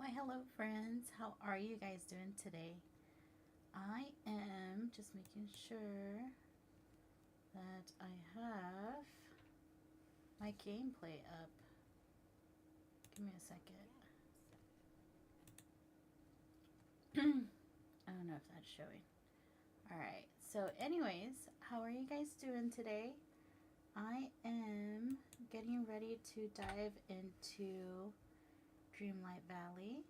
Why, hello, friends. How are you guys doing today? I am just making sure that I have my gameplay up. Give me a second. I don't know if that's showing. Alright, so, anyways, how are you guys doing today? I am getting ready to dive into Dreamlight Valley.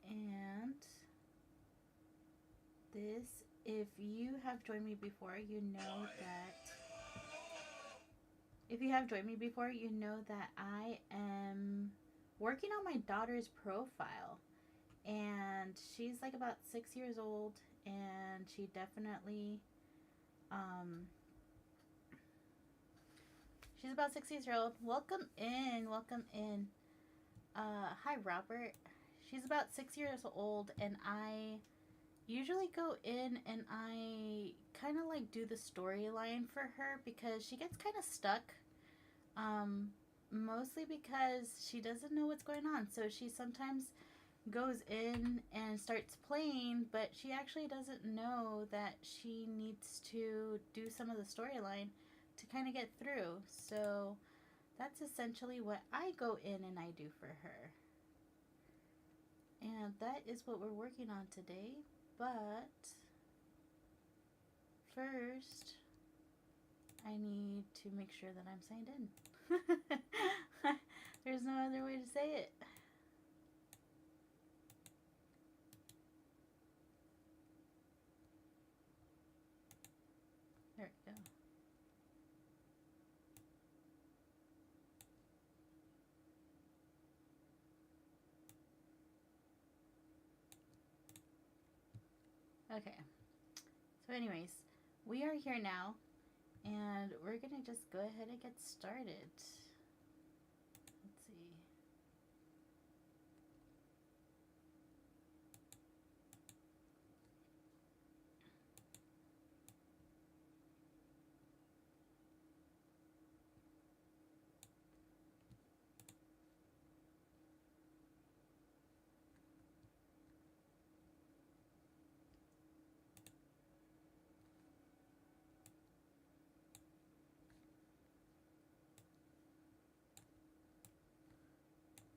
And this, if you have joined me before, you know that I am working on my daughter's profile. And she's like about 6 years old, and she definitely, she's about 6 years old. Welcome in, welcome in. Hi, Robert. She's about 6 years old, and I usually go in and I kind of like do the storyline for her because she gets kind of stuck. Mostly because she doesn't know what's going on. So she sometimes goes in and starts playing, but she actually doesn't know that she needs to do some of the storyline to kind of get through. So that's essentially what I go in and I do for her. And that is what we're working on today. But first, I need to make sure that I'm signed in. There's no other way to say it. There we go. Okay. So anyways, we are here now, and we're going to just go ahead and get started. Let's see.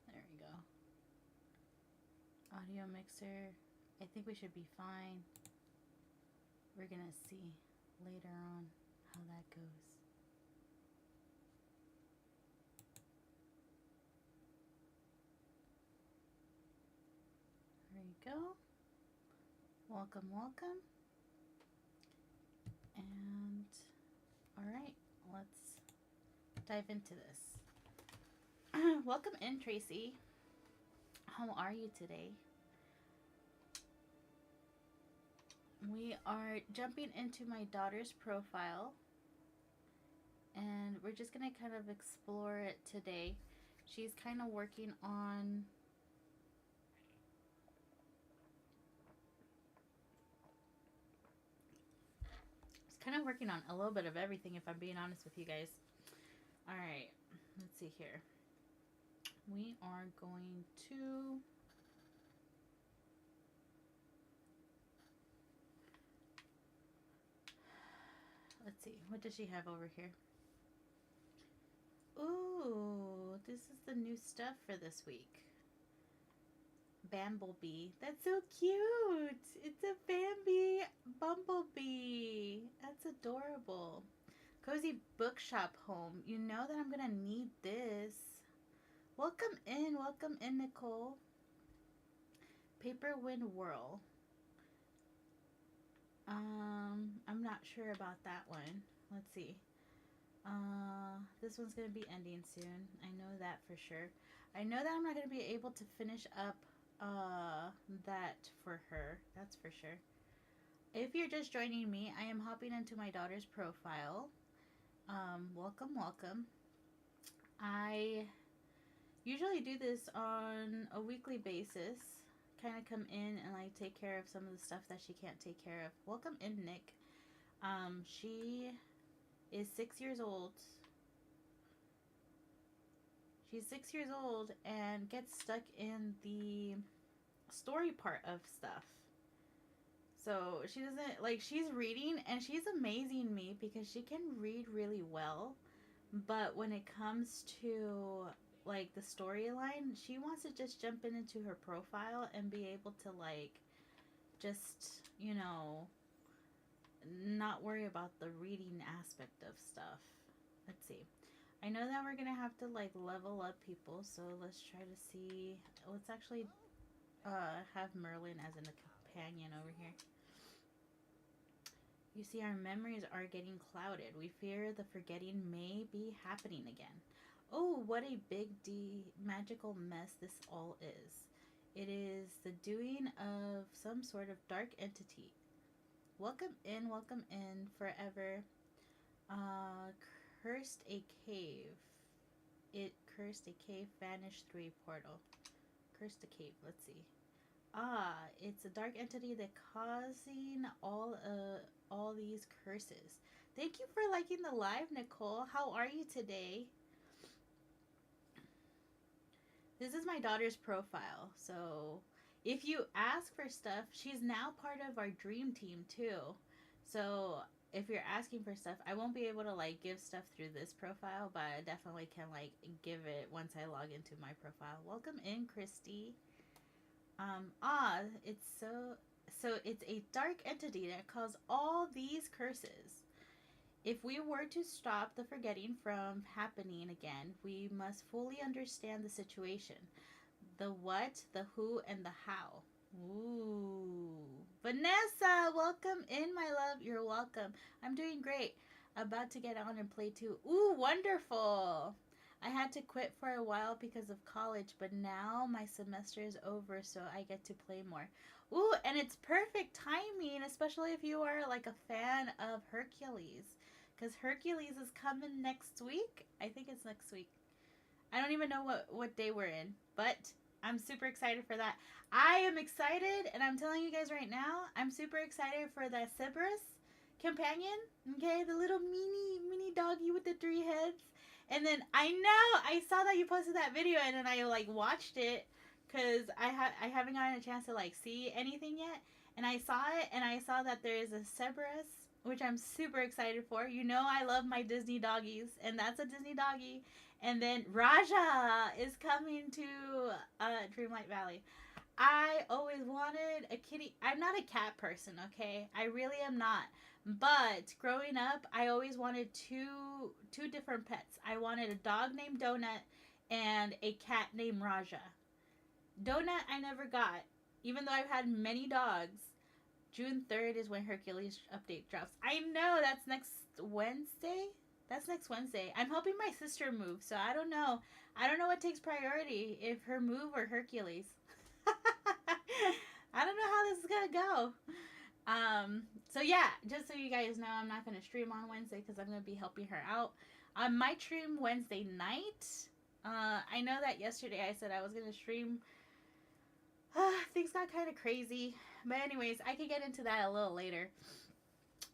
There we go. Audio mixer. I think we should be fine. We're going to see later on how that goes. There you go. Welcome, welcome. And all right, let's dive into this. Welcome in, Tracy. How are you today? We are jumping into my daughter's profile, and we're just going to kind of explore it today. She's kind of working on a little bit of everything, if I'm being honest with you guys. All right, let's see here. We are going to let's see, what does she have over here? Ooh, this is the new stuff for this week. Bumblebee. That's so cute. It's a Bambi bumblebee. That's adorable. Cozy bookshop home. You know that I'm going to need this. Welcome in, Nicole. Paper wind whirl. I'm not sure about that one. Let's see. This one's going to be ending soon. I know that for sure. I know that I'm not going to be able to finish up that for her. That's for sure. If you're just joining me, I am hopping into my daughter's profile. Welcome, welcome. I usually do this on a weekly basis. Kind of come in and like take care of some of the stuff that she can't take care of. Welcome in, Nick. She is 6 years old. She's 6 years old and gets stuck in the story part of stuff. So she doesn't like, she's reading and she's amazing me because she can read really well. But when it comes to like the storyline, she wants to just jump into her profile and be able to like just, not worry about the reading aspect of stuff. Let's see. I know that we're gonna have to like level up people, so let's try to see. Let's actually have Merlin as a companion over here. You see, our memories are getting clouded. We fear the forgetting may be happening again. Oh, what a big magical mess this all is. It is the doing of some sort of dark entity. Welcome in, forever. Uh, cursed a cave. It cursed a cave, vanished through a portal. Cursed a cave, let's see. It's a dark entity that causing all these curses. Thank you for liking the live, Nicole. How are you today? This is my daughter's profile. So if you ask for stuff, she's now part of our dream team too. So if you're asking for stuff, I won't be able to like give stuff through this profile, but I definitely can like give it once I log into my profile. Welcome in, Christy. It's so it's a dark entity that caused all these curses. If we were to stop the forgetting from happening again, we must fully understand the situation. The what, the who, and the how. Ooh. Vanessa, welcome in, my love. You're welcome. I'm doing great. About to get on and play too. Ooh, wonderful. I had to quit for a while because of college, but now my semester is over, so I get to play more. Ooh, and it's perfect timing, especially if you are like a fan of Hercules. Because Hercules is coming next week. I think it's next week. I don't even know what day we're in, but I'm super excited for that. I am excited, and I'm telling you guys right now, I'm super excited for the Cerberus companion. Okay, the little mini doggy with the 3 heads. And then I saw that you posted that video, and then I like watched it because I haven't gotten a chance to like see anything yet. And I saw it, and I saw that there is a Cerberus, which I'm super excited for. You know I love my Disney doggies, and that's a Disney doggy. And then Raja is coming to Dreamlight Valley. I always wanted a kitty. I'm not a cat person, okay? I really am not. But growing up, I always wanted two different pets. I wanted a dog named Donut and a cat named Raja. Donut I never got, even though I've had many dogs. June 3rd is when Hercules update drops. I know, that's next Wednesday. That's next Wednesday. I'm helping my sister move, so I don't know. I don't know what takes priority, if her move or Hercules. I don't know how this is gonna go. So yeah, just so you guys know, I'm not gonna stream on Wednesday because I'm gonna be helping her out. I might stream Wednesday night. I know that yesterday I said I was gonna stream. Things got kind of crazy, but anyways, I could get into that a little later.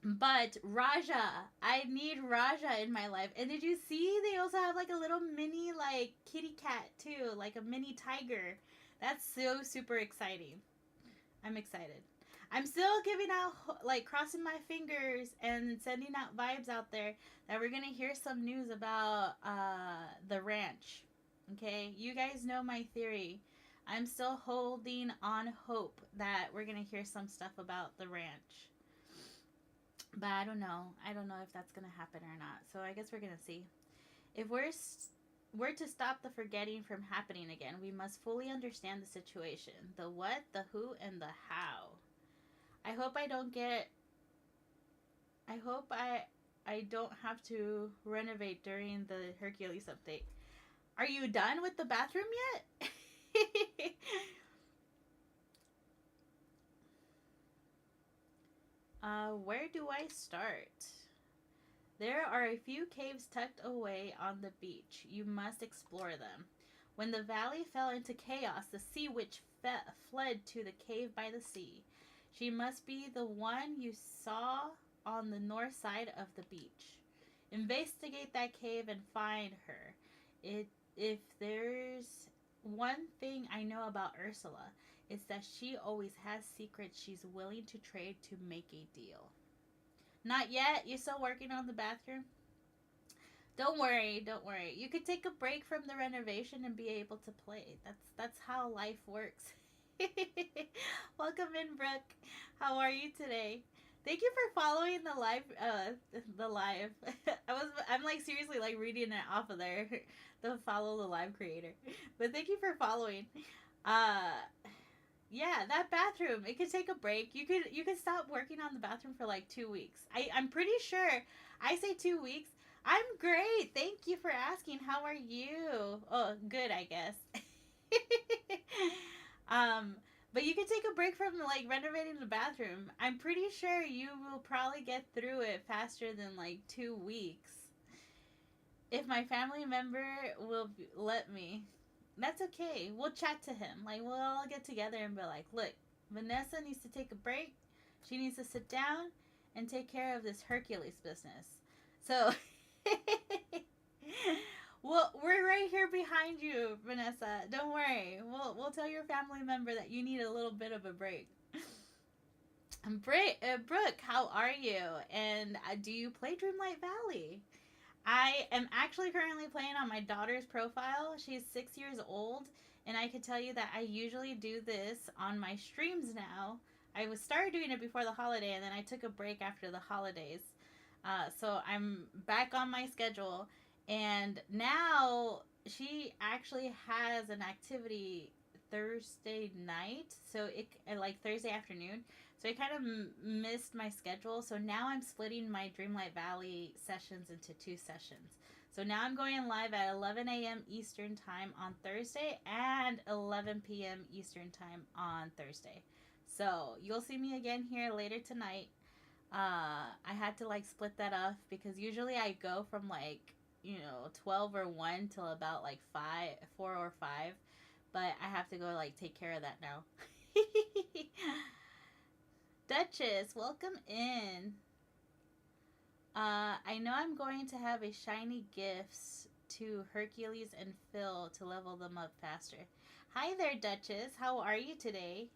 But Raja, I need Raja in my life. And did you see they also have like a little mini like kitty cat too, like a mini tiger. That's so super exciting. I'm excited. I'm still giving out, like, crossing my fingers and sending out vibes out there that we're going to hear some news about the ranch. Okay? You guys know my theory. I'm still holding on hope that we're going to hear some stuff about the ranch. But I don't know. I don't know if that's going to happen or not. So I guess we're going to see. If we're to stop the forgetting from happening again, we must fully understand the situation. The what, the who, and the how. I hope I don't have to renovate during the Hercules update. Are you done with the bathroom yet? Where do I start? There are a few caves tucked away on the beach. You must explore them. When the valley fell into chaos, the sea witch fled to the cave by the sea. She must be the one you saw on the north side of the beach. Investigate that cave and find her. It if there's one thing I know about Ursula, it's that she always has secrets she's willing to trade to make a deal. Not yet. You're still working on the bathroom? Don't worry, don't worry. You could take a break from the renovation and be able to play. That's how life works. Welcome in, Brooke. How are you today? Thank you for following the live. The live. I'm like seriously like reading it off of there. The follow the live creator. But thank you for following. Uh, yeah, that bathroom. It could take a break. You could stop working on the bathroom for like 2 weeks. I'm pretty sure. I say 2 weeks. I'm great. Thank you for asking. How are you? Oh, good, I guess. um, but you can take a break from like renovating the bathroom. I'm pretty sure you will probably get through it faster than like 2 weeks. If my family member will let me, that's okay. We'll chat to him. Like, we'll all get together and be like, look, Vanessa needs to take a break. She needs to sit down and take care of this Hercules business. So, well, we're right here behind you, Vanessa. Don't worry. We'll tell your family member that you need a little bit of a break. Brooke, how are you? And do you play Dreamlight Valley? I am actually currently playing on my daughter's profile. She's 6 years old, and I can tell you that I usually do this on my streams now. I was started doing it before the holiday, and then I took a break after the holidays. So I'm back on my schedule, and now she actually has an activity Thursday night, so it like Thursday afternoon. So I kind of missed my schedule. So now I'm splitting my Dreamlight Valley sessions into 2 sessions. So now I'm going live at 11 a.m. Eastern Time on Thursday and 11 p.m. Eastern Time on Thursday. So you'll see me again here later tonight. I had to like split that up because usually I go from like 12 or 1 till about like 4 or 5, but I have to go like take care of that now. Duchess, welcome in. I know I'm going to have a shiny gifts to Hercules and Phil to level them up faster. Hi there, Duchess. How are you today?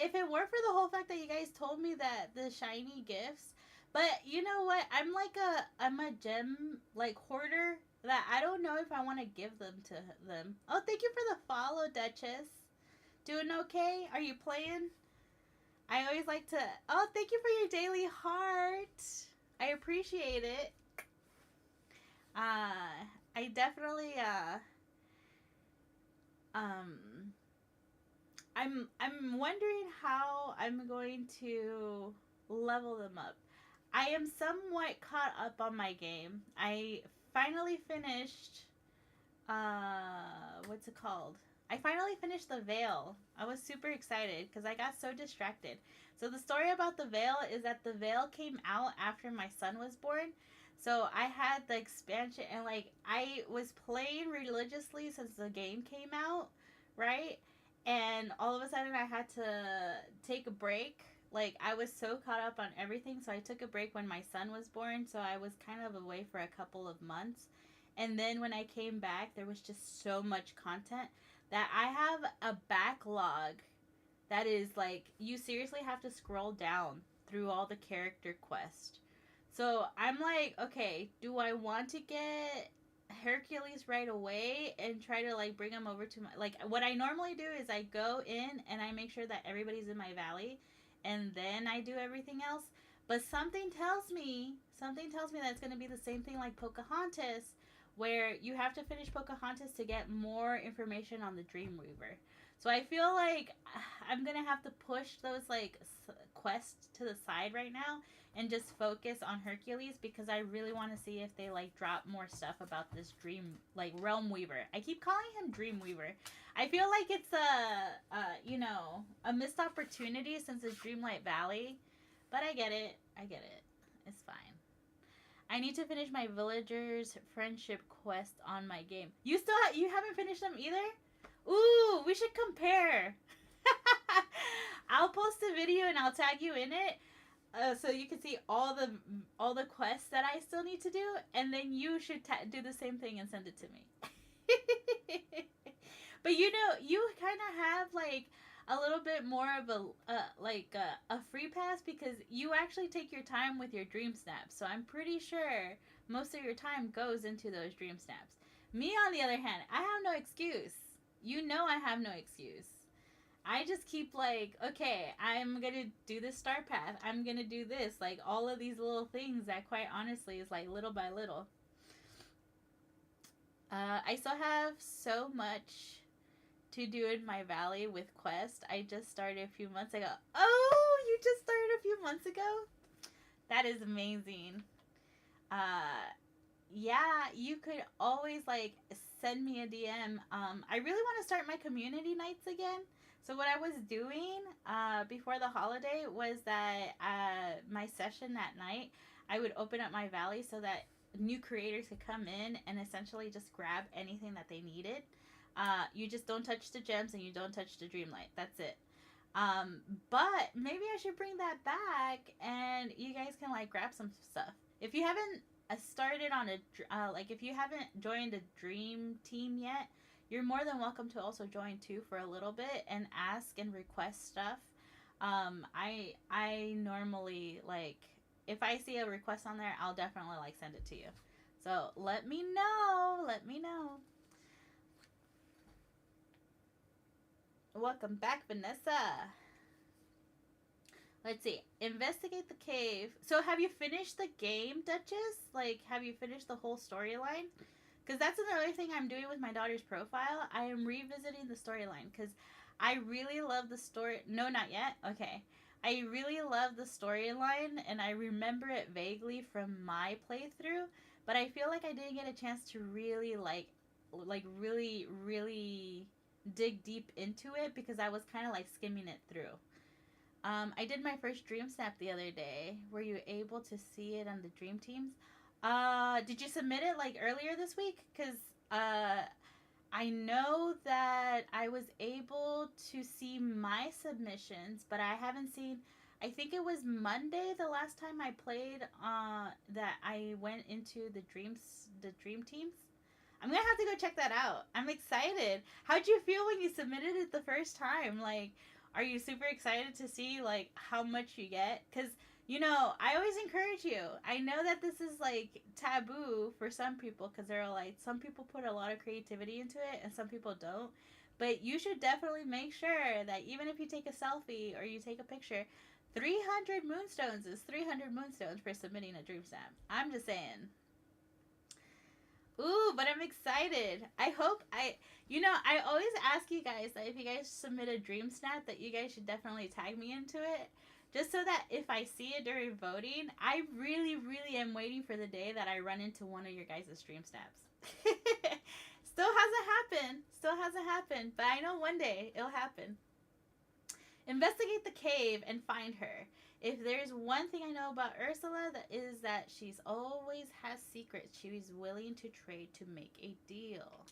If it were for the whole fact that you guys told me that the shiny gifts, but you know what? I'm a gem like hoarder that I don't know if I want to give them to them. Oh, thank you for the follow, Duchess. Doing okay? Are you playing? I always like to. Oh, thank you for your daily heart. I appreciate it. I definitely I'm wondering how I'm going to level them up. I am somewhat caught up on my game. I finally finished what's it called? I finally finished The Veil. I was super excited because I got so distracted. So the story about The Veil is that The Veil came out after my son was born. So I had the expansion and like I was playing religiously since the game came out, right? And all of a sudden I had to take a break. Like I was so caught up on everything, so I took a break when my son was born, so I was kind of away for a couple of months. And then when I came back, there was just so much content that I have a backlog that is like you seriously have to scroll down through all the character quests. So I'm like, okay, do I want to get Hercules right away and try to like bring him over to my like what I normally do is I go in and I make sure that everybody's in my valley and then I do everything else. But something tells me that it's going to be the same thing like Pocahontas, where you have to finish Pocahontas to get more information on the Dreamweaver. So I feel like I'm gonna have to push those like quests to the side right now and just focus on Hercules because I really want to see if they like drop more stuff about this Realm Weaver. I keep calling him Dreamweaver. I feel like it's a missed opportunity since it's Dreamlight Valley, but I get it. It's fine. I need to finish my villagers friendship quest on my game. You haven't finished them either? Ooh, we should compare. I'll post a video and I'll tag you in it. so you can see all the quests that I still need to do, and then you should do the same thing and send it to me. But you know, you kind of have like a little bit more of a free pass because you actually take your time with your dream snaps. So I'm pretty sure most of your time goes into those dream snaps. Me, on the other hand, I have no excuse. You know, I have no excuse. I just keep like, okay, I'm gonna do this star path. I'm gonna do this, like all of these little things that, quite honestly, is like little by little. I still have so much to do in my valley with quest. I just started a few months ago. Oh, you just started a few months ago? That is amazing. Uh, yeah, you could always like send me a DM. I really want to start my community nights again. So what I was doing before the holiday was that my session at night, I would open up my valley so that new creators could come in and essentially just grab anything that they needed. You just don't touch the gems and you don't touch the Dreamlight. That's it. Um, but maybe I should bring that back and you guys can like grab some stuff. If you haven't started on like if you haven't joined a dream team yet, you're more than welcome to also join too for a little bit and ask and request stuff. I normally like if I see a request on there, I'll definitely like send it to you. So let me know. Let me know. Welcome back, Vanessa. Let's see. Investigate the cave. So, have you finished the game, Duchess? Like, have you finished the whole storyline? Because that's another thing I'm doing with my daughter's profile. I am revisiting the storyline because I really love the story. No, not yet. Okay. I really love the storyline and I remember it vaguely from my playthrough, but I feel like I didn't get a chance to really really dig deep into it because I was kind of like skimming it through. I did my first dream snap the other day. Were you able to see it on the dream teams? Did you submit it like earlier this week? Because I know that I was able to see my submissions, but I haven't seen. I think it was Monday the last time I played. That I went into the dream teams. I'm gonna have to go check that out. I'm excited. How'd you feel when you submitted it the first time? Like, are you super excited to see like how much you get? Cause you know, I always encourage you. I know that this is like taboo for some people because they're like some people put a lot of creativity into it and some people don't. But you should definitely make sure that even if you take a selfie or you take a picture, 300 moonstones is 300 moonstones for submitting a dream snap. I'm just saying. Ooh, but I'm excited. I hope I always ask you guys that if you guys submit a dream snap that you guys should definitely tag me into it. Just so that if I see it during voting, I really, really am waiting for the day that I run into one of your guys' stream snaps. Still hasn't happened. Still hasn't happened. But I know one day it'll happen. Investigate the cave and find her. If there's one thing I know about Ursula, that is that she's always has secrets she's willing to trade to make a deal.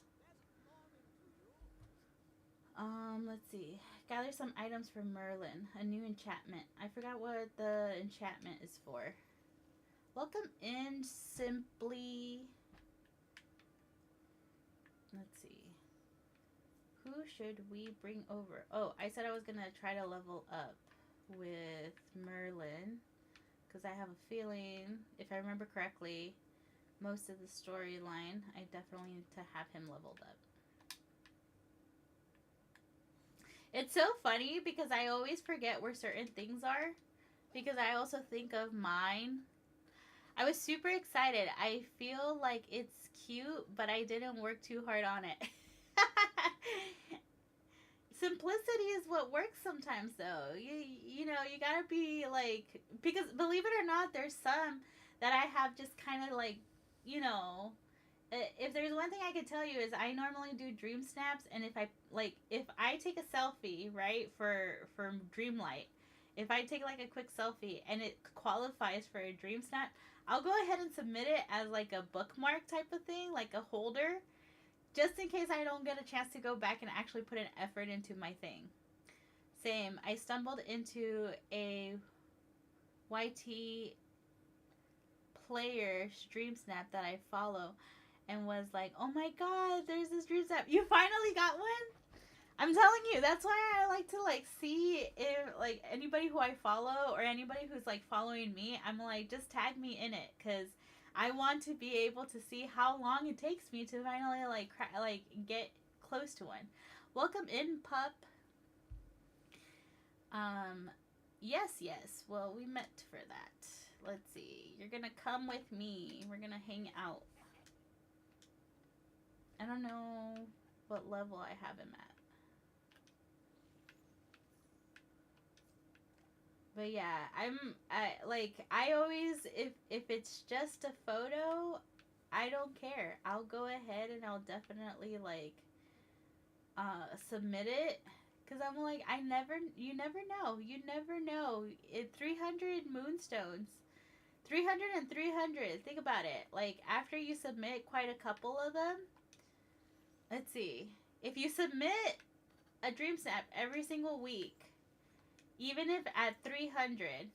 Let's see. Gather some items for Merlin. A new enchantment. I forgot what the enchantment is for. Welcome in, Simply. Let's see. Who should we bring over? Oh, I said I was going to try to level up with Merlin. Because I have a feeling, if I remember correctly, most of the storyline, I definitely need to have him leveled up. It's so funny because I always forget where certain things are. Because I also think of mine. I was super excited. I feel like it's cute, but I didn't work too hard on it. Simplicity is what works sometimes, though. You know, you gotta be like, because believe it or not, there's some that I have just kind of like, you know, if there's one thing I could tell you is I normally do dream snaps, and if I take a selfie, right, for Dreamlight, if I take like a quick selfie and it qualifies for a dream snap, I'll go ahead and submit it as like a bookmark type of thing, like a holder, just in case I don't get a chance to go back and actually put an effort into my thing. Same. I stumbled into a YT player Stream Snap that I follow and was like, oh my god, there's this Dream Snap. You finally got one? I'm telling you, that's why I like to like see if like anybody who I follow or anybody who's like following me, I'm like, just tag me in it, because I want to be able to see how long it takes me to finally like get close to one. Welcome in, pup. Um, yes. Well, we met for that. Let's see. You're gonna come with me. We're gonna hang out. I don't know what level I have him at. But yeah, I always, if it's just a photo, I don't care. I'll go ahead and I'll definitely like submit it, cuz I'm like, you never know. You never know. 300 moonstones. 300 and 300. Think about it. Like after you submit quite a couple of them, let's see. If you submit a dream snap every single week, even if at 300,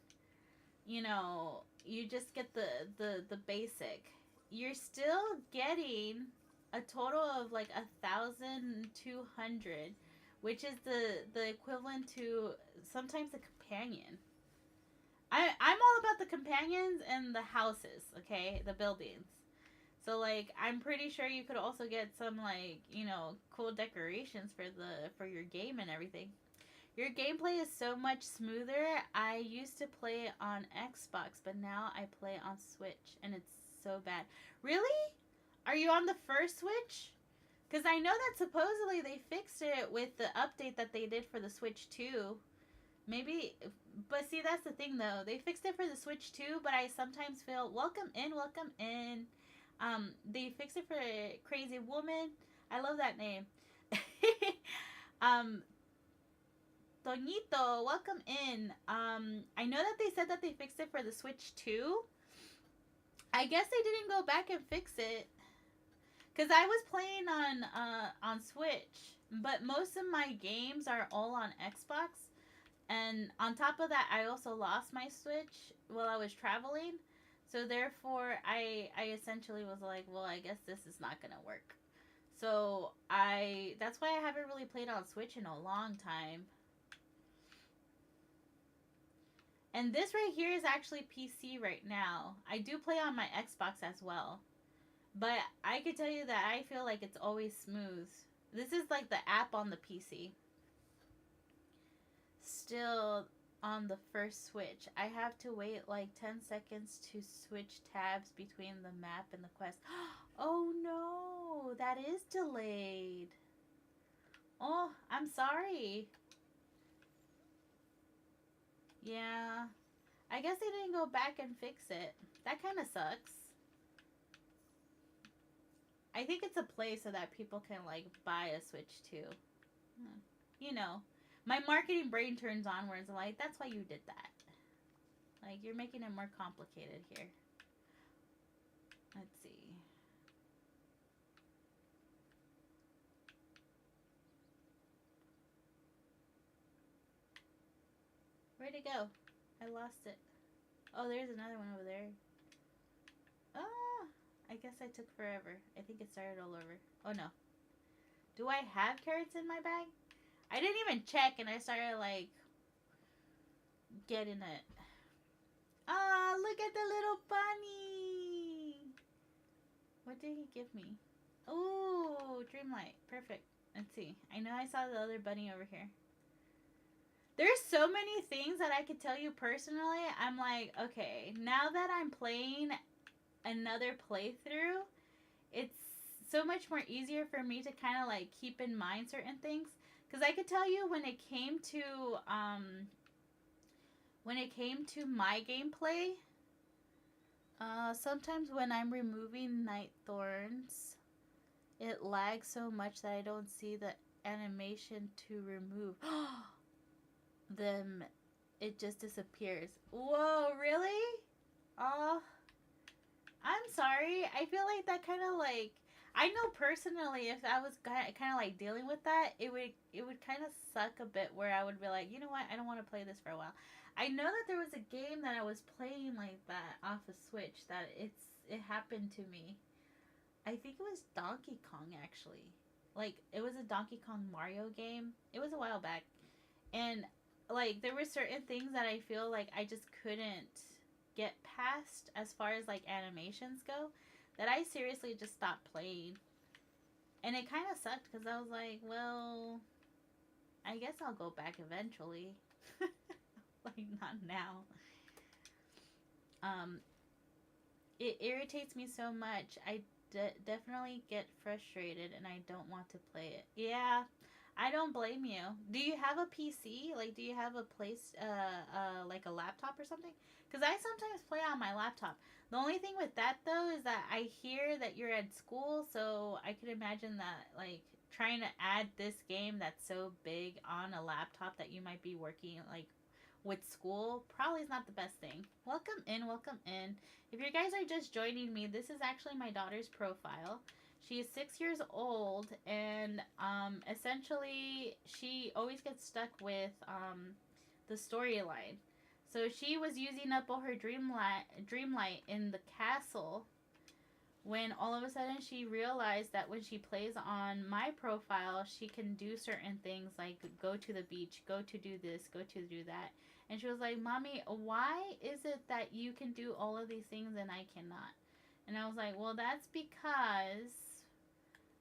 you know, you just get the basic, you're still getting a total of like 1,200, which is the equivalent to sometimes a companion. I'm all about the companions and the houses, okay, the buildings. So like I'm pretty sure you could also get some like, you know, cool decorations for your game and everything. Your gameplay is so much smoother. I used to play on Xbox, but now I play on Switch, and it's so bad. Really? Are you on the first Switch? Because I know that supposedly they fixed it with the update that they did for the Switch 2. Maybe, but see, that's the thing though. They fixed it for the Switch 2, but I sometimes feel, welcome in, welcome in. They fixed it for Crazy Woman. I love that name. um, Toñito, welcome in. I know that they said that they fixed it for the Switch 2. I guess they didn't go back and fix it, cause I was playing on Switch, but most of my games are all on Xbox. And on top of that, I also lost my Switch while I was traveling. So therefore, I essentially was like, well, I guess this is not gonna work. So that's why I haven't really played on Switch in a long time. And this right here is actually PC right now. I do play on my Xbox as well. But I could tell you that I feel like it's always smooth. This is like the app on the PC. Still on the first switch. I have to wait like 10 seconds to switch tabs between the map and the quest. Oh no, that is delayed. Oh, I'm sorry. Yeah. I guess they didn't go back and fix it. That kind of sucks. I think it's a play so that people can like buy a Switch too. You know, my marketing brain turns on where it's like, that's why you did that. Like, you're making it more complicated here. Let's see. Where'd it go? I lost it. Oh, there's another one over there. Ah, I guess I took forever. I think it started all over. Oh no. Do I have carrots in my bag? I didn't even check, and I started like getting it. Ah, look at the little bunny. What did he give me? Ooh, Dreamlight. Perfect. Let's see. I know I saw the other bunny over here. There's so many things that I could tell you personally. I'm like, okay, now that I'm playing another playthrough, it's so much more easier for me to kind of like keep in mind certain things. Because I could tell you when it came to my gameplay, sometimes when I'm removing night thorns, it lags so much that I don't see the animation to remove them. It just disappears. Whoa, really? Oh, I'm sorry. I feel like that kind of like, I know personally, if I was kind of like dealing with that, it would kind of suck a bit. Where I would be like, you know what, I don't want to play this for a while. I know that there was a game that I was playing like that off a Switch that it happened to me. I think it was Donkey Kong actually. Like it was a Donkey Kong Mario game. It was a while back, and like there were certain things that I feel like I just couldn't get past as far as like animations go, that I seriously just stopped playing. And it kind of sucked because I was like, well, I guess I'll go back eventually. Like, not now. Um, it irritates me so much. I definitely get frustrated and I don't want to play it. Yeah, I don't blame you. Do you have a PC? Like, do you have a place, like a laptop or something? Because I sometimes play on my laptop. The only thing with that though is that I hear that you're at school, so I could imagine that like trying to add this game that's so big on a laptop that you might be working like with school probably is not the best thing. Welcome in, welcome in. If you guys are just joining me, this is actually my daughter's profile. She is 6 years old, and essentially, she always gets stuck with the storyline. So she was using up all her dreamlight in the castle when all of a sudden she realized that when she plays on my profile, she can do certain things like go to the beach, go to do this, go to do that. And she was like, Mommy, why is it that you can do all of these things and I cannot? And I was like, well, that's because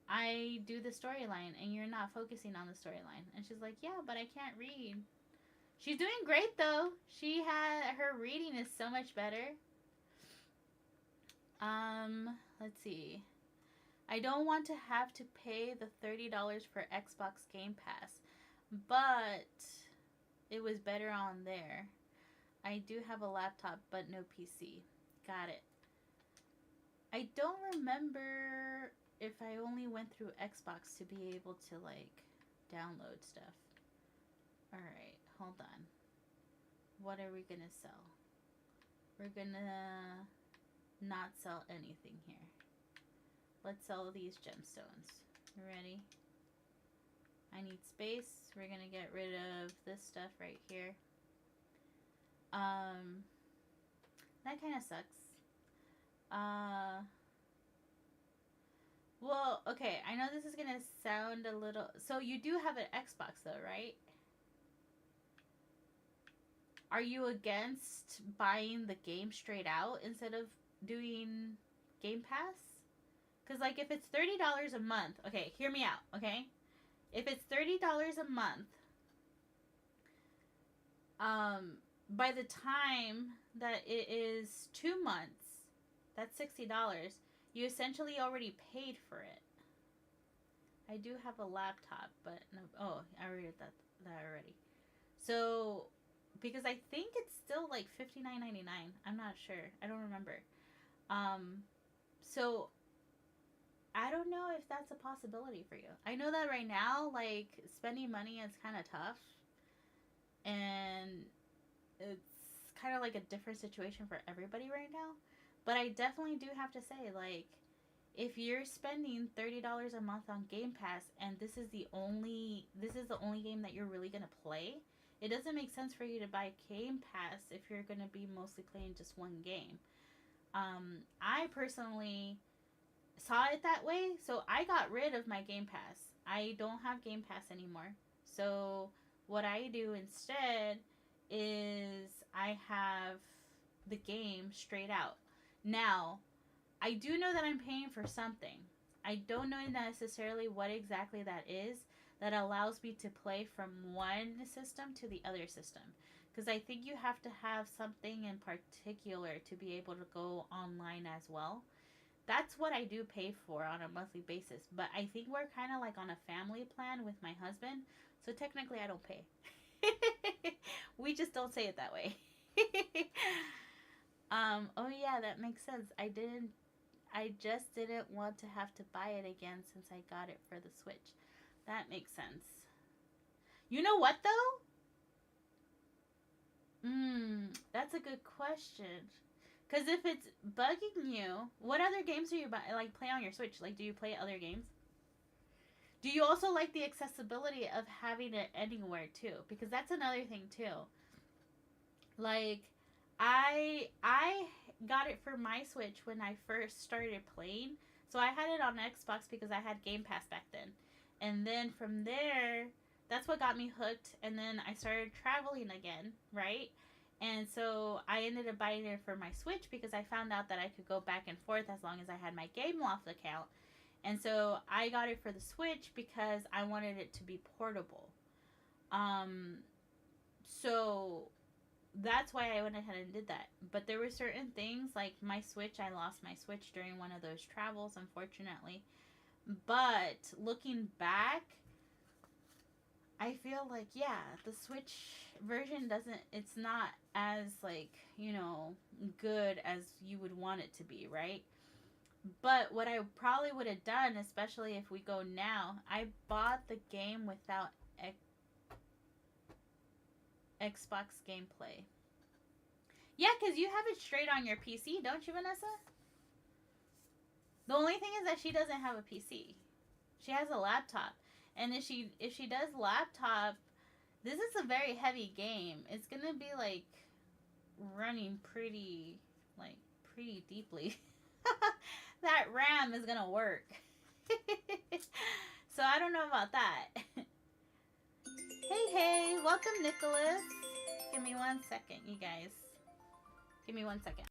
I do the storyline and you're not focusing on the storyline. And she's like, yeah, but I can't read. She's doing great though. Her reading is so much better. Let's see. I don't want to have to pay the $30 for Xbox Game Pass, but it was better on there. I do have a laptop, but no PC. Got it. I don't remember if I only went through Xbox to be able to, like, download stuff. Alright, hold on. What are we gonna sell? We're gonna not sell anything here. Let's sell these gemstones. You ready? I need space. We're gonna get rid of this stuff right here. That kind of sucks. Well, okay. I know this is gonna sound a little. So you do have an Xbox, though, right? Are you against buying the game straight out instead of doing Game Pass? Because, like, if it's $30 a month, okay, hear me out, okay? If it's $30 a month, by the time that it is 2 months, that's $60. You essentially already paid for it. I do have a laptop, but no. Oh, I read that already. So, because I think it's still like $59.99. I'm not sure. I don't remember. So I don't know if that's a possibility for you. I know that right now, like, spending money is kind of tough. And it's kind of like a different situation for everybody right now. But I definitely do have to say, like, if you're spending $30 a month on Game Pass and this is the only game that you're really going to play, it doesn't make sense for you to buy Game Pass if you're going to be mostly playing just one game. I personally saw it that way, so I got rid of my Game Pass. I don't have Game Pass anymore. So what I do instead is I have the game straight out. Now, I do know that I'm paying for something. I don't know necessarily what exactly that is that allows me to play from one system to the other system. Because I think you have to have something in particular to be able to go online as well. That's what I do pay for on a monthly basis. But I think we're kind of like on a family plan with my husband. So technically I don't pay. We just don't say it that way. Oh yeah, that makes sense. I just didn't want to have to buy it again since I got it for the Switch. That makes sense. You know what though? That's a good question. Because if it's bugging you, what other games do you like play on your Switch? Like, do you play other games? Do you also like the accessibility of having it anywhere too? Because that's another thing too. Like, I got it for my Switch when I first started playing. So I had it on Xbox because I had Game Pass back then. And then from there, that's what got me hooked. And then I started traveling again, right? And so I ended up buying it for my Switch because I found out that I could go back and forth as long as I had my Game Loft account. And so I got it for the Switch because I wanted it to be portable. Um, so that's why I went ahead and did that. But there were certain things like my Switch, I lost my Switch during one of those travels, unfortunately. But looking back, I feel like, yeah, the Switch version doesn't, it's not as, like, good as you would want it to be, right? But what I probably would have done, especially if we go now, I bought the game without Xbox gameplay. Yeah, because you have it straight on your PC, don't you, Vanessa? The only thing is that she doesn't have a PC. She has a laptop. And if she does laptop, this is a very heavy game. It's gonna be like running pretty deeply. That RAM is gonna work. So I don't know about that. Hey, welcome, Nicholas. Give me 1 second, you guys. Give me 1 second.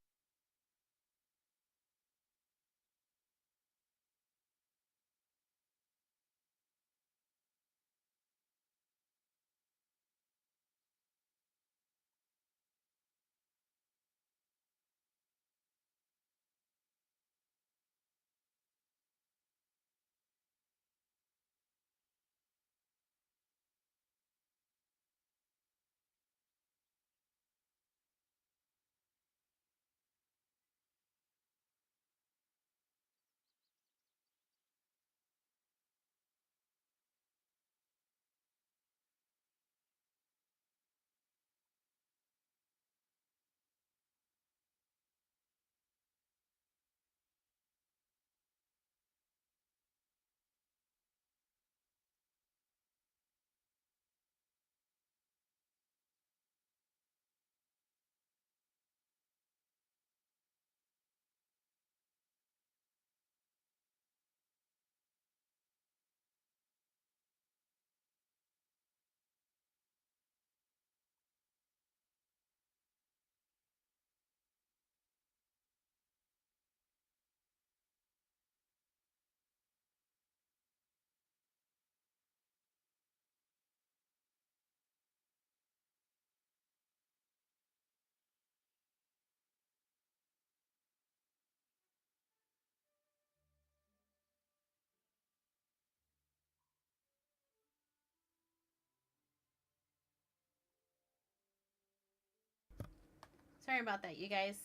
Sorry about that, you guys.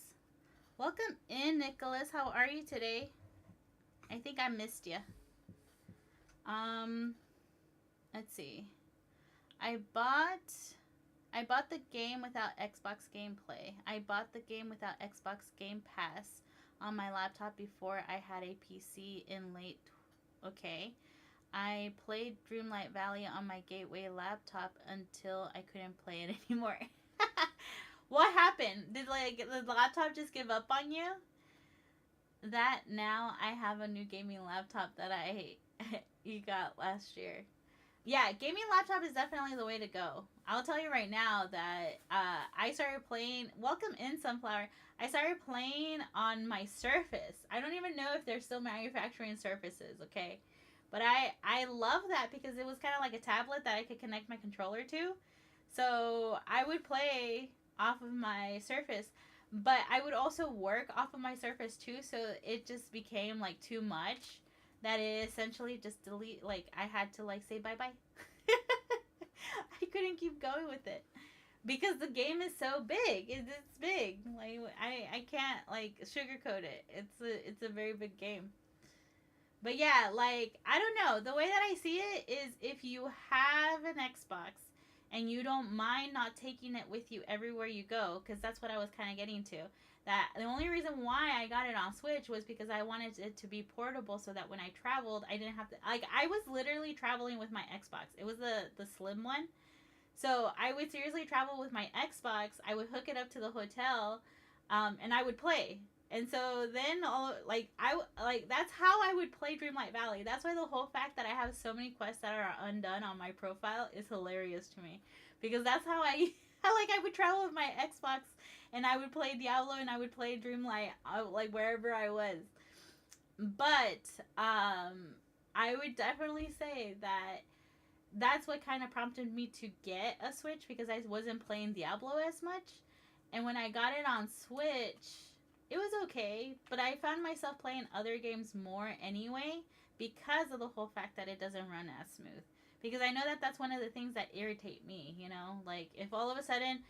Welcome in, Nicholas. How are you today? I think I missed you. Um, let's see. I bought I bought the game without Xbox gameplay. I bought the game without Xbox Game Pass on my laptop before I had a PC in late. Okay. I played Dreamlight Valley on my Gateway laptop until I couldn't play it anymore. What happened? Did the laptop just give up on you? That now I have a new gaming laptop that I you got last year. Yeah, gaming laptop is definitely the way to go. I'll tell you right now that I started playing. Welcome in, Sunflower. I started playing on my Surface. I don't even know if they're still manufacturing Surfaces, okay? But I love that because it was kind of like a tablet that I could connect my controller to. So I would play off of my Surface, but I would also work off of my Surface too. So it just became like too much that it essentially just delete. Like I had to like say bye bye. I couldn't keep going with it because the game is so big. It's big. Like I can't like sugarcoat it. It's a very big game. But yeah, like I don't know. The way that I see it is if you have an Xbox and you don't mind not taking it with you everywhere you go, because that's what I was kind of getting to. That the only reason why I got it on Switch was because I wanted it to be portable, so that when I traveled, I didn't have to, like, I was literally traveling with my Xbox. It was the slim one. So I would seriously travel with my Xbox. I would hook it up to the hotel, and I would play. And so then, that's how I would play Dreamlight Valley. That's why the whole fact that I have so many quests that are undone on my profile is hilarious to me, because that's how I I would travel with my Xbox, and I would play Diablo, and I would play Dreamlight, like wherever I was. But I would definitely say that that's what kind of prompted me to get a Switch, because I wasn't playing Diablo as much. And when I got it on Switch, it was okay, but I found myself playing other games more anyway, because of the whole fact that it doesn't run as smooth. Because I know that that's one of the things that irritate me, you know? Like, if all of a sudden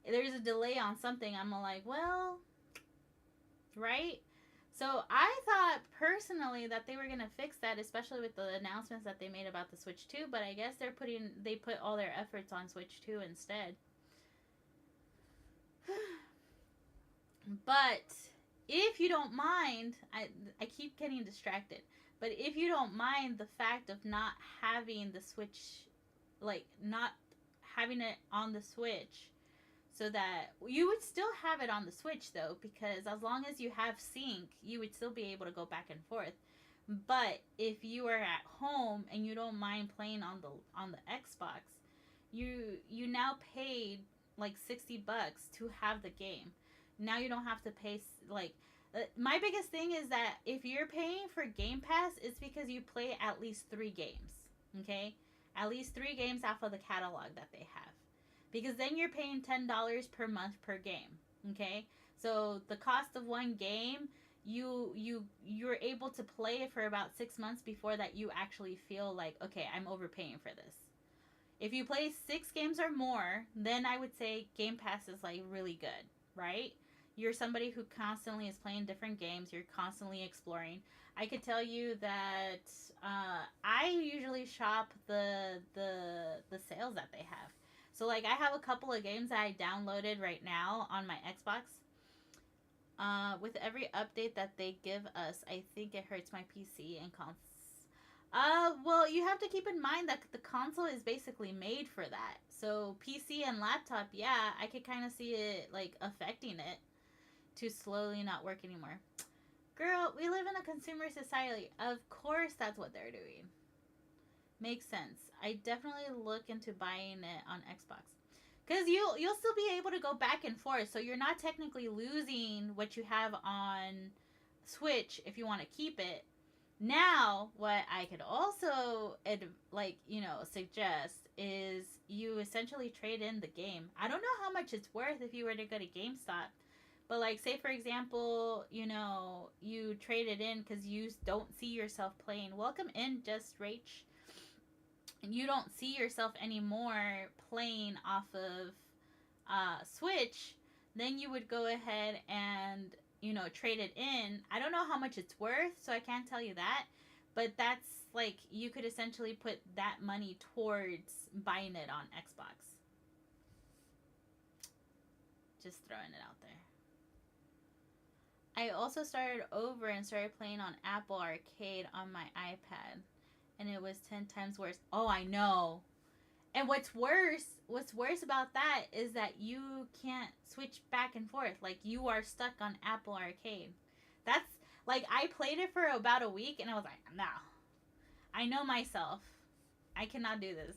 there's a delay on something, I'm like, well, right? So I thought personally that they were gonna fix that, especially with the announcements that they made about the Switch 2. But I guess they put all their efforts on Switch 2 instead. But if you don't mind, I keep getting distracted. But if you don't mind the fact of not having the Switch, like not having it on the Switch, so that you would still have it on the Switch though, because as long as you have sync, you would still be able to go back and forth. But if you are at home and you don't mind playing on the Xbox, you now paid like $60 to have the game. Now you don't have to pay, like, my biggest thing is that if you're paying for Game Pass, it's because you play at least 3 games. Okay? At least 3 games off of the catalog that they have. Because then you're paying $10 per month per game. Okay? So the cost of one game, you're able to play it for about 6 months before that you actually feel like, okay, I'm overpaying for this. If you play 6 games or more, then I would say Game Pass is like really good, right? You're somebody who constantly is playing different games. You're constantly exploring. I could tell you that I usually shop the sales that they have. So like I have a couple of games that I downloaded right now on my Xbox. With every update that they give us, I think it hurts my PC and console. Well, you have to keep in mind that the console is basically made for that. So PC and laptop, yeah, I could kind of see it like affecting it to slowly not work anymore. Girl, we live in a consumer society. Of course that's what they're doing. Makes sense. I definitely look into buying it on Xbox. Because you'll still be able to go back and forth. So you're not technically losing what you have on Switch if you want to keep it. Now, what I could also suggest is you essentially trade in the game. I don't know how much it's worth if you were to go to GameStop. But like, say for example, you trade it in because you don't see yourself playing. Welcome in, Just Rach. You don't see yourself anymore playing off of Switch. Then you would go ahead and trade it in. I don't know how much it's worth, so I can't tell you that. But that's like, you could essentially put that money towards buying it on Xbox. Just throwing it out there. I also started over and started playing on Apple Arcade on my iPad, and it was 10 times worse. Oh, I know. And what's worse about that is that you can't switch back and forth. Like, you are stuck on Apple Arcade. That's, like, I played it for about a week, and I was like, no. I know myself. I cannot do this.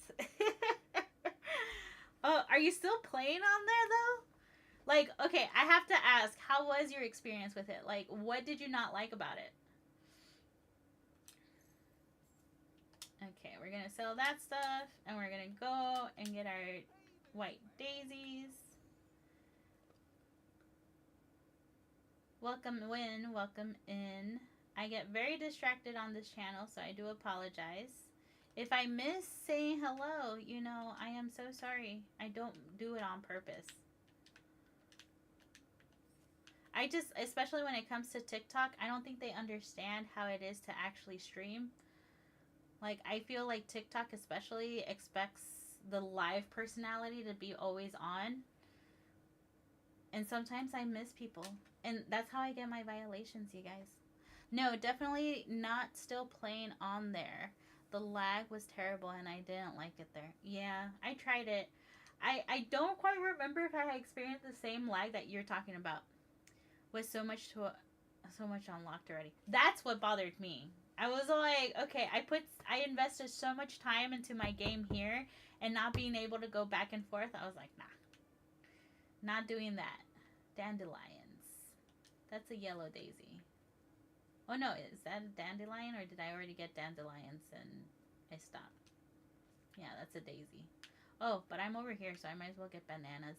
Oh, are you still playing on there, though? Like, okay, I have to ask, how was your experience with it? Like, what did you not like about it? Okay, we're going to sell that stuff, and we're going to go and get our white daisies. Welcome in. I get very distracted on this channel, so I do apologize. If I miss saying hello, I am so sorry. I don't do it on purpose. I just, especially when it comes to TikTok, I don't think they understand how it is to actually stream. Like, I feel like TikTok especially expects the live personality to be always on. And sometimes I miss people. And that's how I get my violations, you guys. No, definitely not still playing on there. The lag was terrible and I didn't like it there. Yeah, I tried it. I don't quite remember if I experienced the same lag that you're talking about. With so much unlocked already. That's what bothered me. I was like, okay, I invested so much time into my game here and not being able to go back and forth. I was like, nah. Not doing that. Dandelions. That's a yellow daisy. Oh no, is that a dandelion or did I already get dandelions and I stopped? Yeah, that's a daisy. Oh, but I'm over here, so I might as well get bananas.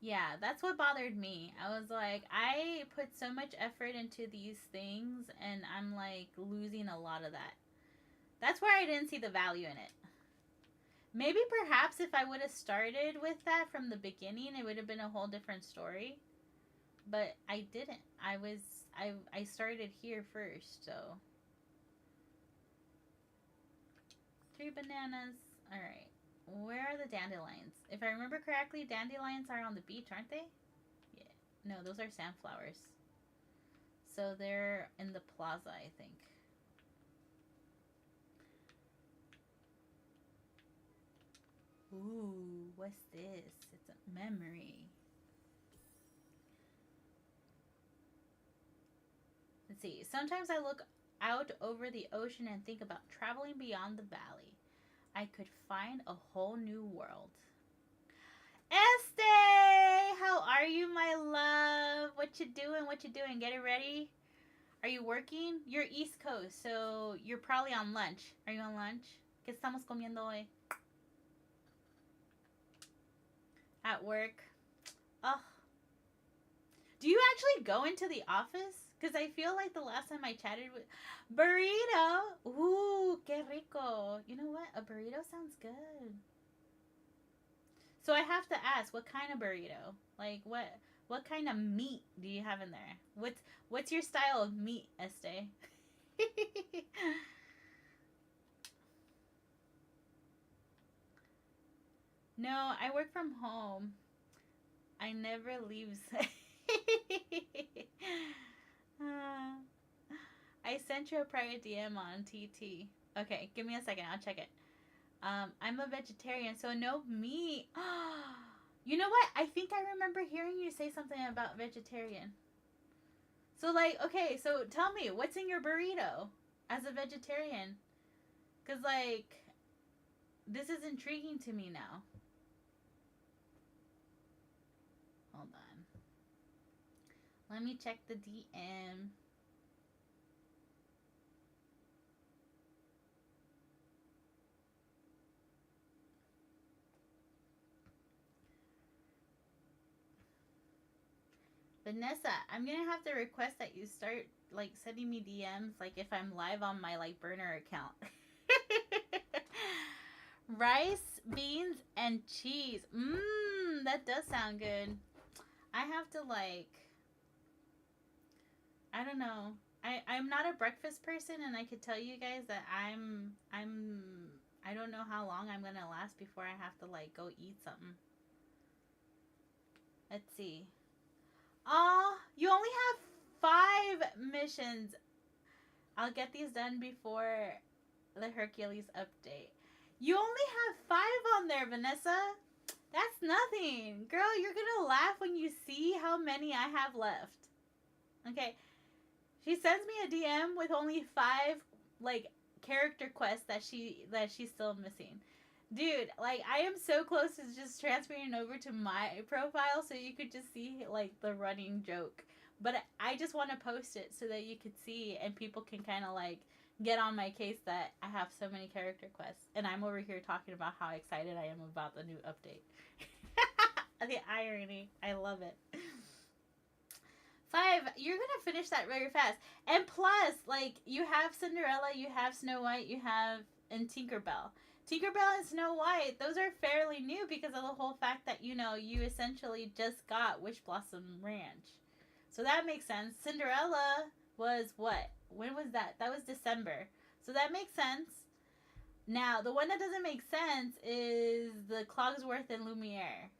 Yeah, that's what bothered me. I was like, I put so much effort into these things and I'm like losing a lot of that. That's where I didn't see the value in it. Maybe perhaps if I would have started with that from the beginning, it would have been a whole different story. But I didn't. I started here first, so 3 bananas. All right. Where are the dandelions? If I remember correctly, dandelions are on the beach, aren't they? Yeah. No, those are sandflowers. So they're in the plaza, I think. Ooh, what's this? It's a memory. Let's see. Sometimes I look out over the ocean and think about traveling beyond the valley. I could find a whole new world. Este! How are you, my love? What you doing? What you doing? Getting ready? Are you working? You're East Coast, so you're probably on lunch. Are you on lunch? ¿Qué estamos comiendo hoy? At work. Oh. Do you actually go into the office? Because I feel like the last time I chatted with... Burrito! Ooh, qué rico. You know what? A burrito sounds good. So I have to ask, what kind of burrito? Like, what kind of meat do you have in there? What's your style of meat, Este? No, I work from home. I never leave. I sent you a private DM on TT. Okay, give me a second. I'll check it. I'm a vegetarian, so no meat. You know what? I think I remember hearing you say something about vegetarian. So, like, okay, so tell me, what's in your burrito as a vegetarian? Because, like, this is intriguing to me now. Hold on. Let me check the DM. Vanessa, I'm gonna have to request that you start like sending me DMs like if I'm live on my like burner account. Rice, beans, and cheese. That does sound good. I have to like I don't know. I'm not a breakfast person and I could tell you guys that I don't know how long I'm gonna last before I have to like go eat something. Let's see. Oh, you only have 5 missions. I'll get these done before the Hercules update. You only have 5 on there, Vanessa. That's nothing. Girl, you're gonna laugh when you see how many I have left. Okay. She sends me a DM with only 5 like character quests that she's still missing. Dude, like, I am so close to just transferring over to my profile so you could just see, like, the running joke. But I just want to post it so that you could see and people can kind of, like, get on my case that I have so many character quests. And I'm over here talking about how excited I am about the new update. The irony. I love it. 5, you're going to finish that very fast. And plus, like, you have Cinderella, you have Snow White, you have, and Tinkerbell. Tinkerbell and Snow White, those are fairly new because of the whole fact that, you know, you essentially just got Wish Blossom Ranch. So that makes sense. Cinderella, was what? When was that? That was December. So that makes sense. Now, the one that doesn't make sense is the Clogsworth and Lumiere.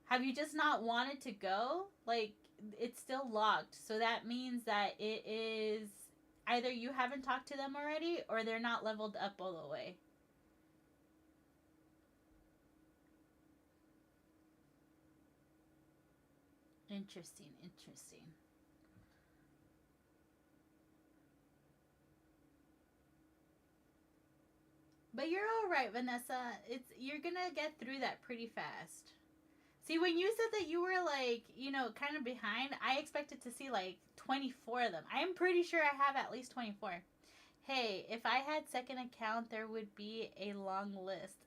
Have you just not wanted to go? Like, it's still locked. So that means that it is either you haven't talked to them already or they're not leveled up all the way. Interesting, interesting. But you're all right, Vanessa. You're gonna get through that pretty fast. See, when you said that you were like, kind of behind, I expected to see like 24 of them. I'm pretty sure I have at least 24. Hey, if I had second account, there would be a long list.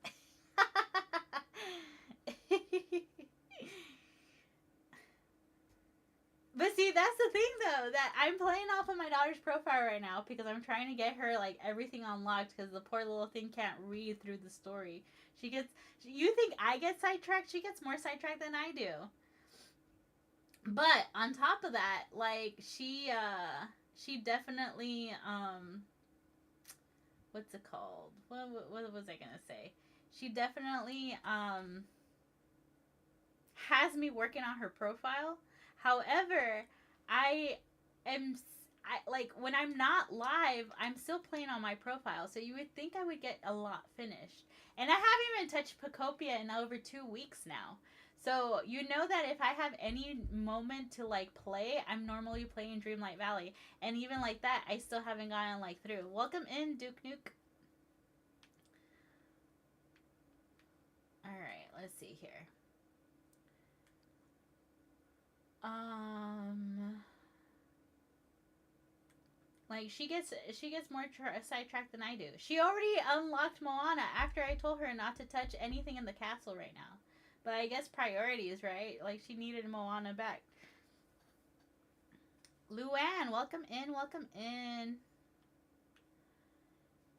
But see, that's the thing though, that I'm playing off of my daughter's profile right now because I'm trying to get her like everything unlocked because the poor little thing can't read through the story. You think I get sidetracked? She gets more sidetracked than I do. But on top of that, like she definitely what's it called? What was I gonna say? She definitely has me working on her profile. Havever, I am like when I'm not live, I'm still playing on my profile. So you would think I would get a lot finished. And I haven't even touched Pacopia in over 2 weeks now. So you know that if I have any moment to like play, I'm normally playing Dreamlight Valley. And even like that, I still haven't gotten like through. Welcome in, Duke Nuke. Alright, let's see here. Like she gets more sidetracked than I do. She already unlocked Moana after I told her not to touch anything in the castle right now. But I guess priorities, right? Like she needed Moana back. Luann, welcome in, welcome in.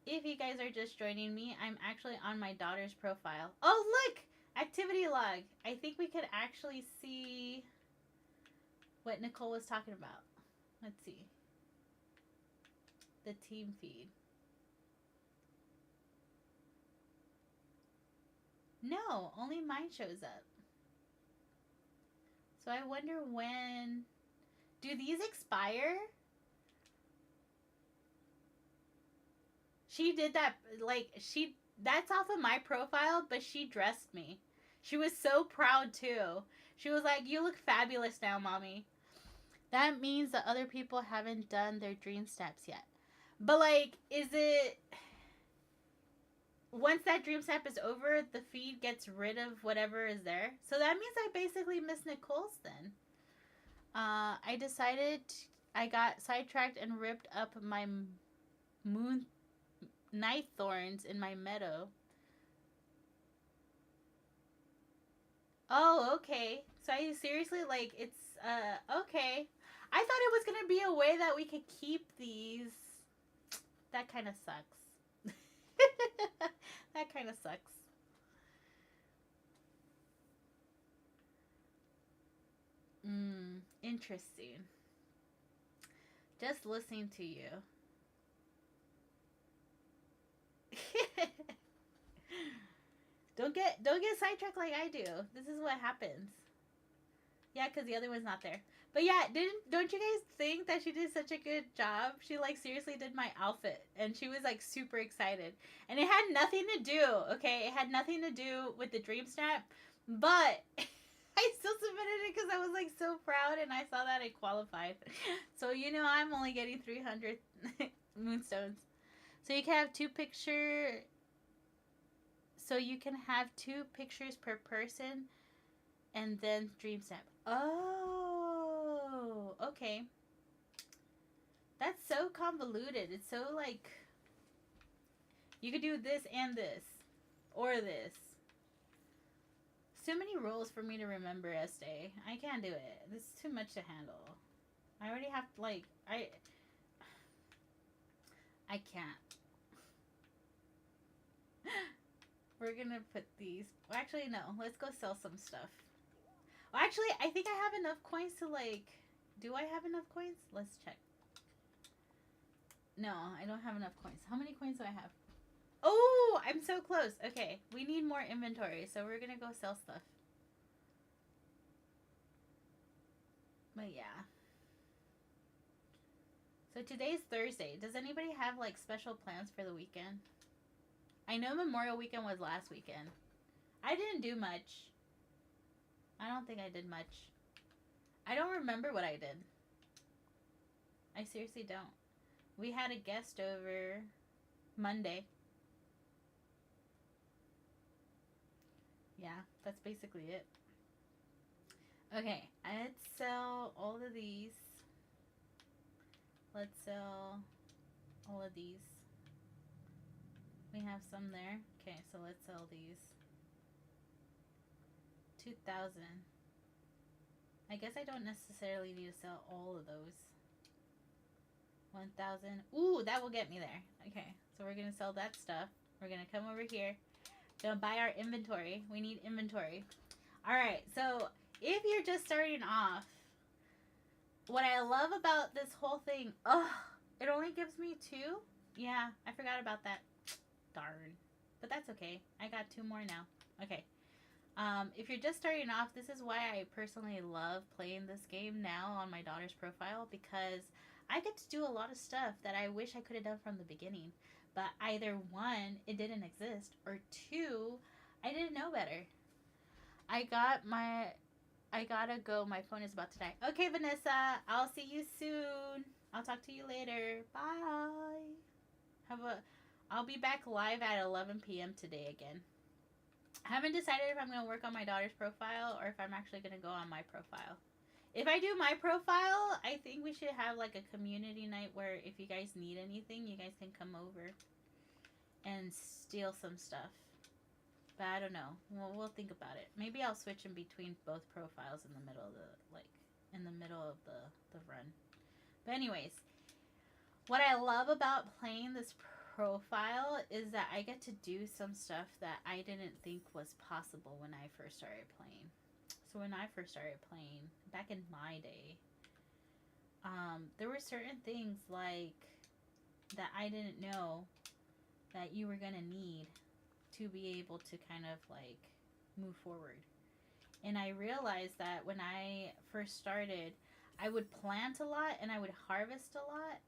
If you guys are just joining me, I'm actually on my daughter's profile. Oh, look! Activity log. I think we could actually see what Nicole was talking about. Let's see. The team feed. No, only mine shows up. So I wonder when... Do these expire? She did that, like, that's off of my profile, but she dressed me. She was so proud, too. She was like, you look fabulous now, mommy. That means that other people haven't done their dream steps yet. But, like, is it... Once that dream step is over, the feed gets rid of whatever is there. So that means I basically missed Nicole's then. I decided I got sidetracked and ripped up my moon night thorns in my meadow. Oh, okay. So I seriously, like, it's, okay. I thought it was gonna be a way that we could keep these. That kind of sucks. That kind of sucks. Interesting. Just listening to you. Don't get sidetracked like I do. This is what happens. Yeah, because the other one's not there. But yeah, don't you guys think that she did such a good job? She like seriously did my outfit, and she was like super excited. And it had nothing to do, okay? It had nothing to do with the dream snap, but I still submitted it because I was like so proud, and I saw that it qualified. So I'm only getting 300 moonstones. So you can have two pictures per person, and then dream snap. Oh, okay. That's so convoluted. It's so like you could do this and this, or this. So many rules for me to remember, Estee. I can't do it. This is too much to handle. I already have to, like, I can't. We're gonna put these. Well, actually, no. Let's go sell some stuff. Well, actually, I think I have enough coins to, like, Do I have enough coins? Let's check. No, I don't have enough coins. How many coins do I have? Oh, I'm so close. Okay, we need more inventory, so we're gonna go sell stuff. But yeah. So today's Thursday. Does anybody have like special plans for the weekend? I know Memorial Weekend was last weekend. I didn't do much. I don't think I did much. I don't remember what I did. I seriously don't. We had a guest over Monday. Yeah, that's basically it. Okay, let's sell all of these. Let's sell all of these. We have some there. Okay, so let's sell these. 2,000. I guess I don't necessarily need to sell all of those. 1,000. Ooh, that will get me there. Okay, so we're going to sell that stuff. We're going to come over here. Gonna buy our inventory. We need inventory. Alright, so if you're just starting off, what I love about this whole thing, it only gives me 2? Yeah, I forgot about that. Darn. But that's okay. I got 2 more now. Okay. If you're just starting off, this is why I personally love playing this game now on my daughter's profile, because I get to do a lot of stuff that I wish I could have done from the beginning. But either 1, it didn't exist, or 2, I didn't know better. I gotta go. My phone is about to die. Okay, Vanessa, I'll see you soon. I'll talk to you later. Bye. I'll be back live at 11 p.m. today again. I haven't decided if I'm going to work on my daughter's profile or if I'm actually going to go on my profile. If I do my profile, I think we should have like a community night where if you guys need anything, you guys can come over and steal some stuff. But I don't know. We'll think about it. Maybe I'll switch in between both profiles in the middle of the run. But anyways, what I love about playing this profile is that I get to do some stuff that I didn't think was possible when I first started playing. So when I first started playing, back in my day, there were certain things like that I didn't know that you were gonna need to be able to kind of like move forward. And I realized that when I first started, I would plant a lot and I would harvest a lot,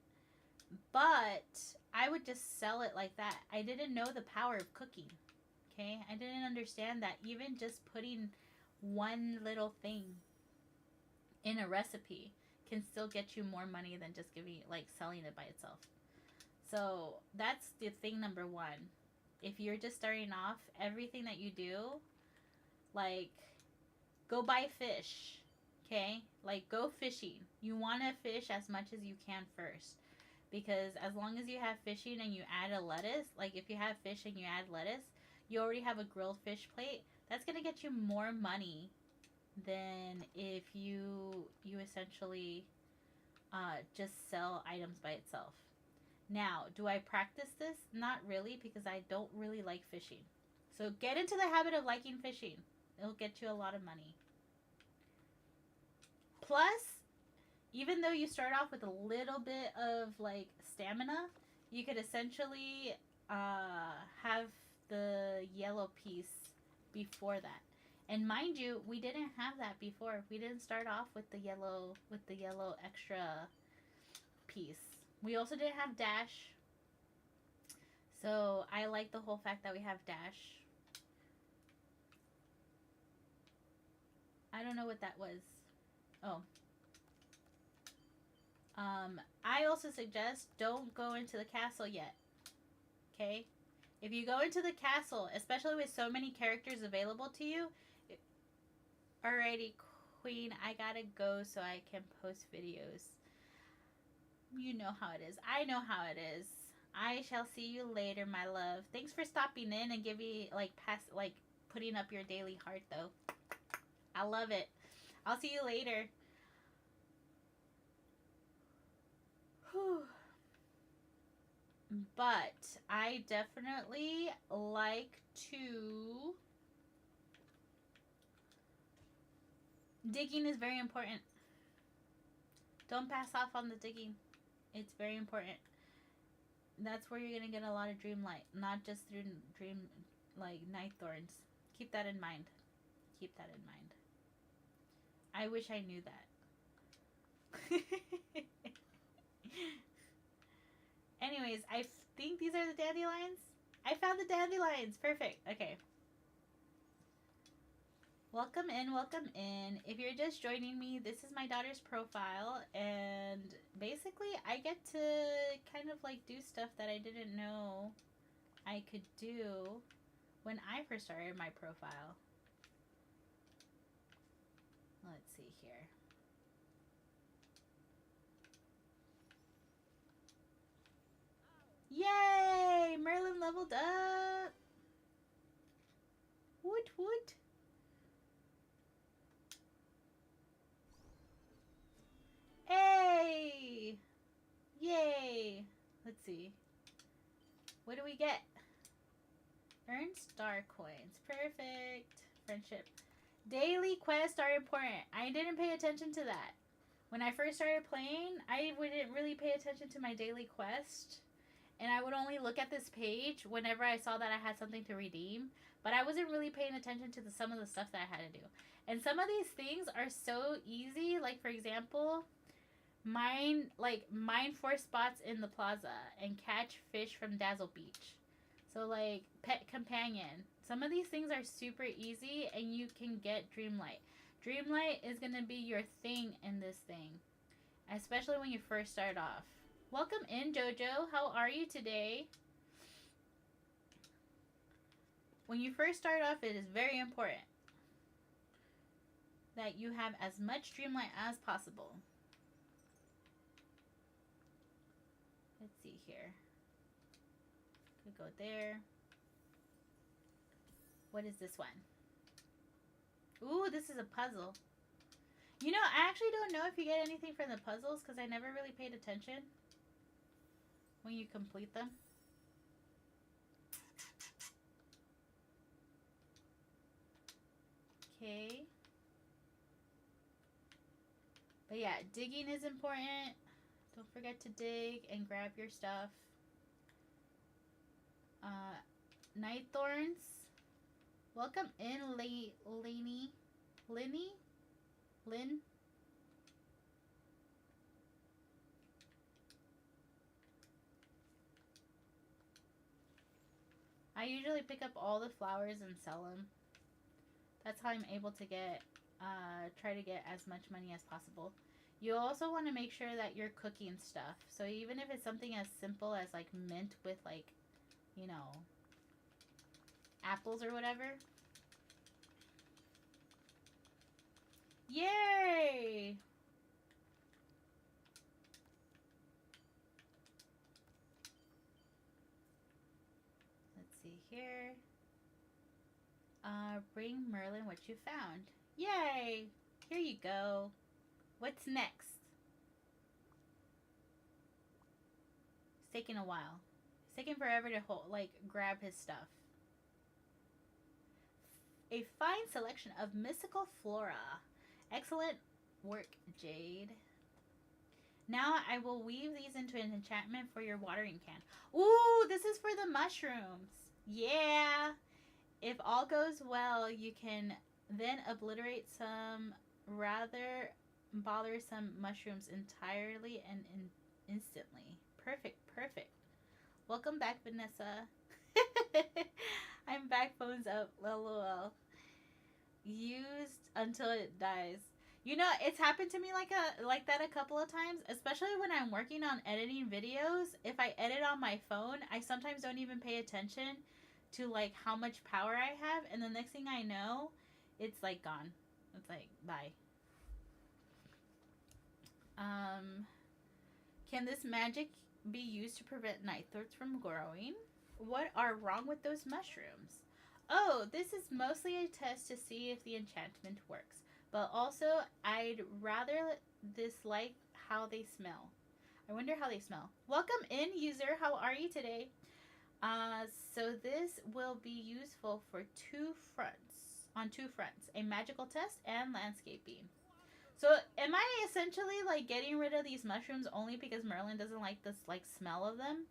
but I would just sell it like that. I didn't know the power of cooking. Okay? I didn't understand that even just putting one little thing in a recipe can still get you more money than just selling it by itself. So that's the thing number 1. If you're just starting off, everything that you do, like, go buy fish, okay? Like, go fishing. You want to fish as much as you can first. Because as long as you have fishing and you add a lettuce, like if you have fish and you add lettuce, you already have a grilled fish plate. That's going to get you more money than if you essentially just sell items by itself. Now, do I practice this? Not really, because I don't really like fishing. So get into the habit of liking fishing. It'll get you a lot of money. Plus, even though you start off with a little bit of like stamina, you could essentially have the yellow piece before that. And mind you, we didn't have that before. We didn't start off with the yellow extra piece. We also didn't have dash. So I like the whole fact that we have dash. I don't know what that was. Oh. I also suggest don't go into the castle yet. Okay? If you go into the castle, especially with so many characters available to you, alrighty, Queen, I gotta go so I can post videos. You know how it is. I know how it is. I shall see you later, my love. Thanks for stopping in and putting up your daily heart, though. I love it. I'll see you later. Whew. But I definitely like to... Digging is very important. Don't pass off on the digging. It's very important. That's where you're gonna get a lot of Dreamlight, not just through like night thorns. Keep that in mind. Keep that in mind. I wish I knew that. Anyways, I think these are the dandelions. I found the dandelions. Perfect. Okay. Welcome in, welcome in. If you're just joining me, this is my daughter's profile, and basically I get to kind of like do stuff that I didn't know I could do when I first started my profile. Let's see here. Yay! Merlin leveled up! Woot woot! Hey! Yay! Let's see. What do we get? Earn star coins. Perfect. Friendship. Daily quests are important. I didn't pay attention to that. When I first started playing, I wouldn't really pay attention to my daily quest. And I would only look at this page whenever I saw that I had something to redeem. But I wasn't really paying attention to some of the stuff that I had to do. And some of these things are so easy. Like, for example, mine 4 spots in the plaza and catch fish from Dazzle Beach. So, like, pet companion. Some of these things are super easy and you can get Dreamlight. Dreamlight is going to be your thing in this thing, especially when you first start off. Welcome in, Jojo. How are you today? When you first start off, it is very important that you have as much Dreamlight as possible. Let's see here. Could go there. What is this one? Ooh, this is a puzzle. You know, I actually don't know if you get anything from the puzzles because I never really paid attention when you complete them. Okay. But yeah, digging is important. Don't forget to dig and grab your stuff. Night thorns. Welcome in, Lynn. I usually pick up all the flowers and sell them. That's how I'm able to get, try to get as much money as possible. You also want to make sure that you're cooking stuff. So even if it's something as simple as like mint with like, you know, apples or whatever. Yay! Let's see here. Bring Merlin what you found. Yay! Here you go. What's next? It's taking a while. It's taking forever to grab his stuff. A fine selection of mystical flora. Excellent work, Jade. Now I will weave these into an enchantment for your watering can. Ooh, this is for the mushrooms. Yeah. If all goes well, you can then obliterate some rather bothersome mushrooms entirely and instantly. Perfect, perfect. Welcome back, Vanessa. I'm back, phones up. LOL. Used until it dies. You know, it's happened to me like that a couple of times, especially when I'm working on editing videos. If I edit on my phone, I sometimes don't even pay attention to like how much power I have, and the next thing I know, it's like gone. It's like bye. Can this magic be used to prevent night thorns from growing? What are wrong with those mushrooms? Oh, this is mostly a test to see if the enchantment works. But also, I'd rather dislike how they smell. I wonder how they smell. Welcome in, user. How are you today? So this will be useful for on two fronts. A magical test and landscaping. So am I essentially like getting rid of these mushrooms only because Merlin doesn't like this like smell of them?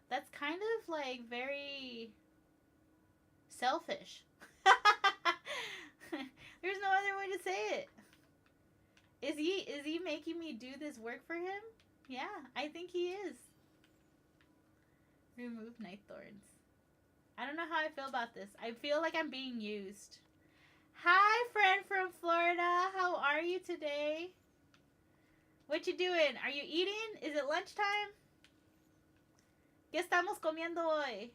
That's kind of like very selfish. There's no other way to say it. Is he making me do this work for him? Yeah, I think he is. Remove night thorns. I don't know how I feel about this. I feel like I'm being used. Hi, friend from Florida. How are you today? What you doing? Are you eating? Is it lunchtime? ¿Qué estamos comiendo hoy?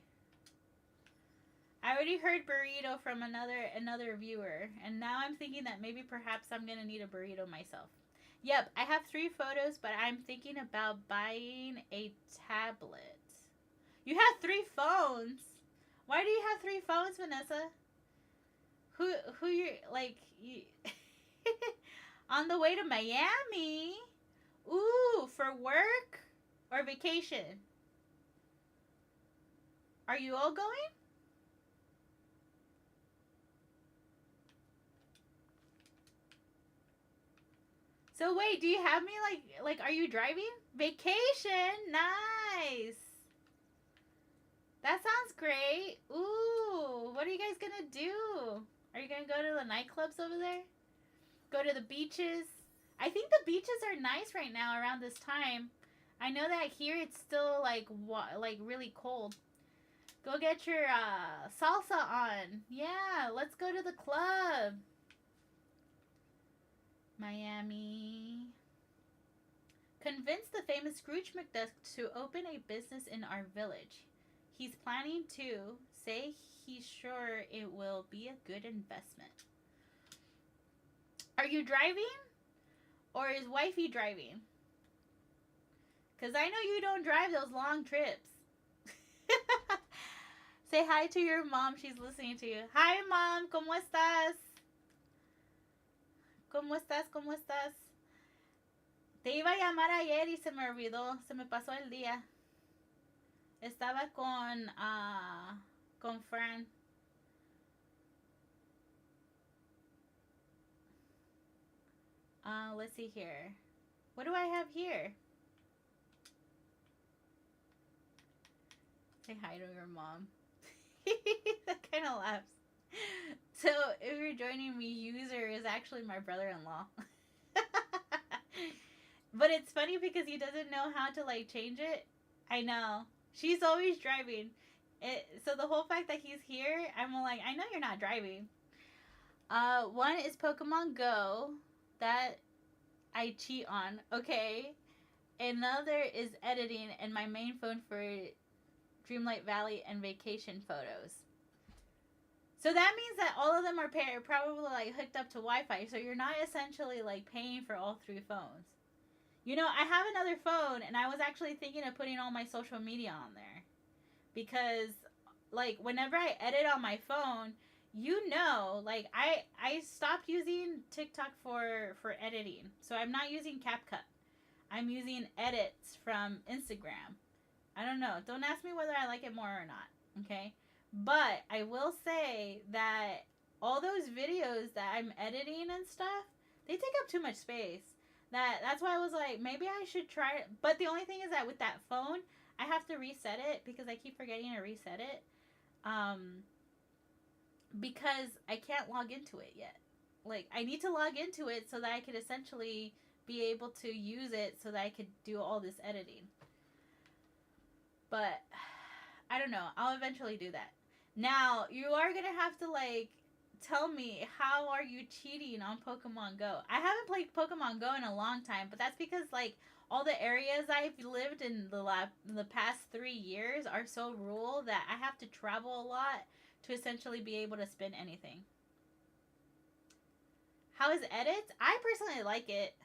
I already heard burrito from another viewer, and now I'm thinking that maybe perhaps I'm gonna need a burrito myself. Yep, I have 3 photos, but I'm thinking about buying a tablet. You have 3 phones? Why do you have 3 phones, Vanessa? Who you're like you on the way to Miami? Ooh, for work or vacation? Are you all going? So wait, do you have me like are you driving? Vacation? Nice. That sounds great. Ooh, what are you guys gonna do? Are you gonna go to the nightclubs over there? Go to the beaches? I think the beaches are nice right now around this time. I know that here it's still like really cold. Go get your salsa on. Yeah, let's go to the club. Miami. Convince the famous Scrooge McDuck to open a business in our village. He's planning to. Say he's sure it will be a good investment. Are you driving? Or is wifey driving? Because I know you don't drive those long trips. Say hi to your mom. She's listening to you. Hi, Mom. ¿Cómo estás? ¿Cómo estás? ¿Cómo estás? Te iba a llamar ayer y se me olvidó. Se me pasó el día. Estaba con Fran. Let's see here. What do I have here? Say hi to your mom. That kind of laughs. So, if you're joining me, user is actually my brother-in-law. But it's funny because he doesn't know how to like change it. I know. She's always driving. So the whole fact that he's here, I'm like, I know you're not driving. One is Pokemon Go. That I cheat on. Okay. Another is editing and my main phone for Dreamlight Valley and vacation photos. So that means that all of them are probably like hooked up to Wi-Fi. So you're not essentially like paying for all 3 phones. You know, I have another phone and I was actually thinking of putting all my social media on there. Because like whenever I edit on my phone, you know, like I stopped using TikTok for editing. So I'm not using CapCut. I'm using edits from Instagram. I don't know. Don't ask me whether I like it more or not. Okay? But I will say that all those videos that I'm editing and stuff, they take up too much space. That's why I was like, maybe I should try it. But the only thing is that with that phone, I have to reset it because I keep forgetting to reset it. Because I can't log into it yet. Like, I need to log into it so that I could essentially be able to use it so that I could do all this editing. But I don't know. I'll eventually do that. Now, you are going to have to, like, tell me how are you cheating on Pokemon Go. I haven't played Pokemon Go in a long time, but that's because, like, all the areas I've lived in the past 3 years are so rural that I have to travel a lot to essentially be able to spin anything. How is edits? I personally like it.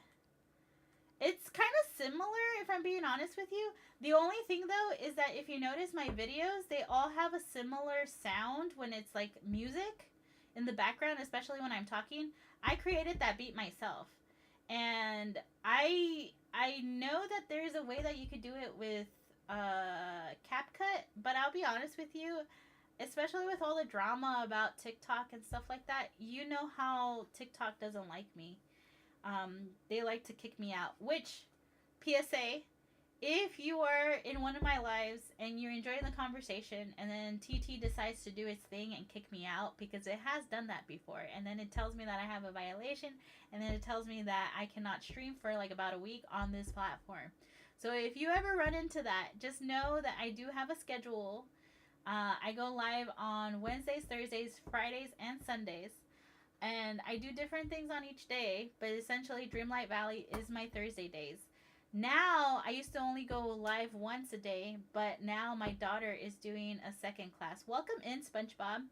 It's kind of similar, if I'm being honest with you. The only thing, though, is that if you notice my videos, they all have a similar sound when it's, like, music in the background, especially when I'm talking. I created that beat myself. And I know that there's a way that you could do it with CapCut, but I'll be honest with you, especially with all the drama about TikTok and stuff like that, you know how TikTok doesn't like me. they like to kick me out. Which, PSA, if you are in one of my lives and you're enjoying the conversation and then TT decides to do its thing and kick me out, because it has done that before, and then it tells me that I have a violation, and then it tells me that I cannot stream for like about a week on this platform. So if you ever run into that, just know that I do have a schedule. I go live on Wednesdays, Thursdays, Fridays, and Sundays. And I do different things on each day, but essentially Dreamlight Valley is my Thursday days. Now, I used to only go live once a day, but now my daughter is doing a second class. Welcome in, SpongeBob.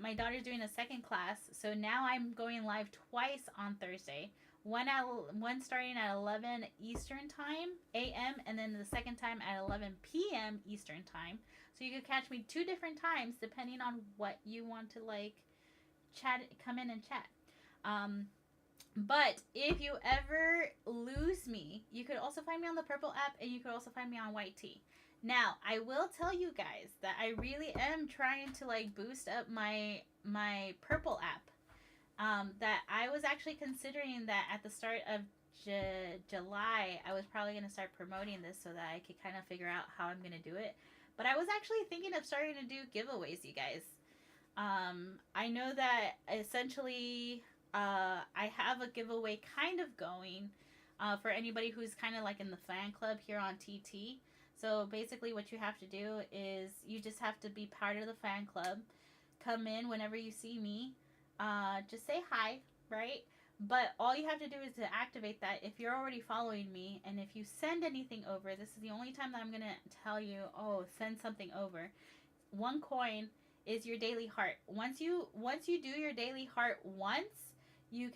My daughter's doing a second class, so now I'm going live twice on Thursday. One starting at 11 Eastern Time, a.m., and then the second time at 11 p.m. Eastern Time. So you can catch me 2 different times depending on what you want to like chat, come in and chat. But if you ever lose me, you could also find me on the purple app, and you could also find me on white tea. Now, I will tell you guys that I really am trying to like boost up my purple app. That I was actually considering that at the start of July, I was probably going to start promoting this so that I could kind of figure out how I'm going to do it. But I was actually thinking of starting to do giveaways, you guys. I know that essentially I have a giveaway kind of going for anybody who's kind of like in the fan club here on TT. So basically what you have to do is you just have to be part of the fan club. Come in whenever you see me. Just say hi, right? But all you have to do is to activate that if you're already following me, and if you send anything over, this is the only time that I'm going to tell you, oh, send something over. 1 coin is your daily heart. Once you do your daily heart once, you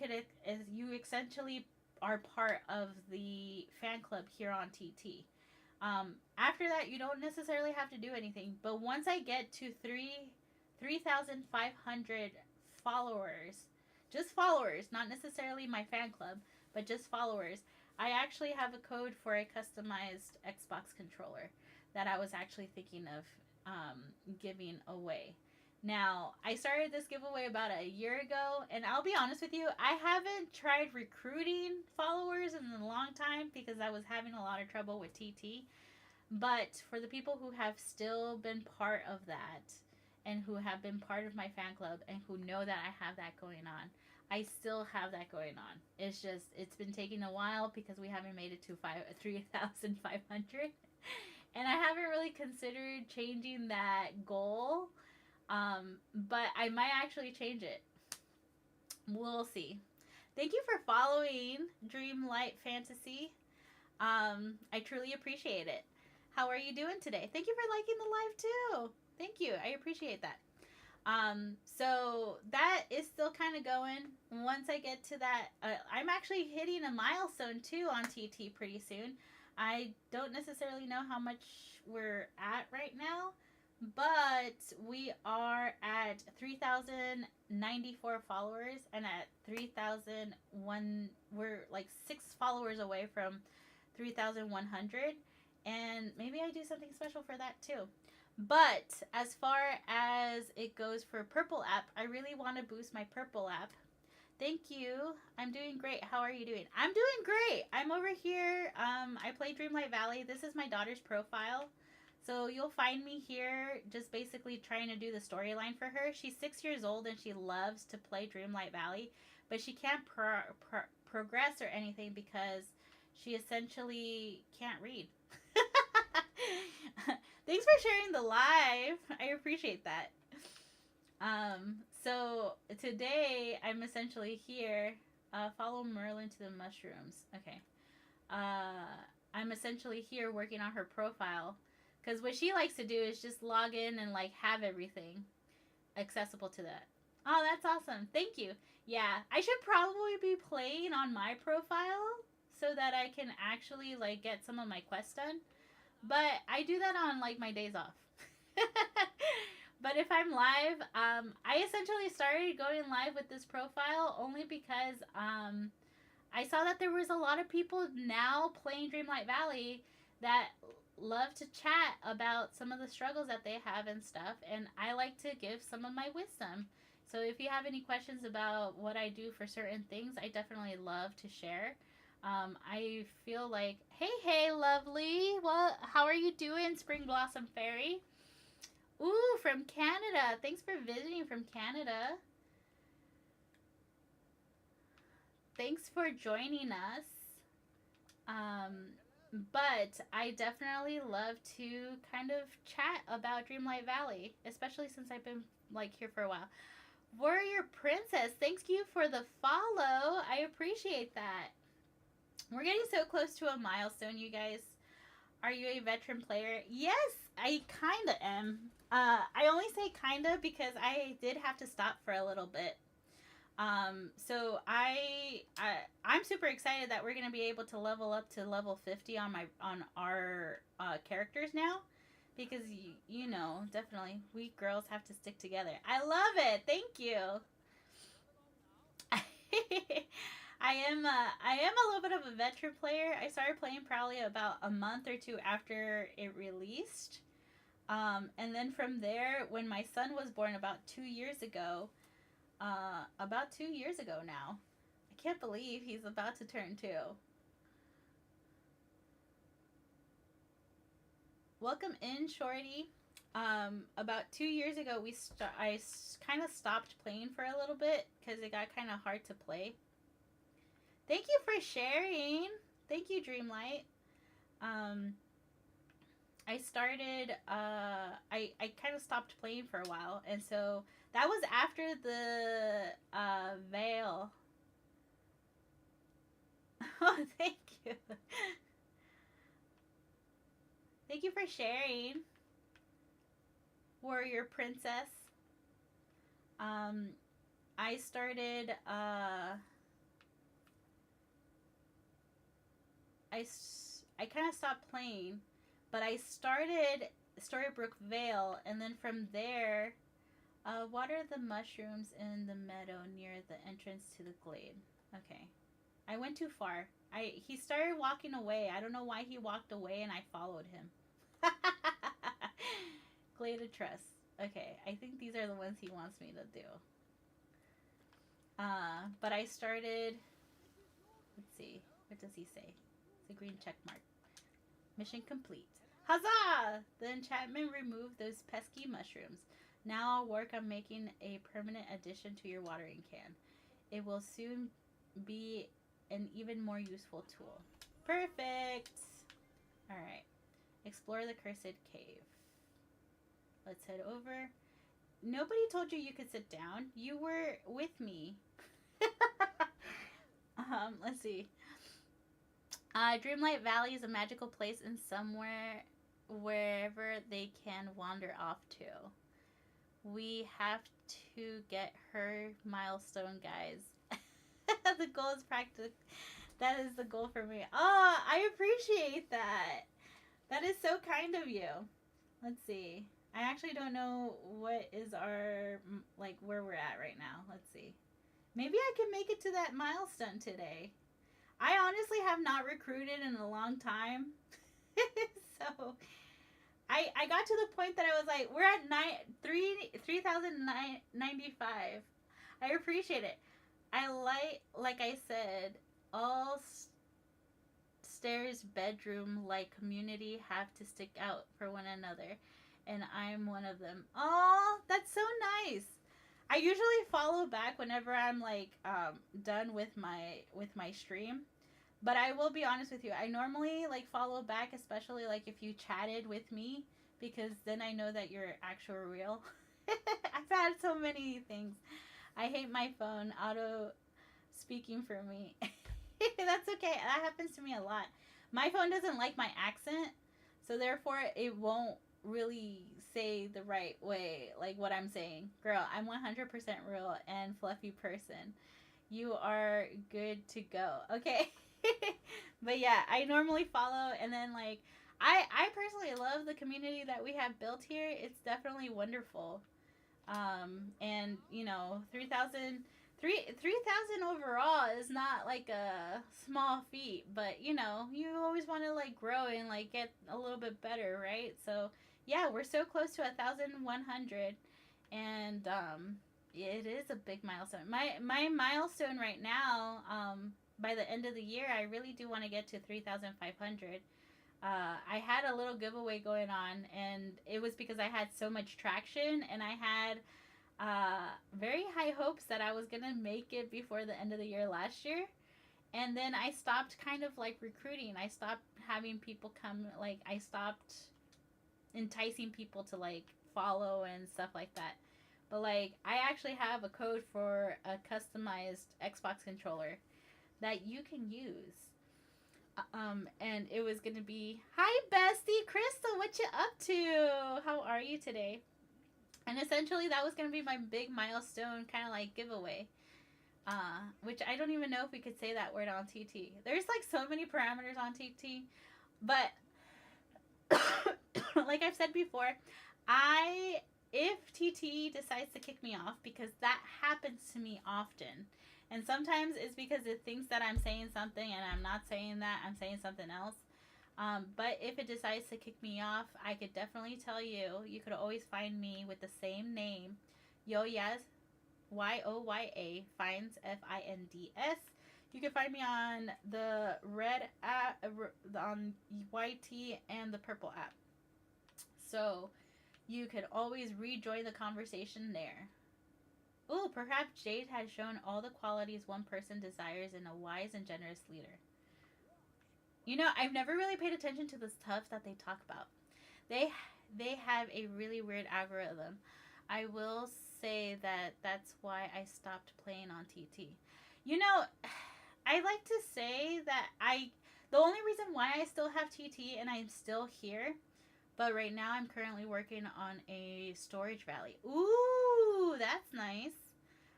essentially are part of the fan club here on TT. After that, you don't necessarily have to do anything. But once I get to 3,500 followers, just followers, not necessarily my fan club, but just followers, I actually have a code for a customized Xbox controller that I was actually thinking of giving away. Now, I started this giveaway about a year ago, and I'll be honest with you, I haven't tried recruiting followers in a long time because I was having a lot of trouble with TT. But for the people who have still been part of that, and who have been part of my fan club, and who know that I have that going on, I still have that going on. It's just, it's been taking a while because we haven't made it to 3,500. And I haven't really considered changing that goal. But I might actually change it. We'll see. Thank you for following Dreamlight Fantasy. I truly appreciate it. How are you doing today? Thank you for liking the live too. Thank you. I appreciate that. So that is still kind of going. Once I get to that, I'm actually hitting a milestone too on TT pretty soon. I don't necessarily know how much we're at right now, but we are at 3,094 followers, and at 3,001, we're like 6 followers away from 3,100, and maybe I do something special for that too. But as far as it goes for Purple app, I really want to boost my Purple app. Thank you. I'm doing great. How are you doing? I'm doing great. I'm over here. I play Dreamlight Valley. This is my daughter's profile. So you'll find me here just basically trying to do the storyline for her. She's 6 years old and she loves to play Dreamlight Valley, but she can't progress or anything because she essentially can't read. Thanks for sharing the live. I appreciate that. So today I'm essentially here. Follow Merlin to the mushrooms. Okay. I'm essentially here working on her profile. Because what she likes to do is just log in and like have everything accessible to that. Oh, that's awesome. Thank you. Yeah, I should probably be playing on my profile so that I can actually like get some of my quests done. But I do that on like my days off. But if I'm live, I essentially started going live with this profile only because I saw that there was a lot of people now playing Dreamlight Valley that love to chat about some of the struggles that they have and stuff, and I like to give some of my wisdom. So if you have any questions about what I do for certain things, I definitely love to share. I feel like, hey, lovely. Well, how are you doing, Spring Blossom Fairy? Ooh, from Canada. Thanks for visiting from Canada. Thanks for joining us. Um, but I definitely love to kind of chat about Dreamlight Valley, especially since I've been like here for a while. Warrior Princess, thank you for the follow. I appreciate that. We're getting so close to a milestone, you guys. Are you a veteran player? Yes, I kind of am. I only say kind of because I did have to stop for a little bit. So I'm super excited that we're gonna be able to level up to level 50 on our characters now, because you know, definitely we girls have to stick together. I love it. Thank you. I am a little bit of a veteran player. I started playing probably about a month or two after it released. And then from there, when my son was born about 2 years ago now. I can't believe he's about to turn 2. Welcome in, Shorty. About 2 years ago, I kind of stopped playing for a little bit because it got kind of hard to play. Thank you for sharing. Thank you, Dreamlight. I started. I kind of stopped playing for a while, and so that was after the veil. Oh, thank you. Thank you for sharing, Warrior Princess. Um, I started. I kind of stopped playing, but I started Storybrooke Vale, and then from there, water the mushrooms in the meadow near the entrance to the glade. Okay, I went too far. He started walking away. I don't know why he walked away, and I followed him. Glade of Trust. Okay, I think these are the ones he wants me to do. But I started. Let's see. What does he say? It's a green check mark. Mission complete. Huzzah! The enchantment removed those pesky mushrooms. Now I'll work on making a permanent addition to your watering can. It will soon be an even more useful tool. Perfect! Alright. Explore the cursed cave. Let's head over. Nobody told you could sit down. You were with me. Let's see. Dreamlight Valley is a magical place in somewhere wherever they can wander off to. We have to get her milestone, guys. The goal is practice. That is the goal for me. Oh, I appreciate that. That is so kind of you. Let's see. I actually don't know what is our, like, where we're at right now. Let's see. Maybe I can make it to that milestone today. I honestly have not recruited in a long time. So I got to the point that I was like, we're at 3,095. I appreciate it. I like I said, all stairs bedroom like community have to stick out for one another, and I'm one of them. Oh, that's so nice. I usually follow back whenever I'm like done with my stream. But I will be honest with you. I normally like follow back, especially like if you chatted with me, because then I know that you're actual real. I've had so many things. I hate my phone auto speaking for me. That's okay. That happens to me a lot. My phone doesn't like my accent, so therefore it won't really say the right way, like what I'm saying. Girl, I'm 100% real and fluffy person. You are good to go. Okay. But yeah, I normally follow, and then like I personally love the community that we have built here. It's definitely wonderful. And you know, 3,000 overall is not like a small feat, but you know, you always want to like grow and like get a little bit better, right? So yeah, we're so close to 1,100, and It is a big milestone. My milestone right now, by the end of the year, I really do want to get to 3,500. I had a little giveaway going on, and it was because I had so much traction, and I had very high hopes that I was gonna make it before the end of the year last year. And then I stopped kind of like recruiting. I stopped having people come. Like I stopped enticing people to like follow and stuff like that. But like I actually have a code for a customized Xbox controller that you can use. And it was gonna be, hi bestie Crystal, what you up to? How are you today? And essentially that was gonna be my big milestone kind of like giveaway. Which I don't even know if we could say that word on TT. There's like so many parameters on TT, but like I've said before, I if TT decides to kick me off, because that happens to me often. And sometimes it's because it thinks that I'm saying something and I'm not saying that, I'm saying something else. But if it decides to kick me off, I could definitely tell you, you could always find me with the same name, Yoyas, Yoya, finds Finds. You can find me on the red app, on YT, and the purple app. So you could always rejoin the conversation there. Ooh, perhaps Jade has shown all the qualities one person desires in a wise and generous leader. You know, I've never really paid attention to the stuff that they talk about. They they have a really weird algorithm. I will say that that's why I stopped playing on TT. You know, I like to say that the only reason why I still have TT and I'm still here, but right now I'm currently working on a storage valley. Ooh, that's nice.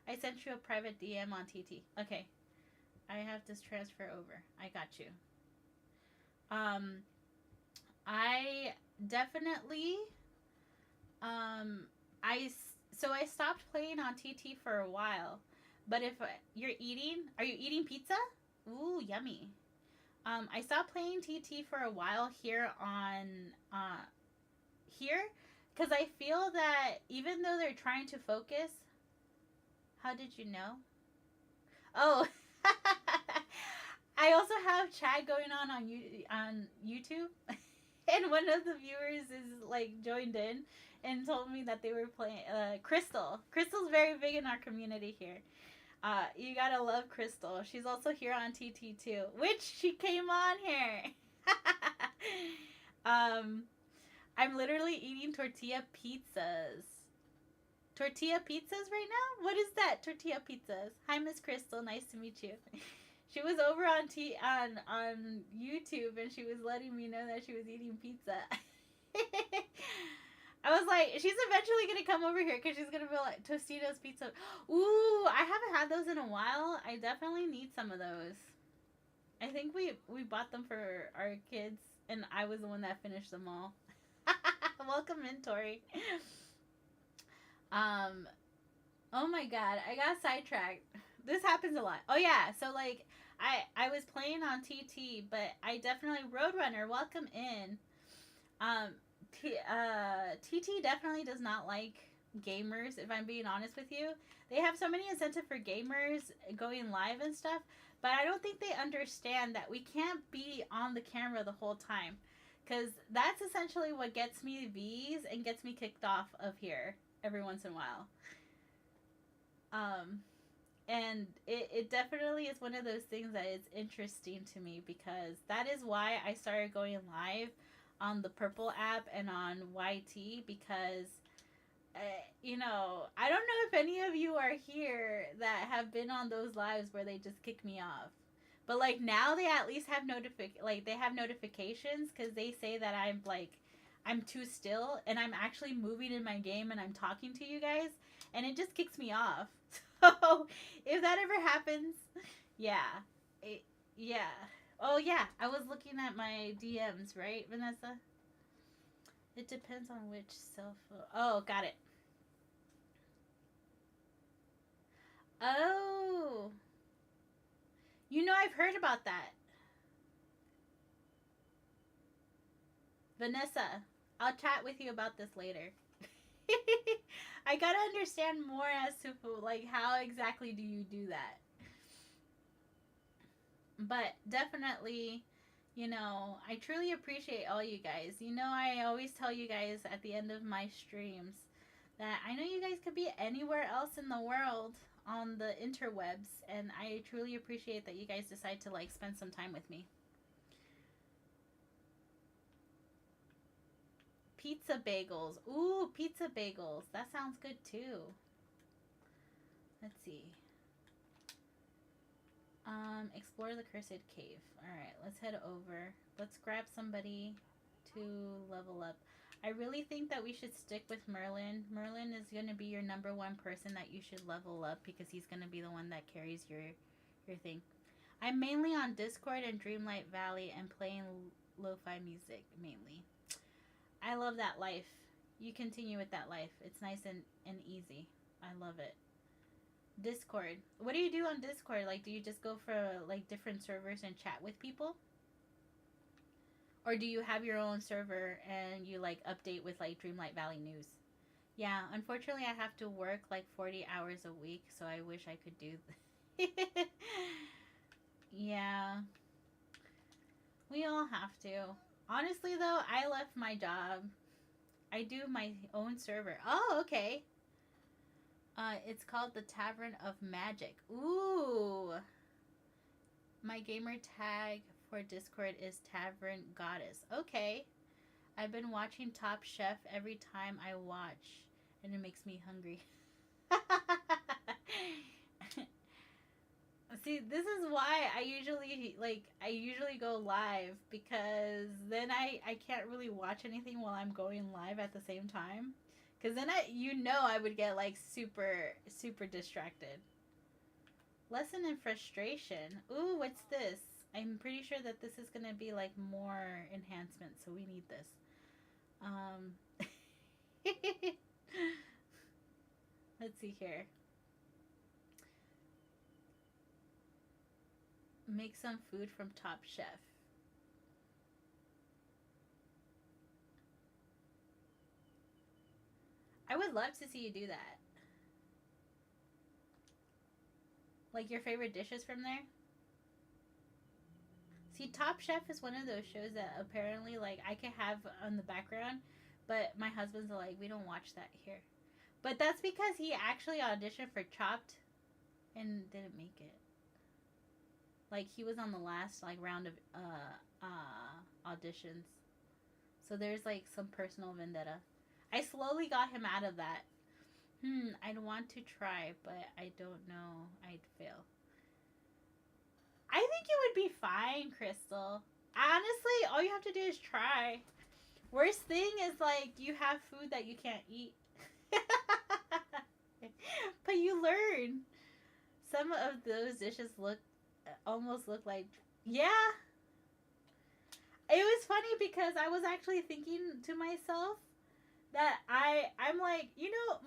I sent you a private DM on TT. Okay, I have this transfer over. I got you. Um, I definitely um I so I stopped playing on TT for a while. But if you're eating, are you eating pizza? Ooh, yummy. I stopped playing TT for a while here on here because I feel that even though they're trying to focus, how did you know? Oh, I also have chat going on YouTube, and one of the viewers is like joined in and told me that they were playing Crystal. Crystal's very big in our community here. You gotta love Crystal. She's also here on TT too, which she came on here. um, I'm literally eating tortilla pizzas. Tortilla pizzas right now? What is that? Tortilla pizzas. Hi, Miss Crystal. Nice to meet you. She was over on YouTube and she was letting me know that she was eating pizza. I was like, she's eventually gonna come over here because she's gonna be like Tostitos pizza. Ooh, I haven't had those in a while. I definitely need some of those. I think we bought them for our kids, and I was the one that finished them all. Welcome in, Tori. Um, oh my god, I got sidetracked. This happens a lot. Oh yeah, so like I was playing on TT, but I definitely Roadrunner. Welcome in. Um, TT definitely does not like gamers, if I'm being honest with you. They have so many incentive for gamers going live and stuff, but I don't think they understand that we can't be on the camera the whole time. Because that's essentially what gets me V's and gets me kicked off of here every once in a while. Um, and it definitely is one of those things that is interesting to me because that is why I started going live on the Purple app and on YT because, you know, I don't know if any of you are here that have been on those lives where they just kick me off. But like now they at least have they have notifications because they say that I'm too still and I'm actually moving in my game and I'm talking to you guys and it just kicks me off. So if that ever happens, yeah, yeah. Oh yeah, I was looking at my DMs, right, Vanessa? It depends on which cell phone. Oh, got it. Oh, you know I've heard about that, Vanessa. I'll chat with you about this later. I gotta understand more as to like how exactly do you do that. But definitely, I truly appreciate all you guys. I always tell you guys at the end of my streams that I know you guys could be anywhere else in the world on the interwebs, and I truly appreciate that you guys decide to like spend some time with me. Pizza bagels. Ooh, pizza bagels. That sounds good too. Let's see. Explore the cursed cave. Alright, let's head over. Let's grab somebody to level up. I really think that we should stick with Merlin. Merlin is going to be your number one person that you should level up because he's going to be the one that carries your thing. I'm mainly on Discord and Dreamlight Valley and playing lo-fi music mainly. I love that life. You continue with that life. It's nice and easy. I love it. Discord. What do you do on Discord? Like, do you just go for like different servers and chat with people? Or do you have your own server and you like update with like Dreamlight Valley news? Yeah, unfortunately I have to work like 40 hours a week, so I wish I could do Yeah. We all have to. Honestly though, I left my job. I do my own server. Oh, okay. It's called the Tavern of Magic. Ooh. My gamer tag for Discord is Tavern Goddess. Okay. I've been watching Top Chef every time I watch, and it makes me hungry. See, this is why I usually go live, because then I can't really watch anything while I'm going live at the same time. Cause then I would get like super distracted. Lesson in frustration. Ooh, what's this? I'm pretty sure that this is gonna be like more enhancement, so we need this. Let's see here. Make some food from Top Chef. I would love to see you do that. Like your favorite dishes from there? See, Top Chef is one of those shows that apparently like I could have on the background, but my husband's like, we don't watch that here. But that's because he actually auditioned for Chopped and didn't make it. Like he was on the last like round of auditions. So there's like some personal vendetta. I slowly got him out of that. I'd want to try, but I don't know. I'd fail. I think you would be fine, Crystal. Honestly, all you have to do is try. Worst thing is like you have food that you can't eat. But you learn. Some of those dishes almost look like, yeah. It was funny because I was actually thinking to myself that I'm like,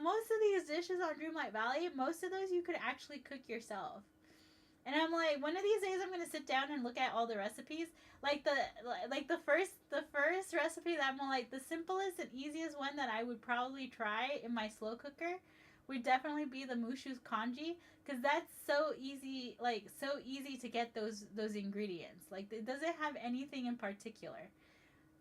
most of these dishes on Dreamlight Valley, most of those you could actually cook yourself. And I'm like, one of these days I'm gonna sit down and look at all the recipes. The first recipe that I'm like, the simplest and easiest one that I would probably try in my slow cooker would definitely be the Mushu's kanji, because that's so easy, like so easy to get those ingredients. Like it doesn't have anything in particular.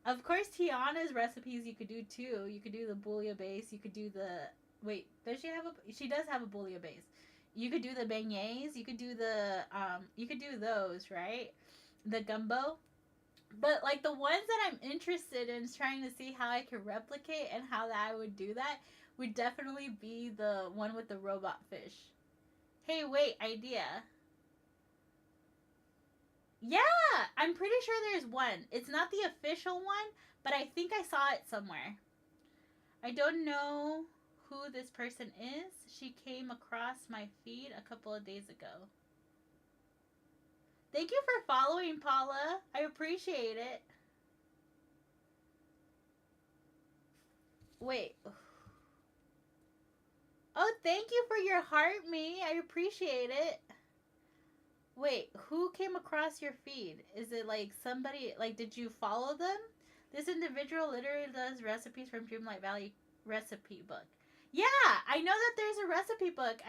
Of course, Tiana's recipes you could do too. You could do the bouilla base. You could do the wait. Does she have a? She does have a bouilla base. You could do the beignets. You could do the You could do those, right? The gumbo. But like the ones that I'm interested in trying to see how I could replicate and how that I would do that would definitely be the one with the robot fish. Hey, wait, idea. Yeah, I'm pretty sure there's one. It's not the official one, but I think I saw it somewhere. I don't know who this person is. She came across my feed a couple of days ago. Thank you for following, Paula. I appreciate it. Wait. Oh, thank you for your heart, me. I appreciate it. Wait, who came across your feed? Is it like somebody, like, did you follow them? This individual literally does recipes from Dreamlight Valley Recipe book. Yeah, I know that there's a recipe book.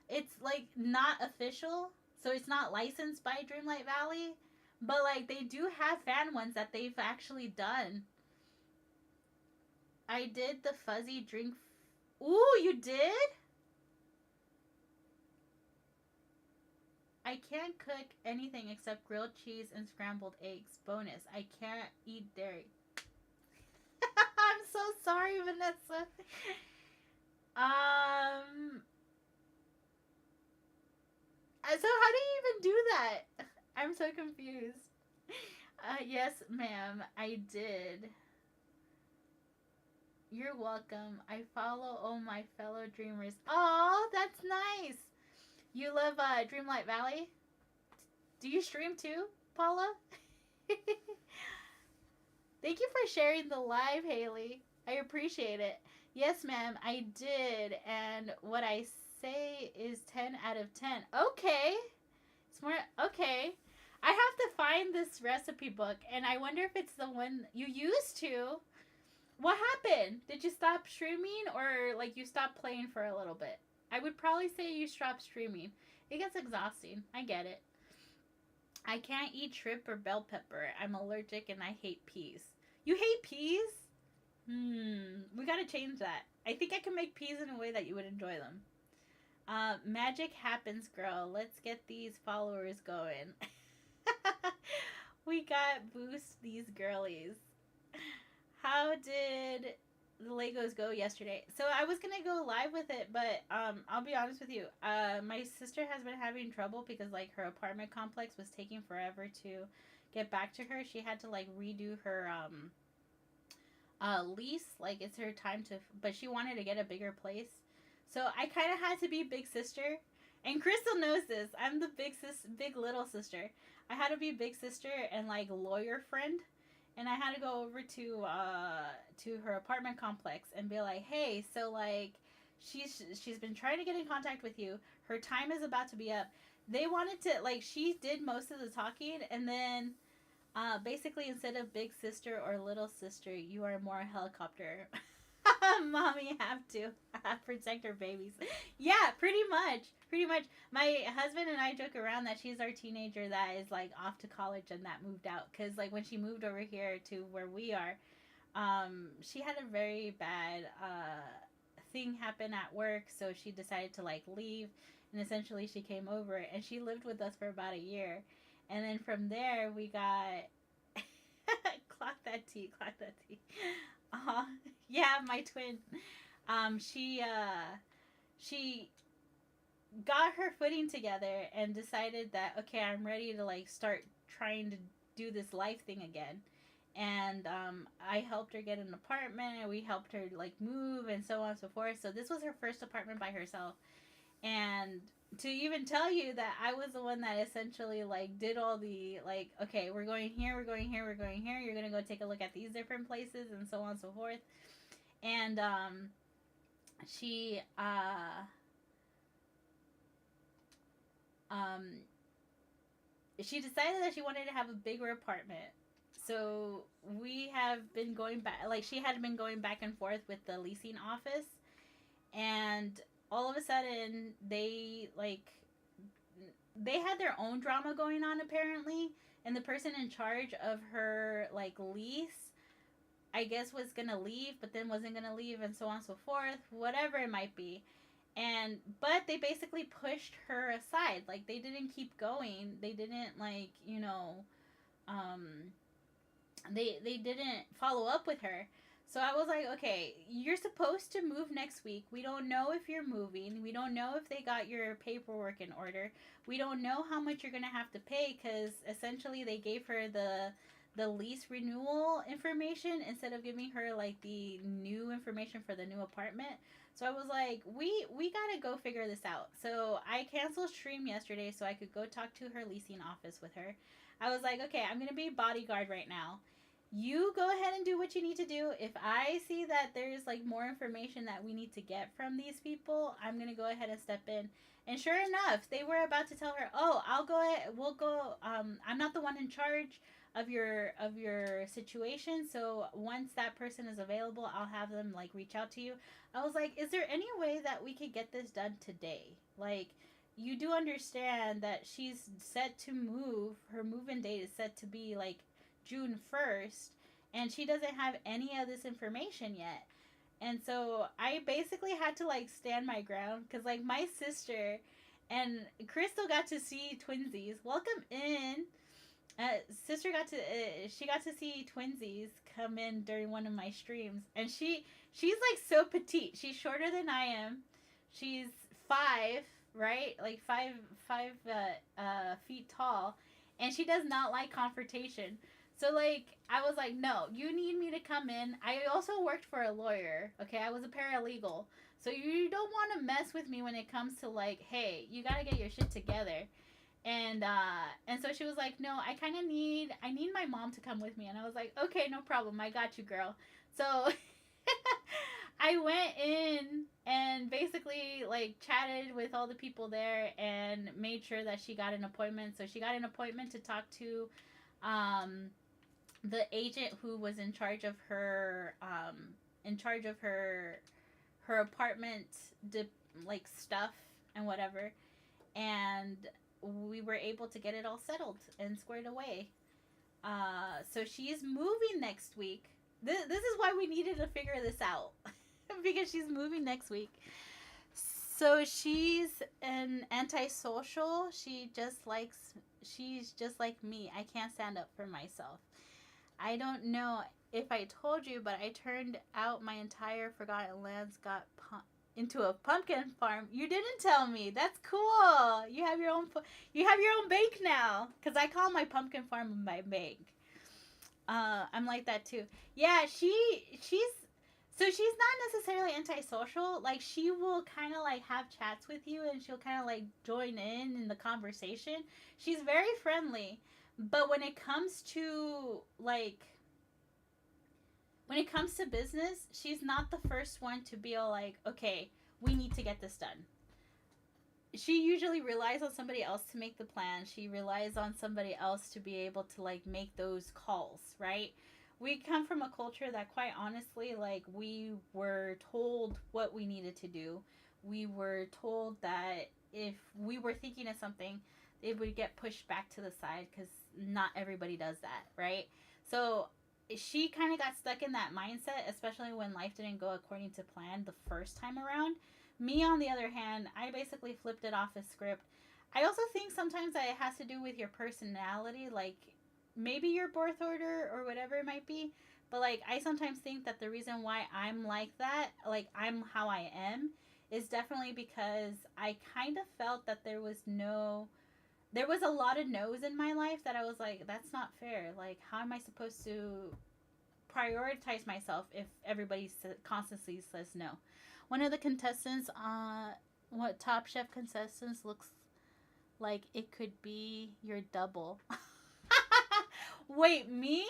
It's like not official, so it's not licensed by Dreamlight Valley, but like they do have fan ones that they've actually done. I did the fuzzy drink. Ooh, you did? I can't cook anything except grilled cheese and scrambled eggs. Bonus, I can't eat dairy. I'm so sorry, Vanessa. Um, so how do you even do that? I'm so confused. Yes, ma'am, I did. You're welcome. I follow all my fellow dreamers. Oh, that's nice. You live Dreamlight Valley? Do you stream too, Paula? Thank you for sharing the live, Haley. I appreciate it. Yes, ma'am, I did. And what I say is 10 out of 10. Okay. It's more. Okay. I have to find this recipe book, and I wonder if it's the one you used to. What happened? Did you stop streaming, or like you stopped playing for a little bit? I would probably say you stopped streaming. It gets exhausting. I get it. I can't eat shrimp or bell pepper. I'm allergic and I hate peas. You hate peas? We gotta change that. I think I can make peas in a way that you would enjoy them. Magic happens, girl. Let's get these followers going. We got boost these girlies. How did the Legos go yesterday? So I was gonna go live with it, but I'll be honest with you. My sister has been having trouble because like her apartment complex was taking forever to get back to her. She had to like redo her lease. Like it's her time to, but she wanted to get a bigger place. So I kind of had to be big sister. And Crystal knows this. I'm the big little sister. I had to be big sister and like lawyer friend, and I had to go over to her apartment complex and be like, hey, so like she's been trying to get in contact with you. Her time is about to be up. They wanted to like she did most of the talking, and then basically instead of big sister or little sister, you are more a helicopter. Mommy have to protect her babies. Yeah, pretty much. Pretty much. My husband and I joke around that she's our teenager that is like off to college and that moved out. Because like when she moved over here to where we are, she had a very bad thing happen at work. So she decided to like leave. And essentially she came over and she lived with us for about a year. And then from there we got... clock that tea, clock that tea. Yeah, my twin. She got her footing together and decided that okay, I'm ready to like start trying to do this life thing again. And I helped her get an apartment, and we helped her like move and so on and so forth. So this was her first apartment by herself. And to even tell you that I was the one that essentially like did all the like, okay, we're going here, we're going here, we're going here, you're gonna go take a look at these different places and so on and so forth. And she um she decided that she wanted to have a bigger apartment. So we have been going back, like she had been going back and forth with the leasing office, and all of a sudden they had their own drama going on apparently, and the person in charge of her like lease, I guess, was gonna leave but then wasn't gonna leave and so on and so forth, whatever it might be. And but they basically pushed her aside, like they didn't keep going, they didn't like, um they didn't follow up with her. So I was like, okay, you're supposed to move next week. We don't know if you're moving. We don't know if they got your paperwork in order. We don't know how much you're going to have to pay, because essentially they gave her the lease renewal information instead of giving her like the new information for the new apartment. So I was like, we got to go figure this out. So I canceled stream yesterday so I could go talk to her leasing office with her. I was like, okay, I'm going to be bodyguard right now. You go ahead and do what you need to do. If I see that there's like more information that we need to get from these people, I'm gonna go ahead and step in. And sure enough, they were about to tell her, "Oh, I'll go ahead. We'll go. I'm not the one in charge. of your situation. So once that person is available, I'll have them like reach out to you. I was like, is there any way that we could get this done today? Like, you do understand that she's set to move. Her move-in date is set to be like June 1st, and she doesn't have any of this information yet. And so I basically had to like stand my ground because like my sister and Crystal got to see twinsies. Welcome in. Sister got to she got to see twinsies come in during one of my streams, and she's like so petite. She's shorter than I am. She's 5, right? Like feet tall, and she does not like confrontation. So like I was like, no, you need me to come in. I also worked for a lawyer. Okay, I was a paralegal. So you don't want to mess with me when it comes to like, hey, you gotta get your shit together. And so she was like, no, I need my mom to come with me. And I was like, okay, no problem, I got you, girl. So I went in and basically like chatted with all the people there and made sure that she got an appointment. So she got an appointment to talk to the agent who was in charge of her her apartment like stuff and whatever. And we were able to get it all settled and squared away. So she's moving next week. This is why we needed to figure this out. Because she's moving next week. So she's an antisocial. She's just like me. I can't stand up for myself. I don't know if I told you, but I turned out my entire Forgotten Lands into a pumpkin farm. You didn't tell me. That's cool. You have your own bank now. Because I call my pumpkin farm my bank. I'm like that too. Yeah, she's not necessarily antisocial. Like, she will kind of like have chats with you, and she'll kind of like join in the conversation. She's very friendly. But when it comes to business, she's not the first one to be all like, okay, we need to get this done. She usually relies on somebody else to make the plan. She relies on somebody else to be able to like make those calls, right? We come from a culture that, quite honestly, like, we were told what we needed to do. We were told that if we were thinking of something, it would get pushed back to the side because not everybody does that, right? So she kind of got stuck in that mindset, especially when life didn't go according to plan the first time around. Me, on the other hand, I basically flipped it off a script. I also think sometimes that it has to do with your personality, like maybe your birth order or whatever it might be. But like, I sometimes think that the reason why I'm like that, like I'm how I am, is definitely because I kind of felt that there was a lot of no's in my life that I was like, that's not fair. Like, how am I supposed to prioritize myself if everybody constantly says no? One of the contestants, what Top Chef contestants looks like it could be your double. Wait, me?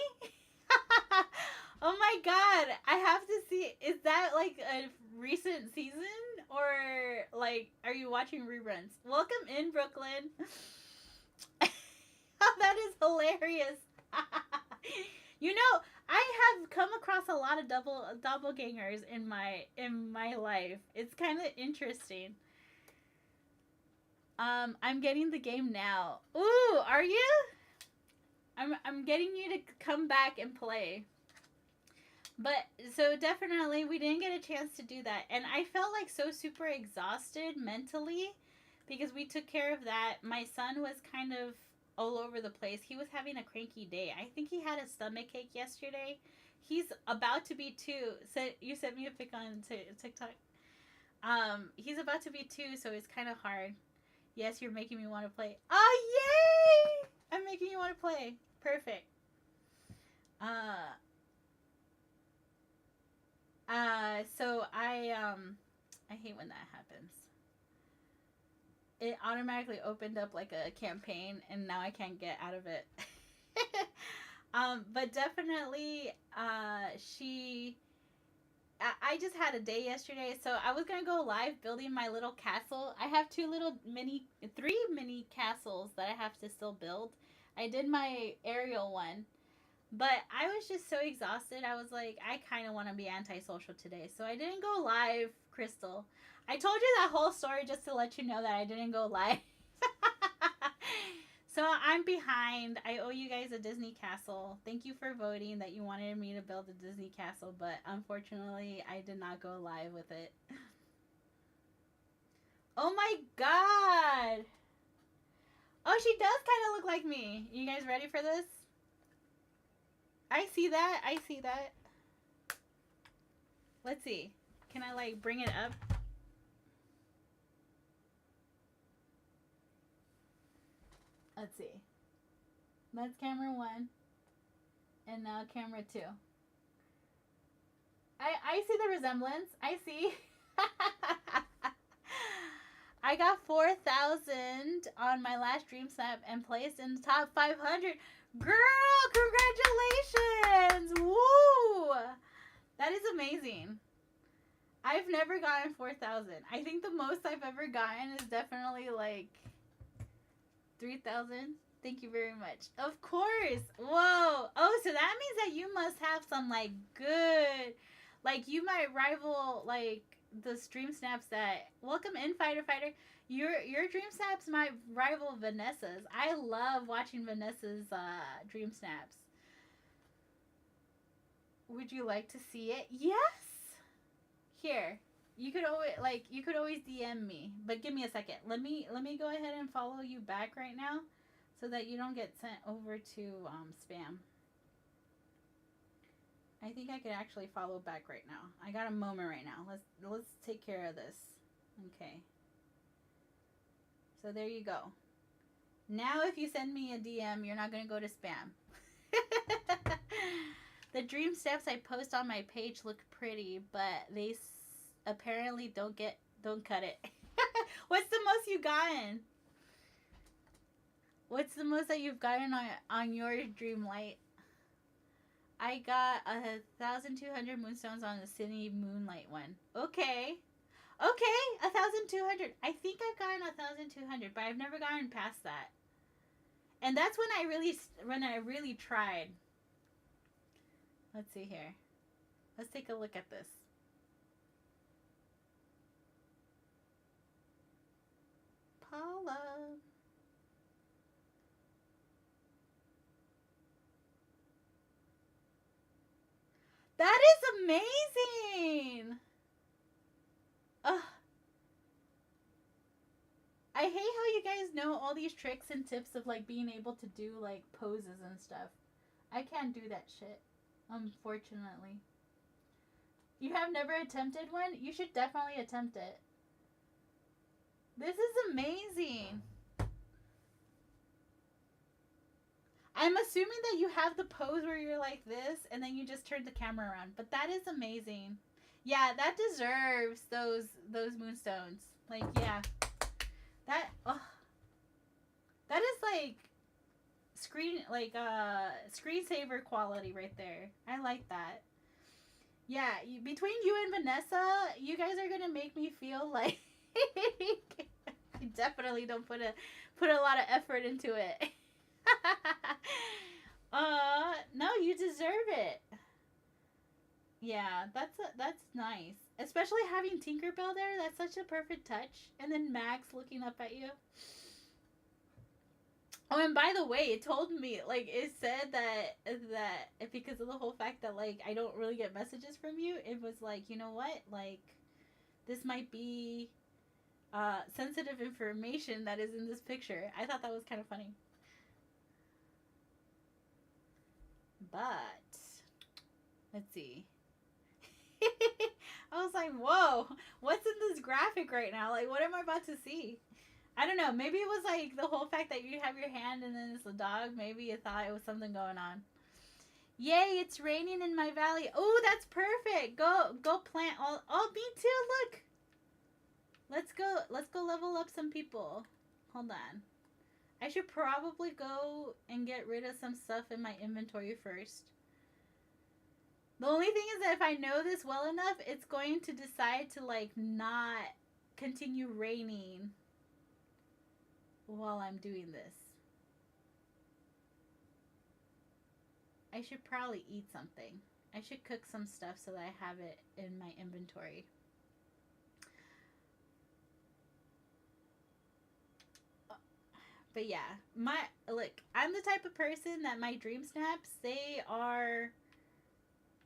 Oh my god, I have to see. Is that like a recent season? Or like, are you watching reruns? Welcome in, Brooklyn. That is hilarious. You know, I have come across a lot of doppelgangers in my life. It's kind of interesting. I'm getting the game now. Ooh, are you? I'm getting you to come back and play. But so definitely we didn't get a chance to do that, and I felt like so super exhausted mentally because we took care of that. My son was kind of all over the place. He was having a cranky day. I think he had a stomach ache yesterday. He's about to be 2. So you sent me a pic on TikTok. He's about to be 2, so it's kind of hard. Yes, you're making me want to play. Oh, yay! I'm making you want to play. Perfect. So I hate when that happens. It automatically opened up like a campaign, and now I can't get out of it. But definitely, I just had a day yesterday, so I was gonna go live building my little castle. I have 3 mini castles that I have to still build. I did my aerial one, But I was just so exhausted. I was like, I kind of want to be antisocial today. So I didn't go live, Crystal. I told you that whole story just to let you know that I didn't go live. So I'm behind. I owe you guys a Disney castle. Thank you for voting that you wanted me to build a Disney castle, but unfortunately, I did not go live with it. Oh my god! Oh, she does kind of look like me. You guys ready for this? I see that. I see that. Let's see. Can I like bring it up? Let's see. That's camera 1. And now camera 2. I see the resemblance. I see. I got 4,000 on my last Dream Snap and placed in the top 500. Girl, congratulations! Woo! That is amazing. I've never gotten 4,000. I think the most I've ever gotten is definitely like 3,000. Thank you very much. Of course. Whoa. Oh, so that means that you must have some like good, like you might rival like the Dream Snaps that welcome in Fighter. Your Dream Snaps might rival Vanessa's. I love watching Vanessa's Dream Snaps. Would you like to see it? Yes. Here. You could always DM me, but give me a second. Let me go ahead and follow you back right now, so that you don't get sent over to spam. I think I could actually follow back right now. I got a moment right now. Let's take care of this. Okay. So there you go. Now if you send me a DM, you're not gonna go to spam. The dream steps I post on my page look pretty, but they apparently don't cut it. What's the most you gotten? What's the most that you've gotten on your Dreamlight? I got 1,200 moonstones on the City Moonlight one. Okay. 1,200. I think I've gotten 1,200, but I've never gotten past that. And that's when I really tried. Let's see here. Let's take a look at this. Paula. That is amazing. Ugh. I hate how you guys know all these tricks and tips of like being able to do like poses and stuff. I can't do that shit, unfortunately. You have never attempted one? You should definitely attempt it. This is amazing. I'm assuming that you have the pose where you're like this and then you just turn the camera around. But that is amazing. Yeah, that deserves those moonstones. Like, yeah. That is like screensaver quality right there. I like that. Yeah, between you and Vanessa, you guys are gonna make me feel like you definitely don't put a lot of effort into it. No, you deserve it. Yeah, that's nice. Especially having Tinkerbell there, that's such a perfect touch. And then Max looking up at you. Oh, and by the way, it told me, like, it said that because of the whole fact that, like, I don't really get messages from you, it was like, you know what? Like, this might be sensitive information that is in this picture. I thought that was kind of funny. But, let's see. I was like, whoa, what's in this graphic right now? Like, what am I about to see? I don't know. Maybe it was like the whole fact that you have your hand and then it's a dog. Maybe you thought it was something going on. Yay, it's raining in my valley. Oh, that's perfect. Go plant all. Oh, me too. Look. Let's go level up some people. Hold on. I should probably go and get rid of some stuff in my inventory first. The only thing is that if I know this well enough, it's going to decide to like not continue raining while I'm doing this. I should probably eat something. I should cook some stuff so that I have it in my inventory. But yeah, I'm the type of person that my dream snaps, they are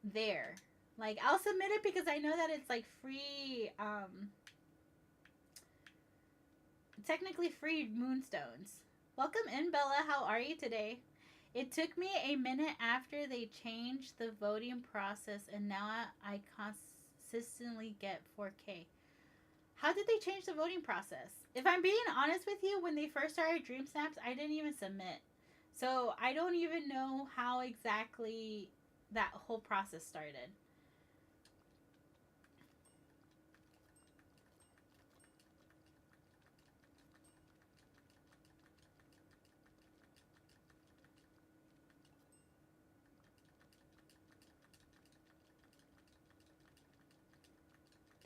there. Like, I'll submit it because I know that it's like free, technically free moonstones. Welcome in, Bella. How are you today? It took me a minute after they changed the voting process, and now I consistently get 4K. How did they change the voting process? If I'm being honest with you, when they first started Dream Snaps, I didn't even submit. So I don't even know how exactly that whole process started.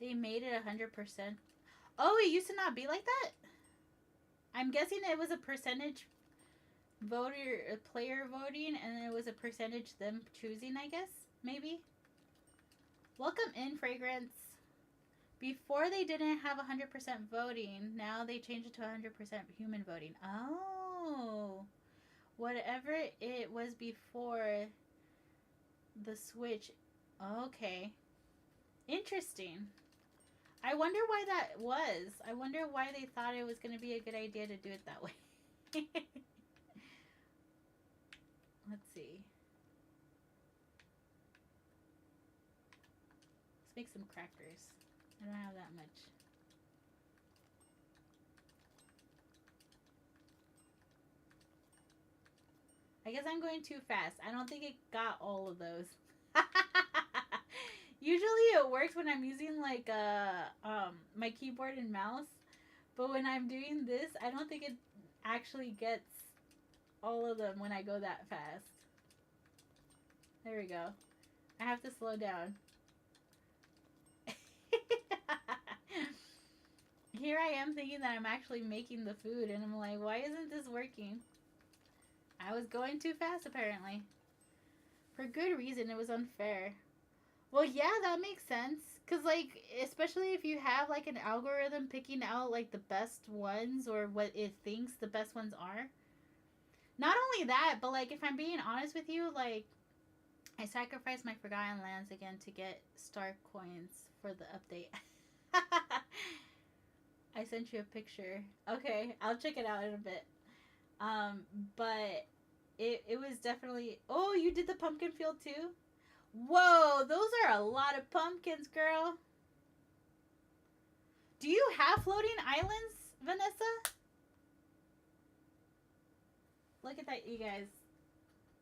They made it 100%. Oh, it used to not be like that? I'm guessing it was a percentage player voting, and it was a percentage them choosing, I guess? Maybe? Welcome in, Fragrance. Before they didn't have 100% voting. Now they changed it to 100% human voting. Oh. Whatever it was before the switch. Okay. Interesting. I wonder why that was. I wonder why they thought it was going to be a good idea to do it that way. Let's see. Let's make some crackers. I don't have that much. I guess I'm going too fast. I don't think it got all of those. Usually it works when I'm using like my keyboard and mouse, but when I'm doing this, I don't think it actually gets all of them when I go that fast. There we go. I have to slow down. Here I am thinking that I'm actually making the food, and I'm like, why isn't this working? I was going too fast, apparently. For good reason, it was unfair. Well, yeah, that makes sense. Because, like, especially if you have, like, an algorithm picking out, like, the best ones or what it thinks the best ones are. Not only that, but, like, if I'm being honest with you, like, I sacrificed my Forgotten Lands again to get star coins for the update. I sent you a picture. Okay, I'll check it out in a bit. But it was definitely... Oh, you did the pumpkin field too? Whoa, those are a lot of pumpkins, girl. Do you have floating islands, Vanessa? Look at that, you guys.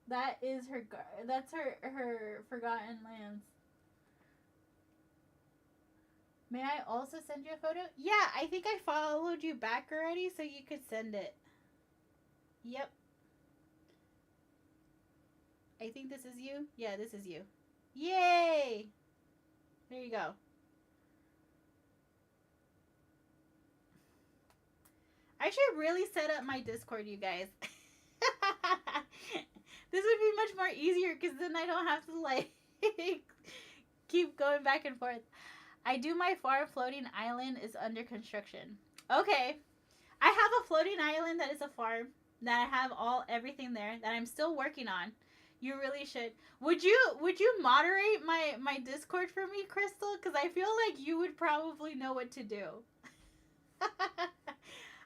That is her... That's her Forgotten Lands. May I also send you a photo? Yeah, I think I followed you back already, so you could send it. Yep. I think this is you. Yeah, this is you. Yay! There you go. I should really set up my Discord, you guys. This would be much more easier because then I don't have to, like, keep going back and forth. I do my farm floating island is under construction. Okay. I have a floating island that is a farm that I have everything there that I'm still working on. You really should. Would you moderate my Discord for me, Crystal? Because I feel like you would probably know what to do.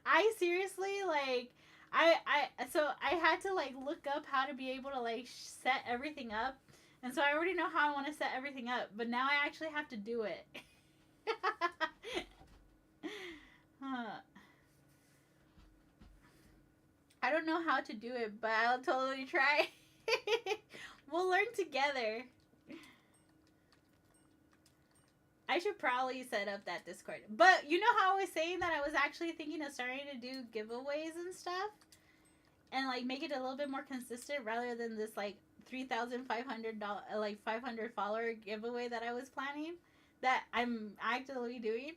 I seriously, like, so I had to, like, look up how to be able to, like, set everything up. And so I already know how I want to set everything up. But now I actually have to do it. I don't know how to do it, but I'll totally try. We'll learn together. I should probably set up that Discord. But you know how I was saying that I was actually thinking of starting to do giveaways and stuff? And, like, make it a little bit more consistent rather than this, like, $3,500, like, 500 follower giveaway that I was planning. That I'm actively doing.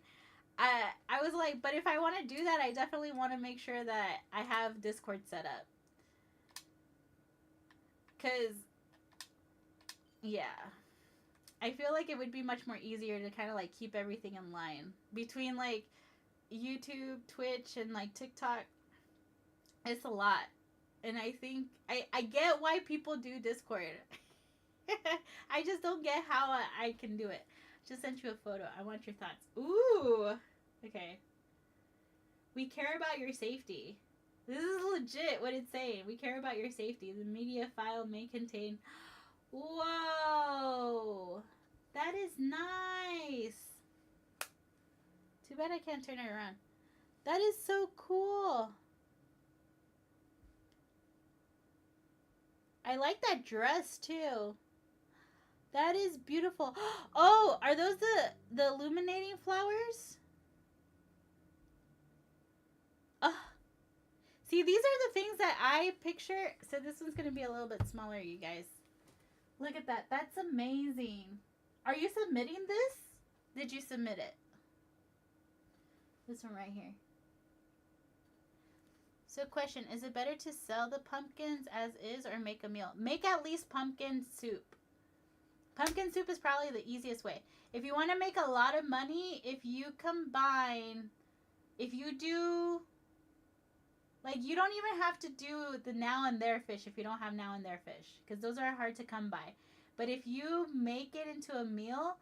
I was like, but if I want to do that, I definitely want to make sure that I have Discord set up. Because Yeah. I feel like it would be much more easier to kind of like keep everything in line between like YouTube, Twitch, and like TikTok. It's a lot. And I think I get why people do Discord. I just don't get how I can do it. Just sent you a photo. I want your thoughts. Ooh. Okay. We care about your safety. This is legit what it's saying. We care about your safety. The media file may contain. Whoa. That is nice. Too bad I can't turn it around. That is so cool. I like that dress too. That is beautiful. Oh, are those the illuminating flowers? Oh, see, these are the things that I picture. So this one's gonna be a little bit smaller, you guys. Look at that. That's amazing. Are you submitting this? Did you submit it? This one right here. So question, is it better to sell the pumpkins as is or make a meal? Make at least pumpkin soup. Pumpkin soup is probably the easiest way. If you want to make a lot of money, if you combine, if you do, like you don't even have to do the now and there fish if you don't have now and there fish, because those are hard to come by. But if you make it into a meal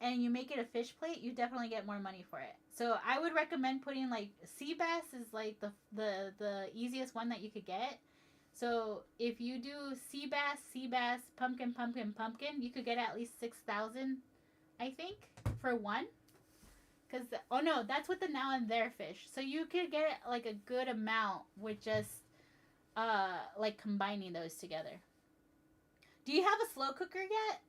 and you make it a fish plate, you definitely get more money for it. So I would recommend putting like sea bass is like the easiest one that you could get. So if you do sea bass, pumpkin, you could get at least 6,000, I think, for one. Cause oh no, that's with the now and there fish. So you could get like a good amount with just like combining those together. Do you have a slow cooker yet?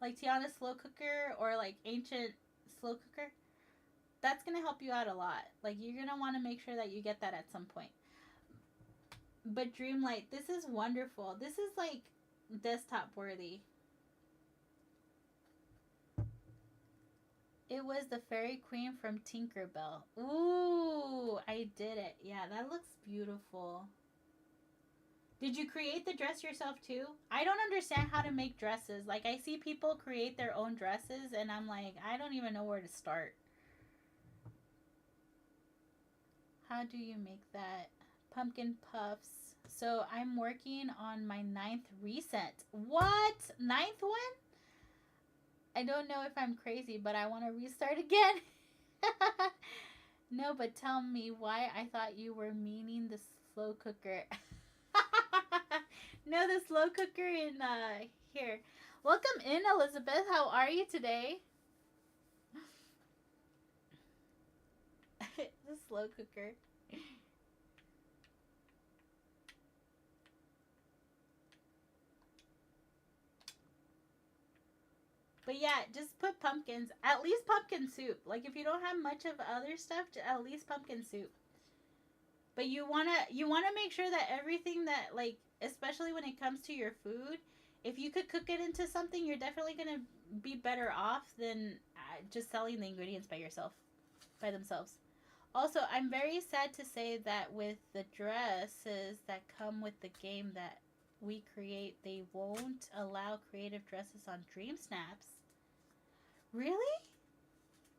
Like Tiana's slow cooker or like ancient slow cooker? That's gonna help you out a lot. Like you're gonna want to make sure that you get that at some point. But Dreamlight, this is wonderful. This is like desktop worthy. It was the Fairy Queen from Tinkerbell. Ooh, I did it. Yeah, that looks beautiful. Did you create the dress yourself too? I don't understand how to make dresses. Like I see people create their own dresses and I'm like, I don't even know where to start. How do you make that? Pumpkin puffs. So I'm working on my 9th reset. What? 9th one? I don't know if I'm crazy, but I want to restart again. No, but tell me why I thought you were meaning the slow cooker. No, the slow cooker in here. Welcome in, Elizabeth. How are you today? The slow cooker. But yeah, just put pumpkins. At least pumpkin soup. Like if you don't have much of other stuff, at least pumpkin soup. But you wanna make sure that everything that like, especially when it comes to your food, if you could cook it into something, you're definitely gonna be better off than just selling the ingredients by yourself, by themselves. Also, I'm very sad to say that with the dresses that come with the game that we create, they won't allow creative dresses on Dream Snaps. Really?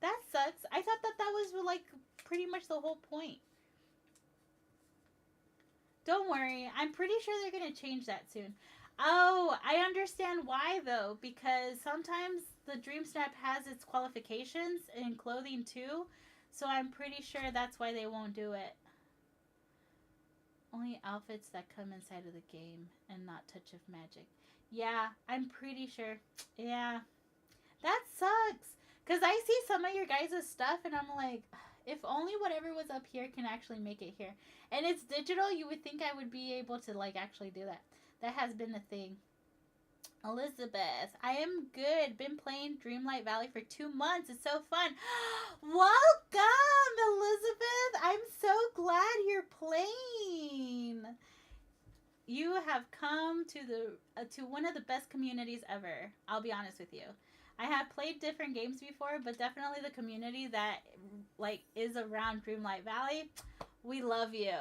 That sucks. I thought that that was like pretty much the whole point. Don't worry. I'm pretty sure they're going to change that soon. Oh, I understand why though, because sometimes the Dream Snap has its qualifications in clothing too. So I'm pretty sure that's why they won't do it. Only outfits that come inside of the game and not Touch of Magic. Yeah, I'm pretty sure. Yeah. That sucks. Because I see some of your guys' stuff and I'm like, if only whatever was up here can actually make it here. And it's digital, you would think I would be able to like actually do that. That has been a thing. Elizabeth, I am good. Been playing Dreamlight Valley for 2 months. It's so fun. Welcome, Elizabeth. I'm so glad you're playing. You have come to the to one of the best communities ever. I'll be honest with you. I have played different games before, but definitely the community that like is around Dreamlight Valley, we love you.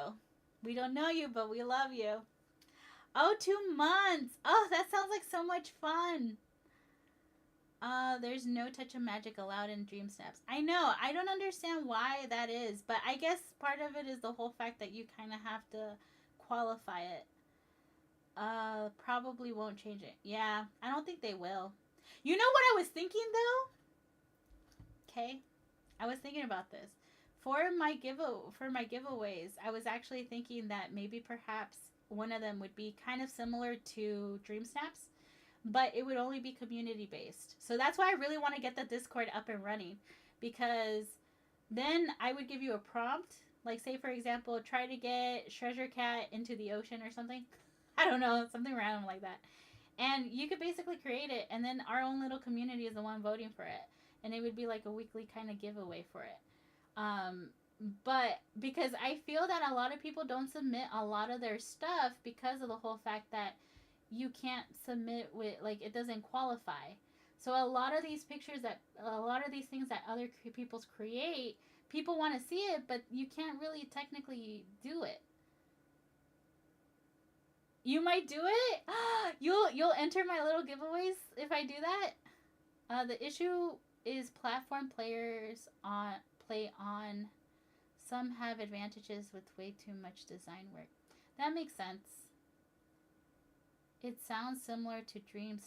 We don't know you, but we love you. Oh, 2 months. Oh, that sounds like so much fun. There's no touch of magic allowed in Dream Snaps. I know. I don't understand why that is, but I guess part of it is the whole fact that you kind of have to qualify it. Probably won't change it. Yeah, I don't think they will. You know what I was thinking though? Okay, I was thinking about this for my giveaways. I was actually thinking that maybe perhaps one of them would be kind of similar to Dream Snaps, but it would only be community based. So that's why I really want to get the Discord up and running, because then I would give you a prompt, like say for example, try to get Treasure Cat into the ocean or something. I don't know, something random like that. And you could basically create it, and then our own little community is the one voting for it, and it would be like a weekly kind of giveaway for it. Um, but because I feel that a lot of people don't submit a lot of their stuff because of the whole fact that you can't submit with, like, it doesn't qualify. So a lot of these pictures that a lot of these things that other people's create, people want to see it, but you can't really technically do it. You might do it. You'll enter my little giveaways if I do that. The issue is platform players on play on. Some have advantages with way too much design work. That makes sense. It sounds similar to Dream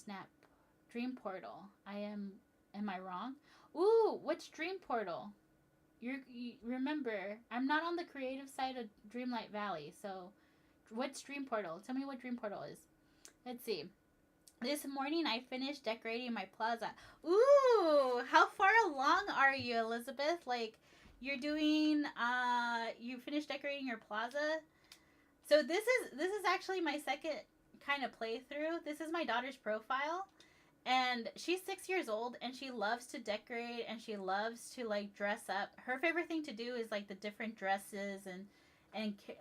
Portal. Am I wrong? Ooh, what's Dream Portal? You remember, I'm not on the creative side of Dreamlight Valley, so what's Dream Portal? Tell me what Dream Portal is. Let's see. This morning I finished decorating my plaza. Ooh, how far along are you, Elizabeth? Like, you're doing you finished decorating your plaza? So this is actually my second kind of playthrough. This is my daughter's profile, and she's 6 years old, and she loves to decorate, and she loves to like dress up. Her favorite thing to do is like the different dresses and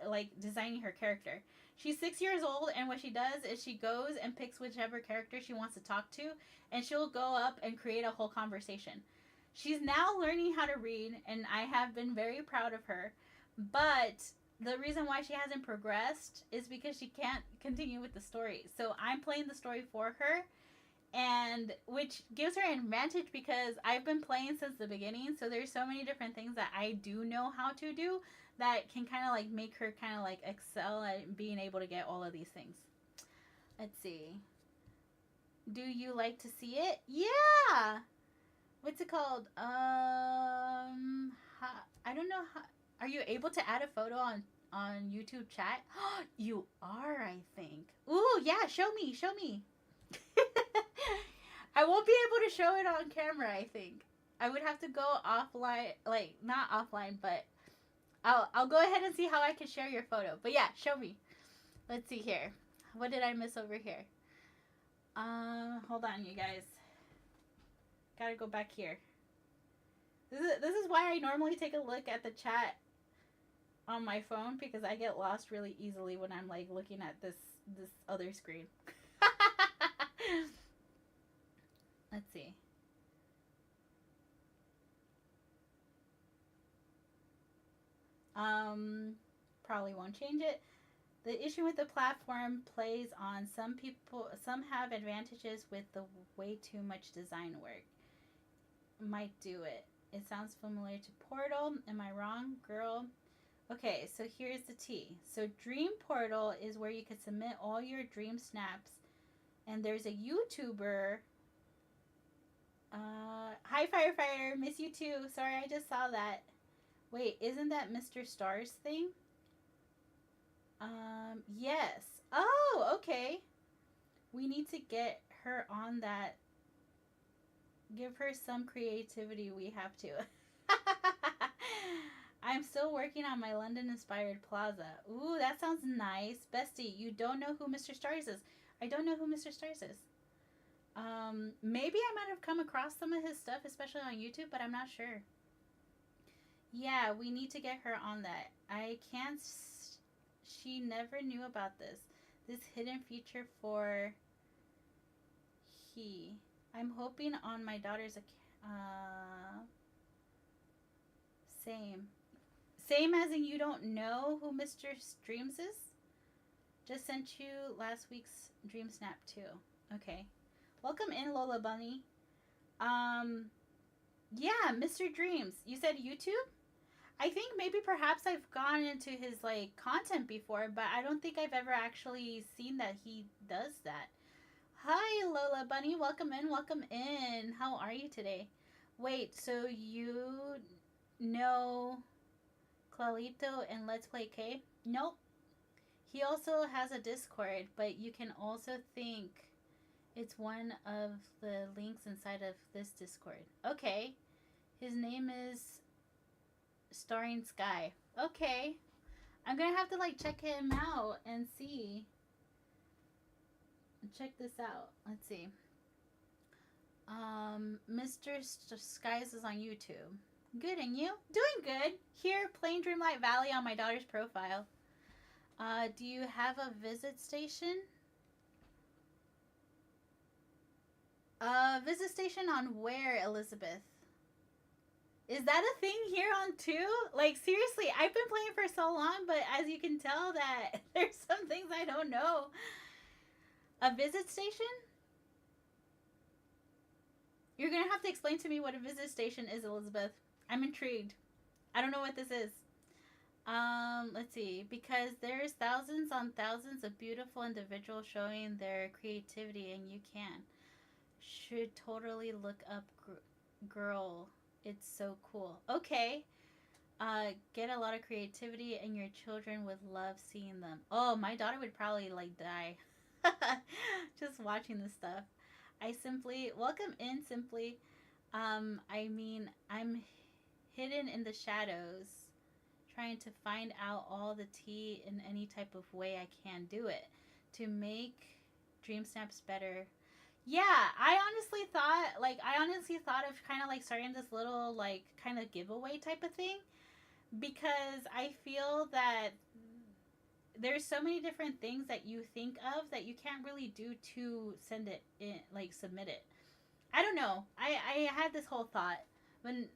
like designing her character. She's 6 years old, and what she does is she goes and picks whichever character she wants to talk to, and she'll go up and create a whole conversation. She's now learning how to read, and I have been very proud of her. But the reason why she hasn't progressed is because she can't continue with the story. So I'm playing the story for her, and which gives her an advantage because I've been playing since the beginning. So there's so many different things that I do know how to do that can kind of like make her kind of like excel at being able to get all of these things. Let's see. Do you like to see it? Yeah. What's it called? I don't know how. Are you able to add a photo on YouTube chat? You are, I think. Ooh, yeah. Show me. Show me. I won't be able to show it on camera. I think I would have to go offline, like not offline, but I'll go ahead and see how I can share your photo. But yeah, show me. Let's see here. What did I miss over here? Hold on, you guys. Gotta go back here. This is why I normally take a look at the chat on my phone, because I get lost really easily when I'm like looking at this other screen. Let's see. Probably won't change it. The issue with the platform plays on some people. Some have advantages with the way too much design work. Might do it. It sounds familiar to Portal. Am I wrong, girl? Okay, so here's the tea. So Dream Portal is where you can submit all your dream snaps, and there's a YouTuber. Hi Firefighter, miss you too. Sorry, I just saw that. Wait, isn't that Mr. Stars thing? Yes. Oh, okay. We need to get her on that. Give her some creativity. We have to. I'm still working on my London inspired plaza. Ooh, that sounds nice. Bestie, you don't know who Mr. Stars is. I don't know who Mr. Stars is. Maybe I might have come across some of his stuff, especially on YouTube, but I'm not sure. Yeah, we need to get her on that. I can't. She never knew about this. This hidden feature for he. I'm hoping on my daughter's same. Same as in you don't know who Mr. Streams is? Just sent you last week's Dream Snap too. Okay. Welcome in, Lola Bunny. Yeah, Mr. Dreams. You said YouTube? I think maybe perhaps I've gone into his like content before, but I don't think I've ever actually seen that he does that. Hi, Lola Bunny. Welcome in. Welcome in. How are you today? Wait, so you know Clarito and Let's Play K? Nope. He also has a Discord, but you can also think it's one of the links inside of this Discord. Okay. His name is Starring Sky. Okay. I'm gonna have to like check him out and see. Check this out. Let's see. Mr. Skies is on YouTube. Good, and you? Doing good. Here, playing Dreamlight Valley on my daughter's profile. Do you have a visit station? Visit station on where, Elizabeth? Is that a thing here on 2? Like, seriously, I've been playing for so long, but as you can tell that there's some things I don't know. A visit station? You're gonna have to explain to me what a visit station is, Elizabeth. I'm intrigued. I don't know what this is. Let's see. Because there's thousands on thousands of beautiful individuals showing their creativity, and you can. Should totally look up girl. It's so cool. Okay. Get a lot of creativity, and your children would love seeing them. Oh, my daughter would probably like die just watching this stuff. I simply welcome in simply. I mean, I'm hidden in the shadows, trying to find out all the tea in any type of way I can do it to make Dream Snaps better. Yeah, I honestly thought of kind of like starting this little like kind of giveaway type of thing, because I feel that there's so many different things that you think of that you can't really do to send it in, like submit it. I don't know. I had this whole thought when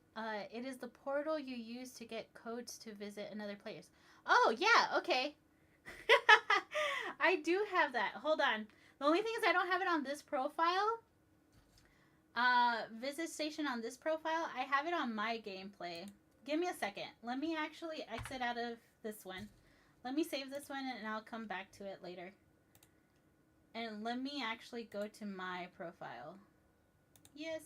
it is the portal you use to get codes to visit another place. Oh yeah, okay. I do have that. Hold on. The only thing is I don't have it on this profile. Visit station on this profile. I have it on my gameplay. Give me a second. Let me actually exit out of this one. Let me save this one and I'll come back to it later. And let me actually go to my profile. Yes.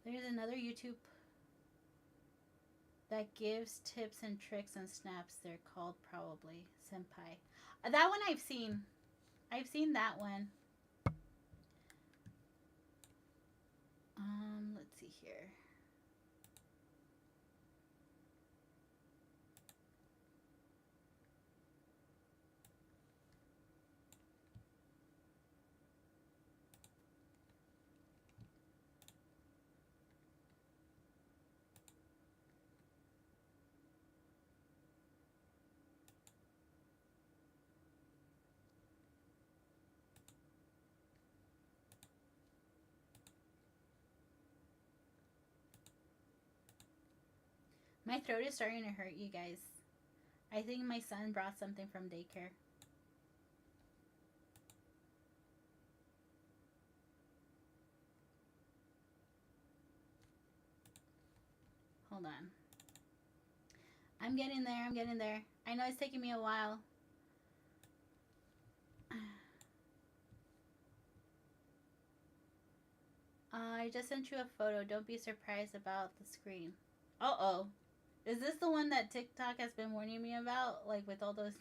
There's another YouTube that gives tips and tricks and snaps. They're called probably Senpai. That one I've seen. I've seen that one. Let's see here. My throat is starting to hurt, you guys. I think my son brought something from daycare. Hold on. I'm getting there. I'm getting there. I know it's taking me a while. I just sent you a photo. Don't be surprised about the screen. Uh-oh. Is this the one that TikTok has been warning me about? Like with all those...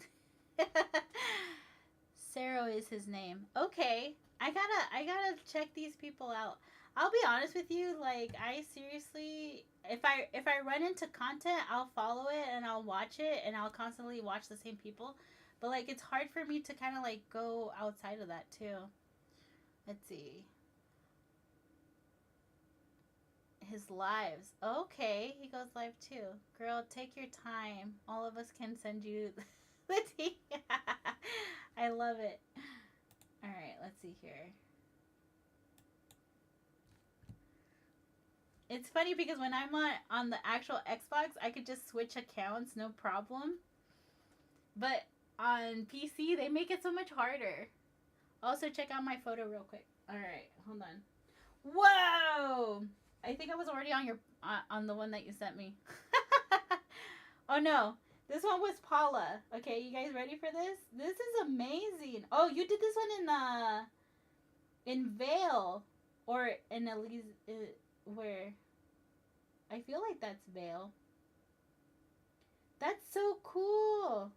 Saro is his name. Okay. I gotta check these people out. I'll be honest with you, like I seriously, if I run into content, I'll follow it and I'll watch it and I'll constantly watch the same people. But like it's hard for me to kind of like go outside of that too. Let's see. His lives. Okay, he goes live too. Girl, take your time. All of us can send you the tea. I love it. All right, let's see here. It's funny because when I'm on the actual Xbox, I could just switch accounts, no problem. But on PC, they make it so much harder. Also, check out my photo real quick. All right, hold on. Whoa! I think I was already on your on the one that you sent me. Oh no, this one was Paula. Okay, you guys ready for this? This is amazing. Oh, you did this one in Vale or in Elise where I feel like that's Vale. That's so cool.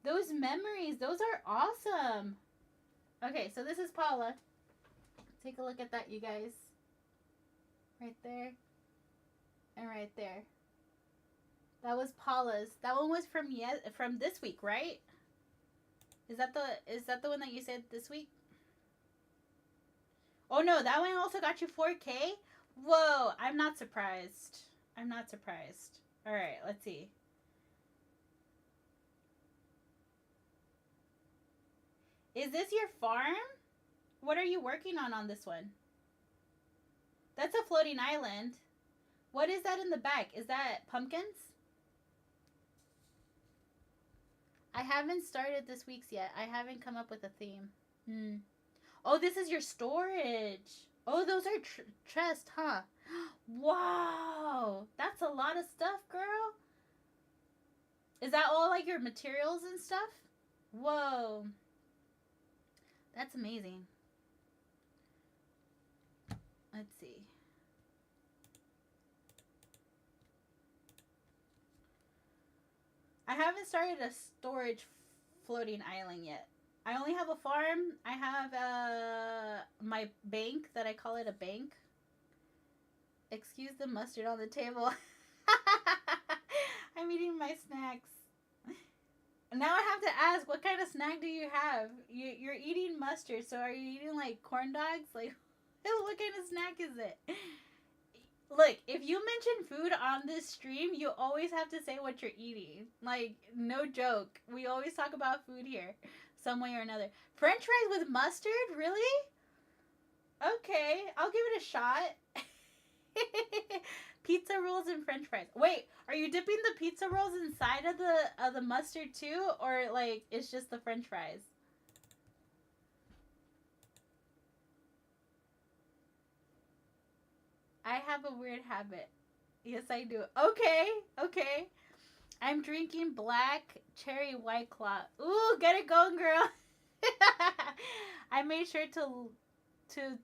Those memories, those are awesome. Okay, so this is Paula. Take a look at that, you guys. Right there. And right there. That was Paula's. That one was from this week, right? Is that the one that you said this week? Oh no, that one also got you 4K? Whoa, I'm not surprised. I'm not surprised. All right, let's see. Is this your farm? What are you working on this one? That's a floating island. What is that in the back? Is that pumpkins? I haven't started this week's yet. I haven't come up with a theme. Oh, this is your storage. Oh, those are chests, huh? Wow. That's a lot of stuff, girl. Is that all like your materials and stuff? Whoa. That's amazing. Let's see. I haven't started a storage floating island yet. I only have a farm. I have my bank that I call it a bank. Excuse the mustard on the table. I'm eating my snacks. Now I have to ask, what kind of snack do you have? You're eating mustard, so are you eating like corn dogs? Like, what kind of snack is it? Look, if you mention food on this stream, you always have to say what you're eating. Like, no joke. We always talk about food here, some way or another. French fries with mustard? Really? Okay, I'll give it a shot. Pizza rolls and French fries. Wait, are you dipping the pizza rolls inside of the mustard too, or like it's just the French fries? I have a weird habit. Yes, I do. Okay, okay. I'm drinking black cherry white claw. Ooh, get it going, girl. I made sure to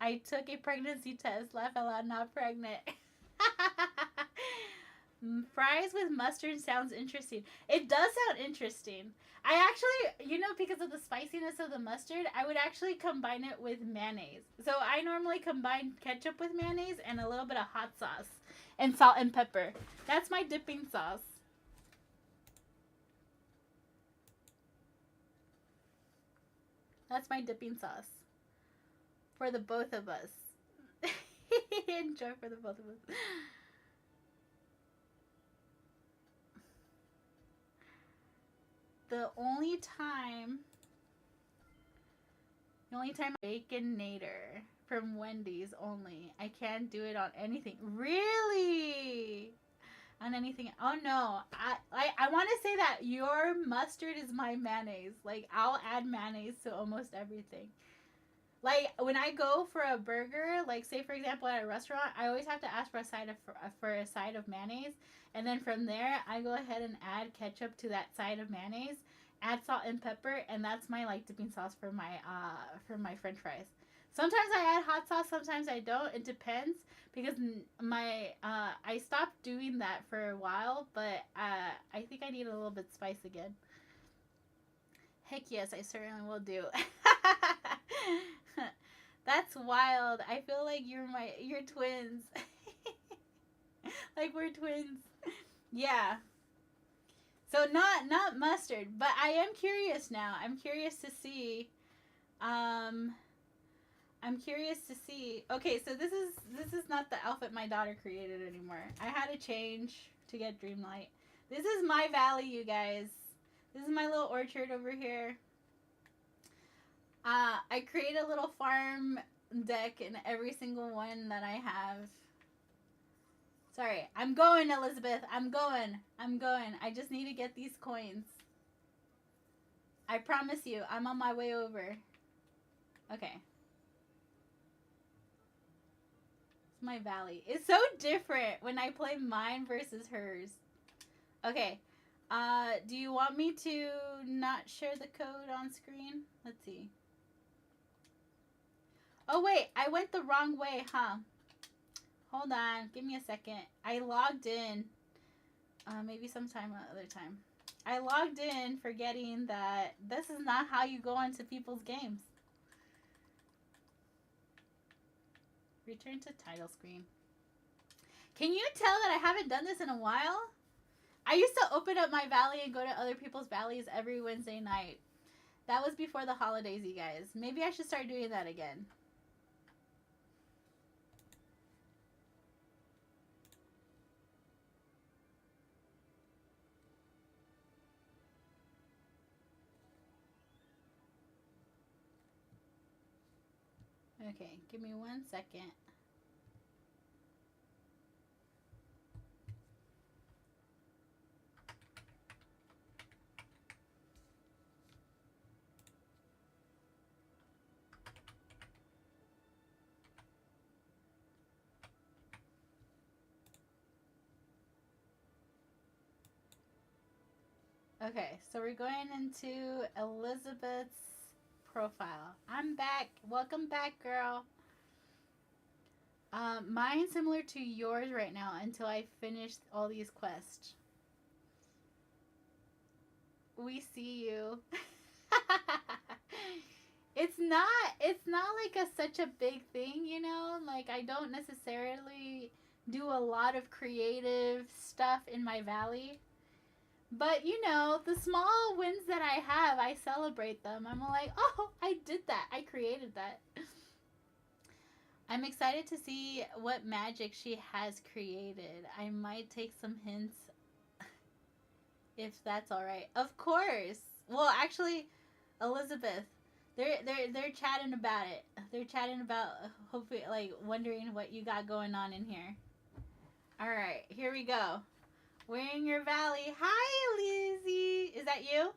I took a pregnancy test. Laugh out loud, not pregnant. Fries with mustard sounds interesting. It does sound interesting. I actually, because of the spiciness of the mustard, I would actually combine it with mayonnaise. So I normally combine ketchup with mayonnaise and a little bit of hot sauce and salt and pepper. That's my dipping sauce. That's my dipping sauce. For the both of us. Enjoy for the both of us. The only time Baconator from Wendy's only. I can't do it on anything. Really? On anything? Oh no. I want to say that your mustard is my mayonnaise. Like, I'll add mayonnaise to almost everything. Like, when I go for a burger, like, say, for example, at a restaurant, I always have to ask for a side of mayonnaise. And then from there, I go ahead and add ketchup to that side of mayonnaise, add salt and pepper, and that's my, like, dipping sauce for my French fries. Sometimes I add hot sauce, sometimes I don't. It depends, because I stopped doing that for a while, but I think I need a little bit spice again. Heck yes, I certainly will do. That's wild. I feel like you're twins. Like, we're twins. Yeah. So not mustard, but I am curious now. I'm curious to see. Okay, so this is not the outfit my daughter created anymore. I had to change to get Dreamlight. This is my valley, you guys. This is my little orchard over here. I created a little farm deck in every single one that I have. Sorry, I'm going, Elizabeth. I'm going. I just need to get these coins. I promise you, I'm on my way over. Okay. It's my valley. It's so different when I play mine versus hers. Okay. Do you want me to not share the code on screen? Let's see. Oh, wait. I went the wrong way, huh? Hold on. Give me a second. I logged in. Maybe sometime other time. I logged in forgetting that this is not how you go into people's games. Return to title screen. Can you tell that I haven't done this in a while? I used to open up my valley and go to other people's valleys every Wednesday night. That was before the holidays, you guys. Maybe I should start doing that again. Okay, give me 1 second. Okay, so we're going into Elizabeth's profile. I'm back. Welcome back, girl. Mine's similar to yours right now until I finish all these quests. We see you. It's not like such a big thing, you know? Like, I don't necessarily do a lot of creative stuff in my valley. But, you know, the small wins that I have, I celebrate them. I'm like, oh, I did that. I created that. I'm excited to see what magic she has created. I might take some hints if that's all right. Of course. Well, actually, Elizabeth, they're chatting about it. They're chatting about hopefully like wondering what you got going on in here. All right, here we go. We're in your valley. Hi, Lizzie. Is that you?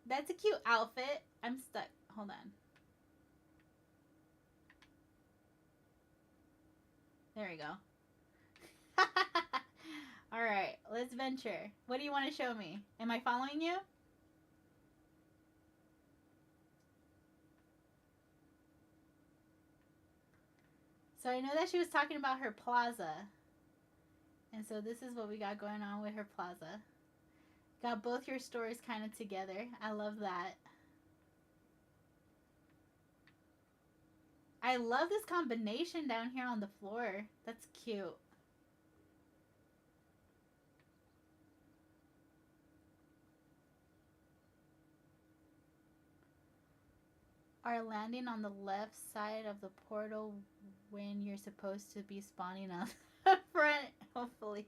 That's a cute outfit. I'm stuck. Hold on. There we go. All right, let's venture. What do you want to show me? Am I following you? So I know that she was talking about her plaza. And so this is what we got going on with her plaza. Got both your stores kind of together. I love that. I love this combination down here on the floor. That's cute. Are landing on the left side of the portal when you're supposed to be spawning on the front. Hopefully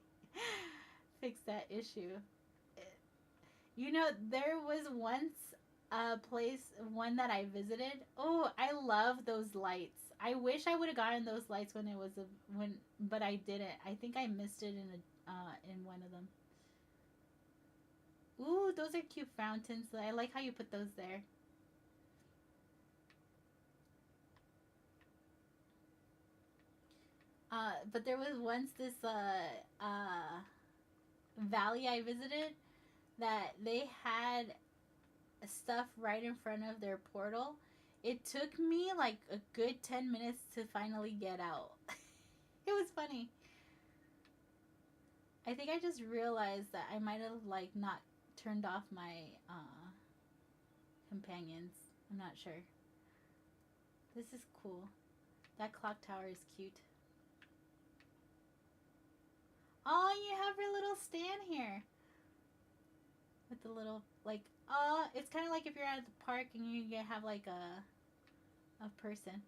fix that issue. You know, there was once a place, one that I visited. Oh, I love those lights. I wish I would have gotten those lights when it was but I didn't. I think I missed it in one of them. Ooh, those are cute fountains. I like how you put those there. But there was once this valley I visited that they had stuff right in front of their portal. It took me like a good 10 minutes to finally get out. It was funny. I think I just realized that I might have like not turned off my companions. I'm not sure. This is cool. That clock tower is cute. Oh, you have your little stand here. With the little, like, oh, it's kind of like if you're at the park and you have like a person.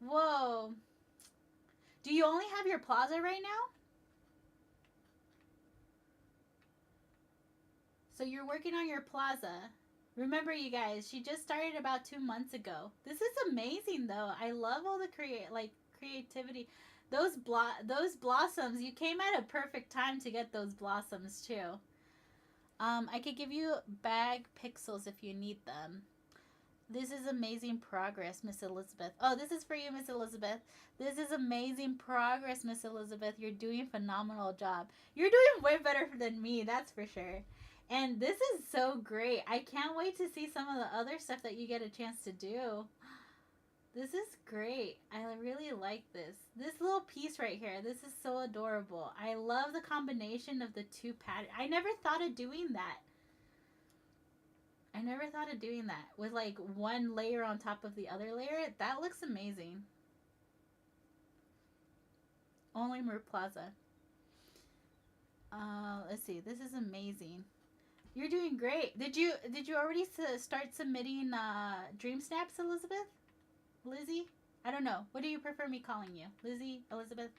Whoa. Do you only have your plaza right now? So you're working on your plaza. Remember, you guys, she just started about 2 months ago. This is amazing, though. I love all the creativity. Those blossoms. You came at a perfect time to get those blossoms too. I could give you bag pixels if you need them. This is amazing progress, Miss Elizabeth. Oh, this is for you, Miss Elizabeth. This is amazing progress, Miss Elizabeth. You're doing a phenomenal job. You're doing way better than me, that's for sure. And this is so great. I can't wait to see some of the other stuff that you get a chance to do. This is great. I really like this. This little piece right here. This is so adorable. I love the combination of the two patterns. I never thought of doing that. I never thought of doing that with like one layer on top of the other layer. That looks amazing. Only Mer Plaza. Let's see. This is amazing. You're doing great. Did you already start submitting dream snaps, Elizabeth? Lizzie? I don't know. What do you prefer me calling you? Lizzie? Elizabeth?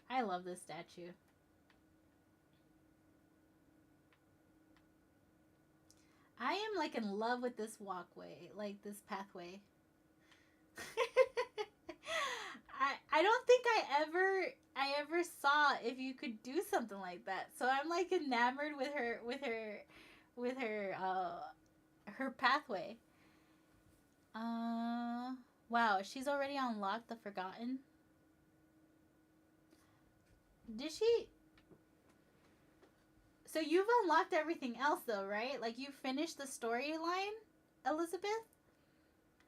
I love this statue. I am like in love with this walkway, like this pathway. I don't think I ever saw if you could do something like that. So I'm like enamored with her pathway. Wow, she's already unlocked the Forgotten. Did she? So you've unlocked everything else though, right? Like you finished the storyline, Elizabeth?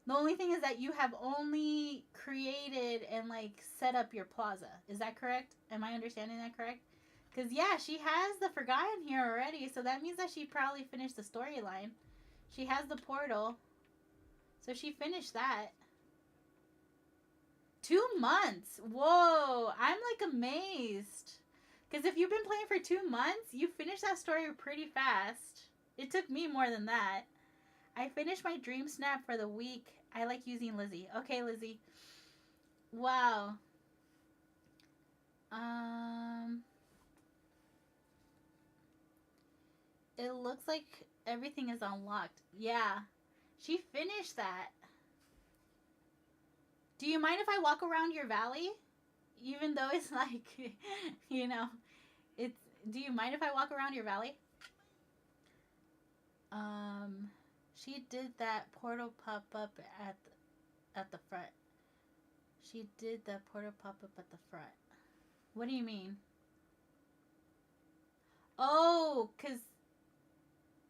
The only thing is that you have only created and like set up your plaza. Is that correct? Am I understanding that correct? Because yeah, she has the Forgotten here already, so that means that she probably finished the storyline. She has the portal, so she finished that. 2 months. Whoa, I'm like amazed. Because if you've been playing for 2 months, you finished that story pretty fast. It took me more than that. I finished my dream snap for the week. I like using Lizzie. Okay, Lizzie. Wow. It looks like everything is unlocked. Yeah. She finished that. Do you mind if I walk around your valley? Even though it's like, you know, it's. Do you mind if I walk around your valley? She did that portal pop up at the front. She did the portal pop up at the front. What do you mean? Oh, cause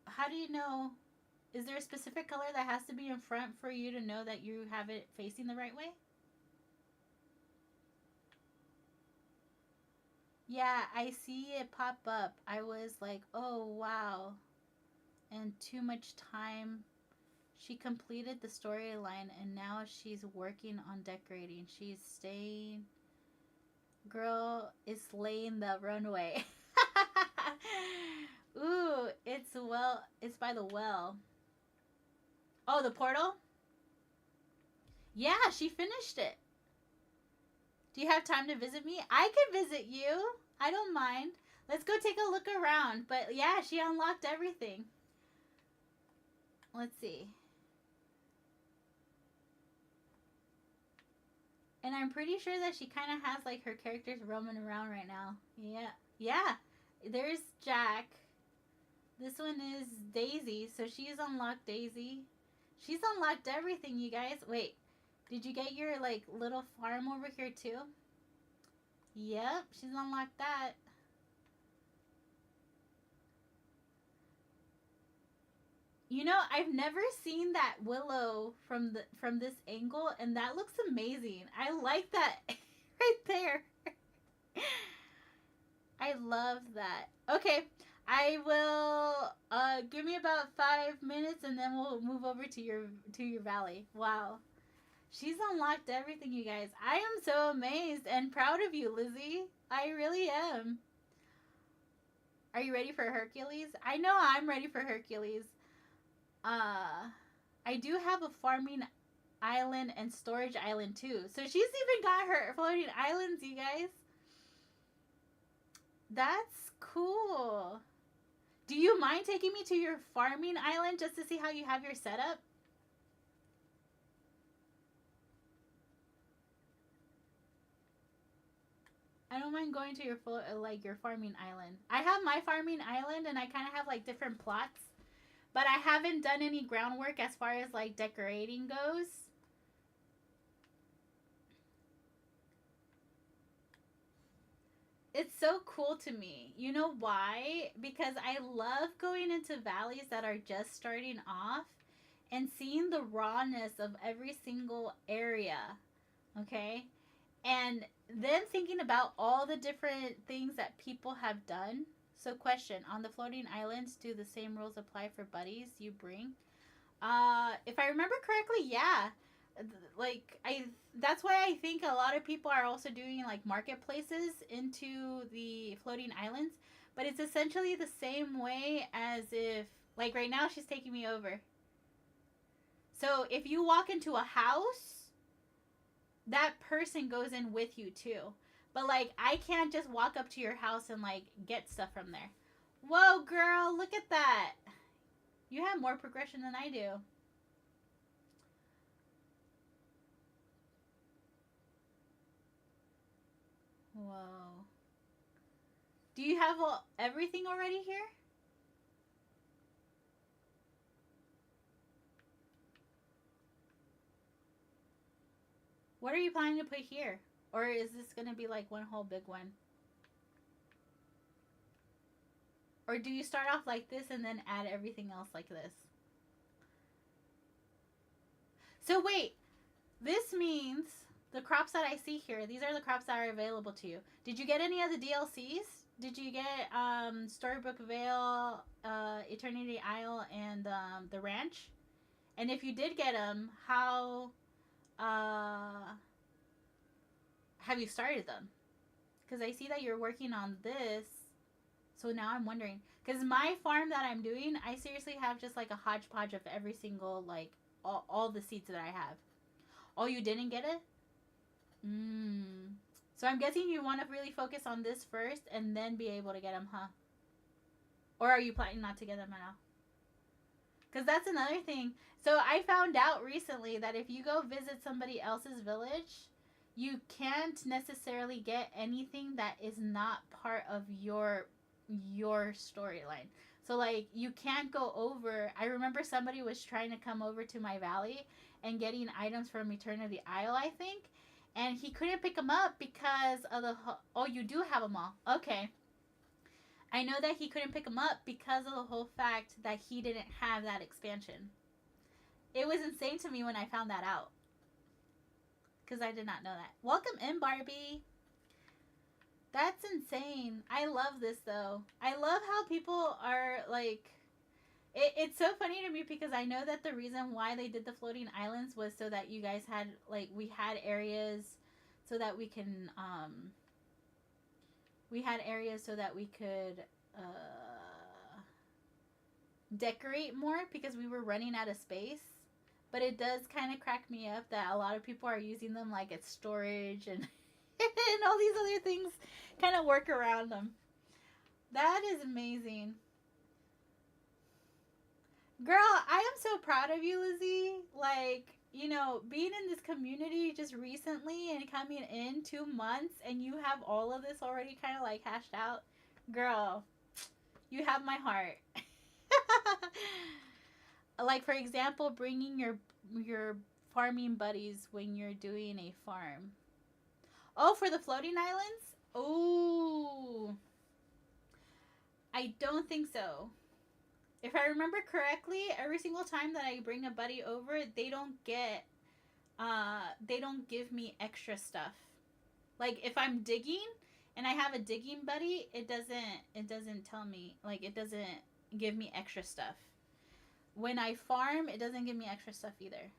how do you know? Is there a specific color that has to be in front for you to know that you have it facing the right way? Yeah, I see it pop up. I was like, oh wow. And too much time. She completed the storyline and now she's working on decorating. She's staying. Girl is laying the runway. Ooh, it's by the well. Oh, the portal? Yeah, she finished it. Do you have time to visit me? I could visit you. I don't mind. Let's go take a look around. But yeah, she unlocked everything. Let's see. And I'm pretty sure that she kind of has like her characters roaming around right now. Yeah. Yeah. There's Jack. This one is Daisy. So she's unlocked Daisy. She's unlocked everything, you guys. Wait. Did you get your like little farm over here too? Yep, she's unlocked that. You know, I've never seen that willow from this angle, and that looks amazing. I like that right there. I love that. Okay, I will give me about 5 minutes, and then we'll move over to your valley. Wow, she's unlocked everything, you guys. I am so amazed and proud of you, Lizzie. I really am. Are you ready for Hercules? I know I'm ready for Hercules. I do have a farming island and storage island too. So she's even got her floating islands, you guys. That's cool. Do you mind taking me to your farming island just to see how you have your setup? I don't mind going to your full, like your farming island. I have my farming island and I kind of have like different plots, but I haven't done any groundwork as far as like decorating goes. It's so cool to me. You know why? Because I love going into valleys that are just starting off and seeing the rawness of every single area. Okay? And then thinking about all the different things that people have done. So, question, on the floating islands, do the same rules apply for buddies you bring? If I remember correctly, yeah. Like I That's why I think a lot of people are also doing like marketplaces into the floating islands, but it's essentially the same way as if like right now she's taking me over. So, if you walk into a house, that person goes in with you too. But like I can't just walk up to your house and like get stuff from there. Whoa, girl, look at that. You have more progression than I do. Whoa. Do you have everything already here? What are you planning to put here? Or is this going to be like one whole big one? Or do you start off like this and then add everything else like this? So wait, this means the crops that I see here, these are the crops that are available to you. Did you get any of the DLCs? Did you get Storybook Vale, Eternity Isle, and the Ranch? And if you did get them, how have you started them? Because I see that you're working on this. So now I'm wondering. Because my farm that I'm doing, I seriously have just like a hodgepodge of every single, like, all the seeds that I have. Oh, you didn't get it? Mmm. So I'm guessing you want to really focus on this first and then be able to get them, huh? Or are you planning not to get them at all? Because that's another thing. So I found out recently that if you go visit somebody else's village, you can't necessarily get anything that is not part of your storyline. So like you can't go over. I remember somebody was trying to come over to my valley and getting items from Eternity Isle, I think, and he couldn't pick them up because of the. Oh, you do have them all. Okay. I know that he couldn't pick them up because of the whole fact that he didn't have that expansion. It was insane to me when I found that out. Because I did not know that. Welcome in, Barbie. That's insane. I love this, though. I love how people are, like... It's so funny to me because I know that the reason why they did the floating islands was so that you guys had, like, we had areas so that we can, we had areas so that we could decorate more because we were running out of space. But it does kind of crack me up that a lot of people are using them like as storage and and all these other things kind of work around them. That is amazing. Girl, I am so proud of you, Lizzie. Like, you know, being in this community just recently and coming in 2 months and you have all of this already kind of like hashed out. Girl, you have my heart. Like, for example, bringing your farming buddies when you're doing a farm. Oh, for the floating islands? Oh, I don't think so. If I remember correctly, every single time that I bring a buddy over, they don't give me extra stuff. Like if I'm digging and I have a digging buddy, it doesn't tell me, like it doesn't give me extra stuff. When I farm, it doesn't give me extra stuff either.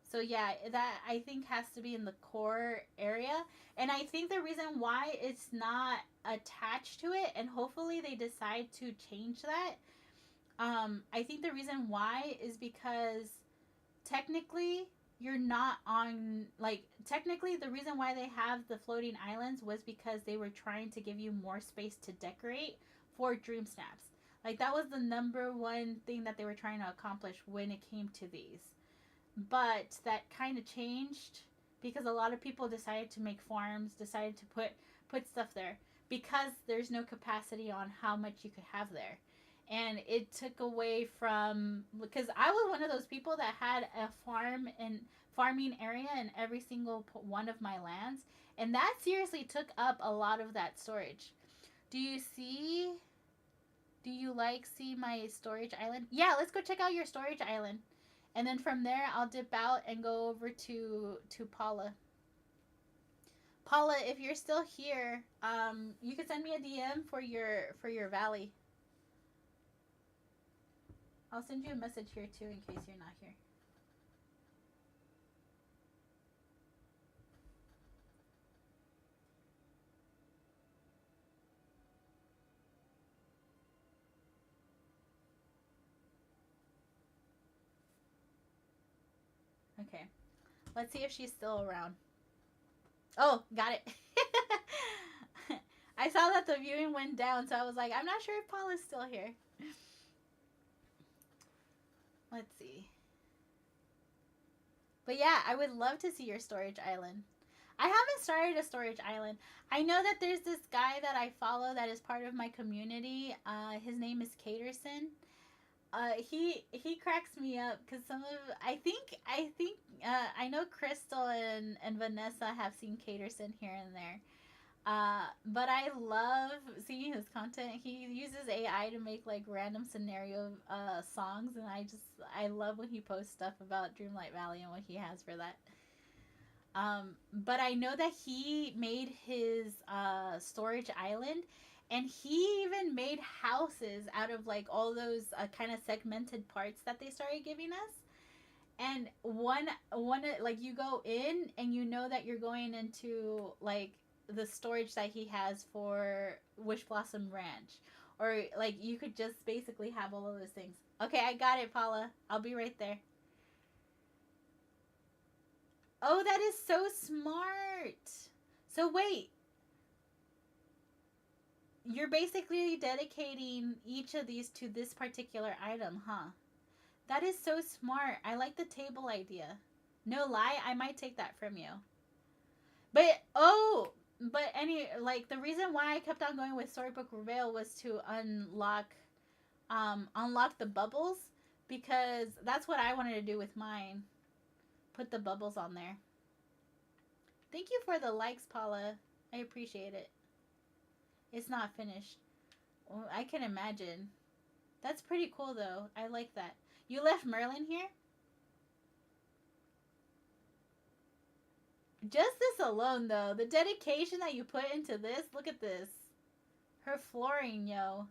So yeah, that I think has to be in the core area. And I think the reason why it's not attached to it, and hopefully they decide to change that, I think the reason why is because technically you're not on, like, technically the reason why they have the floating islands was because they were trying to give you more space to decorate for dream snaps. Like, that was the number one thing that they were trying to accomplish when it came to these. But that kind of changed because a lot of people decided to make farms, decided to put stuff there because there's no capacity on how much you could have there. And it took away from, because I was one of those people that had a farming area in every single one of my lands, and that seriously took up a lot of that storage. Do you see? Do you like see my storage island? Yeah, let's go check out your storage island. And then from there, I'll dip out and go over to Paula. Paula, if you're still here, you can send me a DM for your valley. I'll send you a message here too in case you're not here. Okay. Let's see if she's still around. Oh, got it. I saw that the viewing went down, so I was like, I'm not sure if Paula's still here. Let's see. But yeah, I would love to see your storage island. I haven't started a storage island. I know that there's this guy that I follow that is part of my community. His name is Caterson. He cracks me up because some of I know Crystal and Vanessa have seen Caterson here and there. But I love seeing his content. He uses AI to make like random scenario songs, and I love when he posts stuff about Dreamlight Valley and what he has for that. But I know that he made his storage island, and he even made houses out of like all those kind of segmented parts that they started giving us. And one like you go in and you know that you're going into like the storage that he has for Wish Blossom Ranch, or like you could just basically have all of those things. Okay, I got it, Paula. I'll be right there. Oh, that is so smart. So wait, you're basically dedicating each of these to this particular item, huh? That is so smart. I like the table idea. No lie, I might take that from you. But like the reason why I kept on going with Storybook Reveal was to unlock the bubbles, because that's what I wanted to do with mine. Put the bubbles on there. Thank you for the likes, Paula. I appreciate it. It's not finished. Well, I can imagine. That's pretty cool though. I like that. You left Merlin here? Just this alone though, the dedication that you put into this, look at this. Her flooring, yo.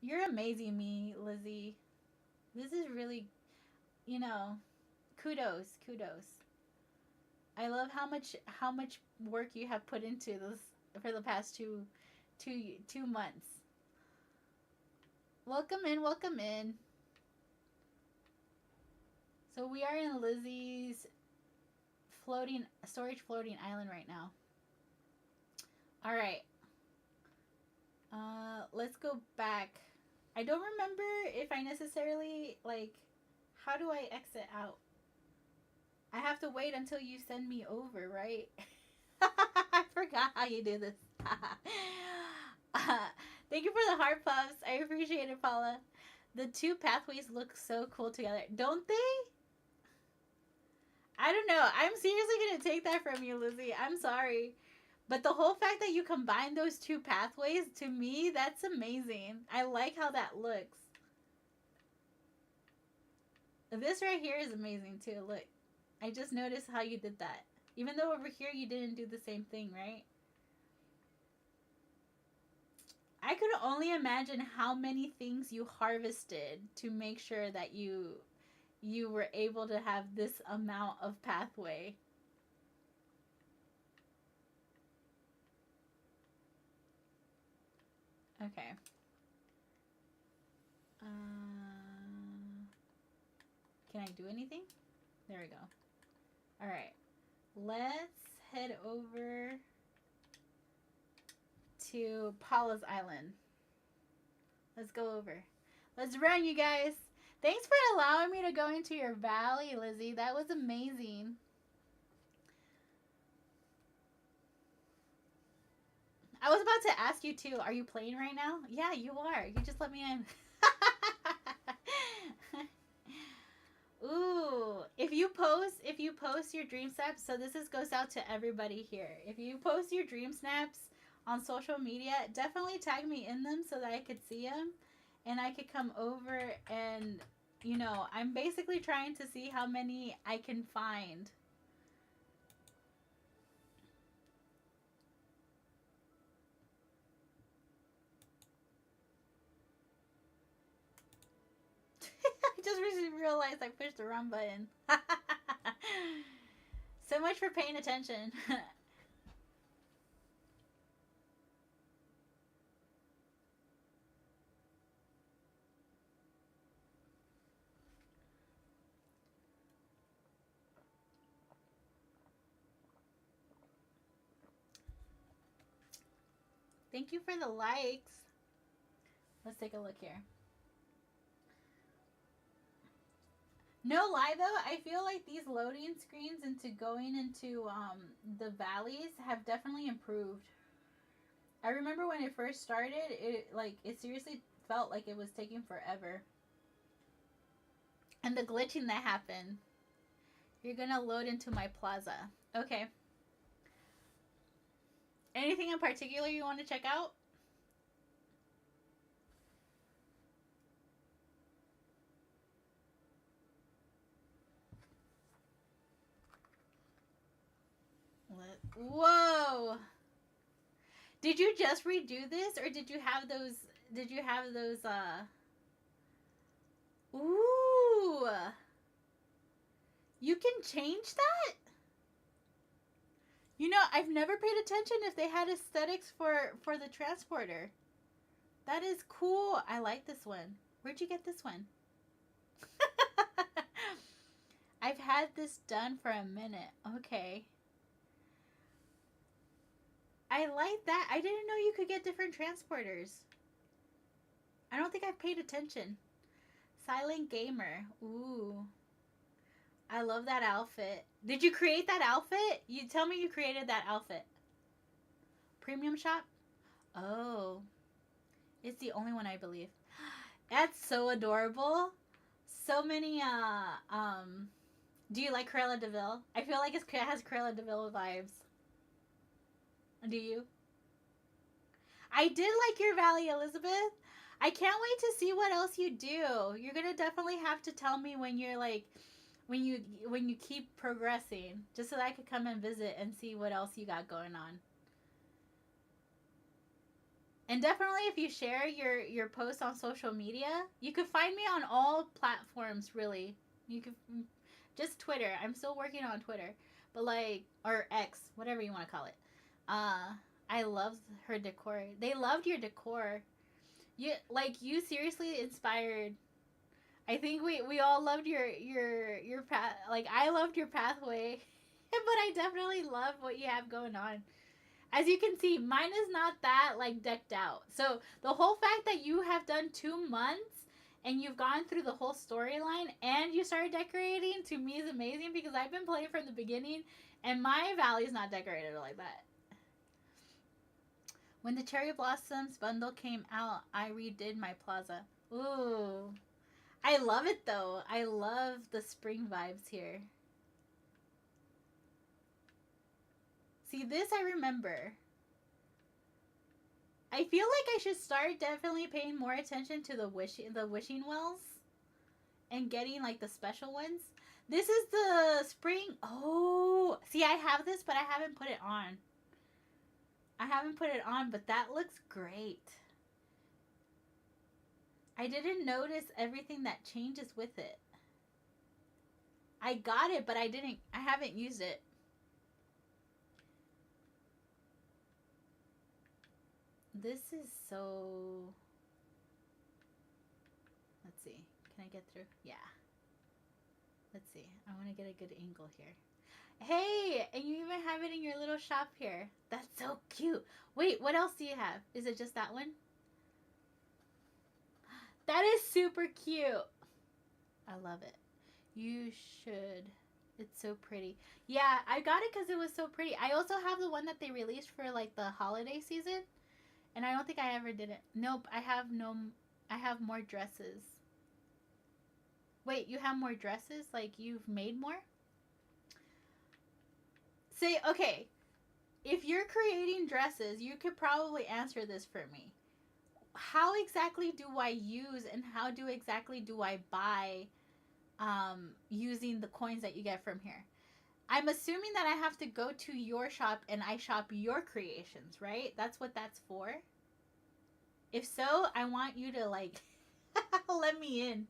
You're amazing me, Lizzie. This is really, you know, kudos. I love how much work you have put into this for the past two months. Welcome in, welcome in. So we are in Lizzie's floating island right now. All right. Let's go back. I don't remember if I necessarily like. How do I exit out? I have to wait until you send me over, right? I forgot how you do this. Thank you for the heart puffs. I appreciate it, Paula. The two pathways look so cool together, don't they? I don't know. I'm seriously gonna take that from you, Lizzie. I'm sorry. But the whole fact that you combine those two pathways, to me, that's amazing. I like how that looks. This right here is amazing too. Look. I just noticed how you did that. Even though over here you didn't do the same thing, right? I could only imagine how many things you harvested to make sure that you were able to have this amount of pathway. Okay. Can I do anything? There we go. All right. Let's head over to Paula's Island. Let's go over. Let's run, you guys. Thanks for allowing me to go into your valley, Lizzie. That was amazing. I was about to ask you too. Are you playing right now? Yeah, you are. You just let me in. Ooh, if you post your dream snaps, so goes out to everybody here. If you post your dream snaps on social media, definitely tag me in them so that I could see them and I could come over and I'm basically trying to see how many I can find. I just realized I pushed the wrong button. So much for paying attention. Thank you for the likes. Let's take a look here. No lie though, I feel like these loading screens into going into the valleys have definitely improved. I remember when it first started, it seriously felt like it was taking forever. And the glitching that happened. You're gonna load into my plaza. Okay. Anything in particular you want to check out? Whoa! Did you just redo this, or did you have those? Did you have those? Ooh! You can change that. I've never paid attention if they had aesthetics for the transporter. That is cool. I like this one. Where'd you get this one? I've had this done for a minute. Okay. I like that. I didn't know you could get different transporters. I don't think I've paid attention. Silent Gamer. Ooh. I love that outfit. Did you create that outfit? You tell me you created that outfit. Premium shop? Oh. It's the only one I believe. That's so adorable. So many do you like Cruella de Vil? I feel like it has Cruella de Vil vibes. Do you? I did like your Valley, Elizabeth. I can't wait to see what else you do. You're gonna definitely have to tell me when you're like when you keep progressing, just so that I could come and visit and see what else you got going on. And definitely, if you share your posts on social media, you can find me on all platforms. Really, you can just Twitter. I'm still working on Twitter, but or X, whatever you want to call it. I love her decor. They loved your decor. You seriously inspired. I think we all loved your path. Like, I loved your pathway, but I definitely love what you have going on. As you can see, mine is not that decked out. So the whole fact that you have done 2 months and you've gone through the whole storyline and you started decorating, to me is amazing, because I've been playing from the beginning and my valley is not decorated like that. When the Cherry Blossoms bundle came out, I redid my plaza. Ooh. I love it though. I love the spring vibes here. See, this I remember. I feel like I should start definitely paying more attention to the wishing wells and getting the special ones. This is the spring. Oh, see, I have this, but I haven't put it on. But that looks great. I didn't notice everything that changes with it. I got it, but I haven't used it. This is so... Let's see. Can I get through? Yeah. Let's see. I want to get a good angle here. Hey, and you even have it in your little shop here. That's so cute. Wait, what else do you have? Is it just that one? That is super cute. I love it. You should. It's so pretty. Yeah, I got it because it was so pretty. I also have the one that they released for like the holiday season, and I don't think I ever did it. Nope, I have no. I have more dresses. Wait, you have more dresses? Like you've made more? Say, okay, if you're creating dresses, you could probably answer this for me. How exactly do I use and how do exactly do I buy using the coins that you get from here? I'm assuming that I have to go to your shop and I shop your creations, right? That's what that's for. If so, I want you to like let me in.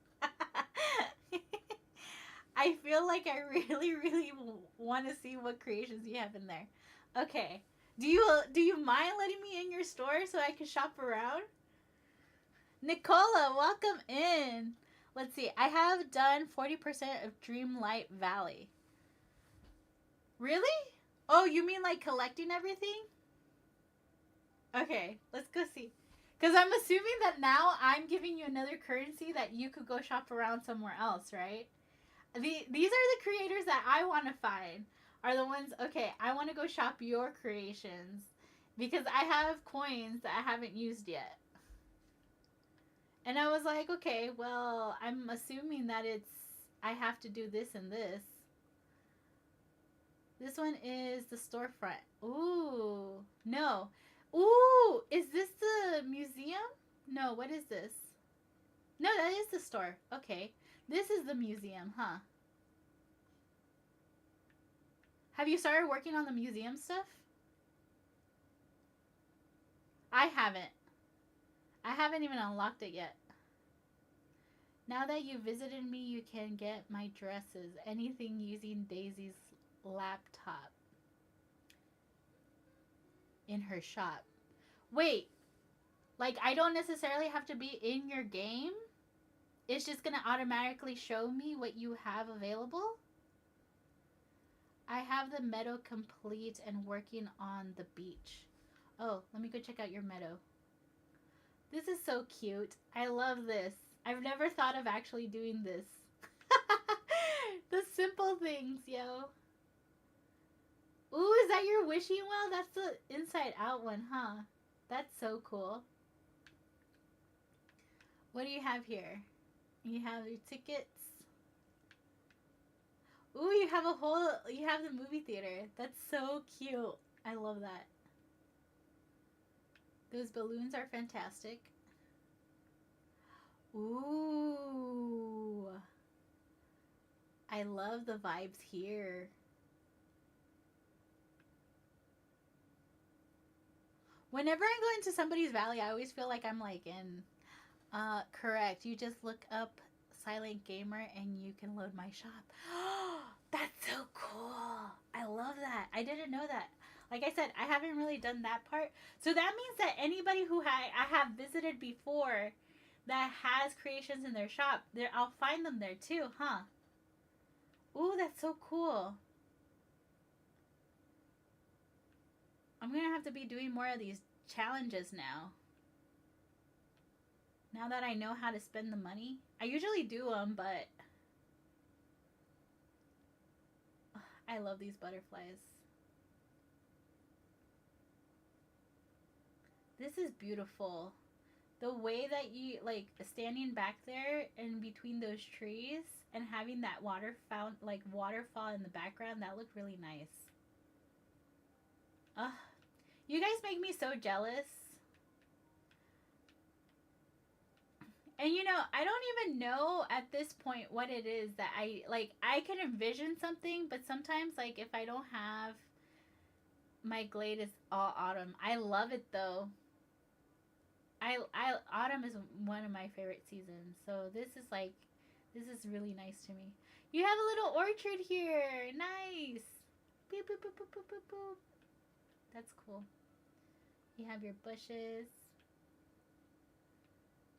I feel like I really, really want to see what creations you have in there. Okay. Do you mind letting me in your store so I can shop around? Nicola, welcome in. Let's see. I have done 40% of Dreamlight Valley. Really? Oh, you mean like collecting everything? Okay, let's go see. Because I'm assuming that now I'm giving you another currency that you could go shop around somewhere else, right? These are the creators that I want to find. Are the ones, okay, I want to go shop your creations. Because I have coins that I haven't used yet. And I was like, okay, well, I'm assuming that I have to do this and this. This one is the storefront. Ooh, no. Ooh, is this the museum? No, what is this? No, that is the store. Okay. This is the museum, huh? Have you started working on the museum stuff? I haven't. I haven't even unlocked it yet. Now that you visited me, you can get my dresses. Anything using Daisy's laptop in her shop. Wait, like I don't necessarily have to be in your game? It's just going to automatically show me what you have available? I have the meadow complete and working on the beach. Oh, let me go check out your meadow. This is so cute. I love this. I've never thought of actually doing this. The simple things, yo. Ooh, is that your wishing well? That's the inside out one, huh? That's so cool. What do you have here? You have your tickets. Ooh, you have the movie theater. That's so cute. I love that. Those balloons are fantastic. Ooh. I love the vibes here. Whenever I go into somebody's valley, I always feel like I'm like in correct. You just look up Silent Gamer and you can load my shop. That's so cool. I love that. I didn't know that. Like I said, I haven't really done that part. So that means that anybody who I have visited before that has creations in their shop, there I'll find them there too, huh? Ooh, that's so cool. I'm gonna have to be doing more of these challenges now. Now that I know how to spend the money. I usually do them, but I love these butterflies. This is beautiful. The way that you, like, standing back there in between those trees and having that waterfall in the background, that looked really nice. Ugh. You guys make me so jealous. And you know, I don't even know at this point what it is that I can envision something, but sometimes like if I don't have my glade is all autumn. I love it though. I autumn is one of my favorite seasons. So this is really nice to me. You have a little orchard here. Nice. Boop boop boop boop boop boop boop. That's cool. You have your bushes.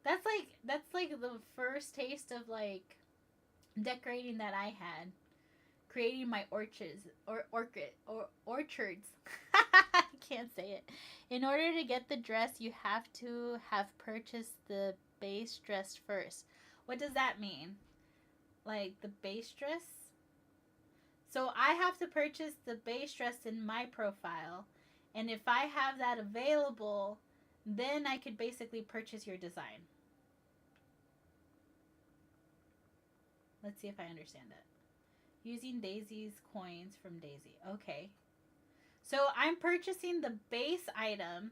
That's like the first taste of like decorating that I had, creating my orchards. I can't say it. In order to get the dress, you have to have purchased the base dress first. What does that mean? Like the base dress? So I have to purchase the base dress in my profile. And if I have that available, then I could basically purchase your design. Let's see if I understand it. Using Daisy's coins from Daisy. Okay. So I'm purchasing the base item,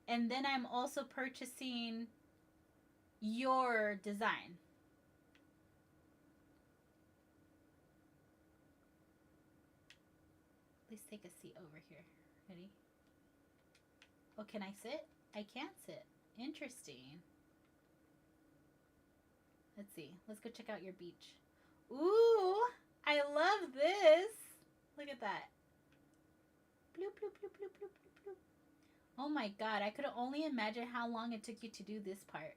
and then I'm also purchasing your design. Please take a seat over here. Ready? Oh, can I sit? I can't sit. Interesting. Let's see. Let's go check out your beach. Ooh, I love this. Look at that. Bloop, bloop, bloop, bloop, bloop, bloop, bloop. Oh my god, I could only imagine how long it took you to do this part.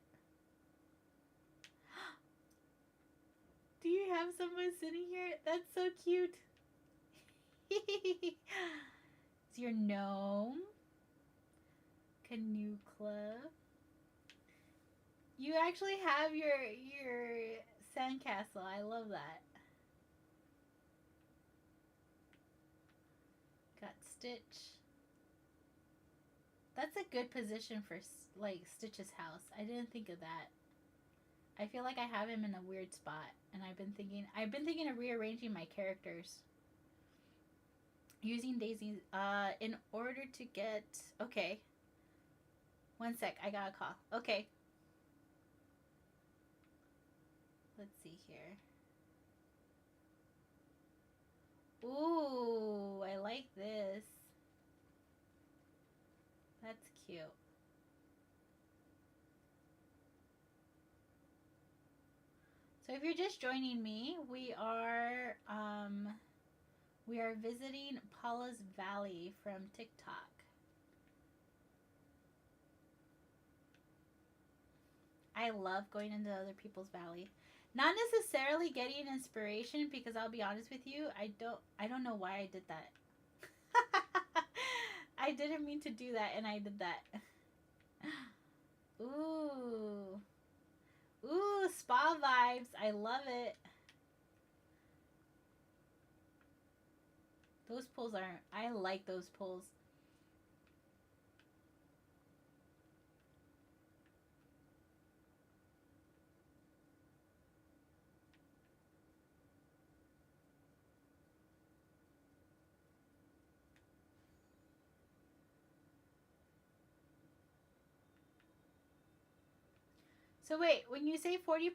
Do you have someone sitting here? That's so cute. It's your gnome. Canoe club. You actually have your sandcastle. I love that. Got Stitch. That's a good position for like Stitch's house. I didn't think of that. I feel like I have him in a weird spot, and I've been thinking of rearranging my characters. Using Daisy in order to get okay. One sec, I got a call. Okay. Let's see here. Ooh, I like this. That's cute. So if you're just joining me, we are visiting Paula's Valley from TikTok. I love going into other people's valley. Not necessarily getting inspiration, because I'll be honest with you, I don't know why I did that. I didn't mean to do that, and I did that. Ooh. Ooh, spa vibes. I love it. Those pulls are, I like those pulls. So wait, when you say 40%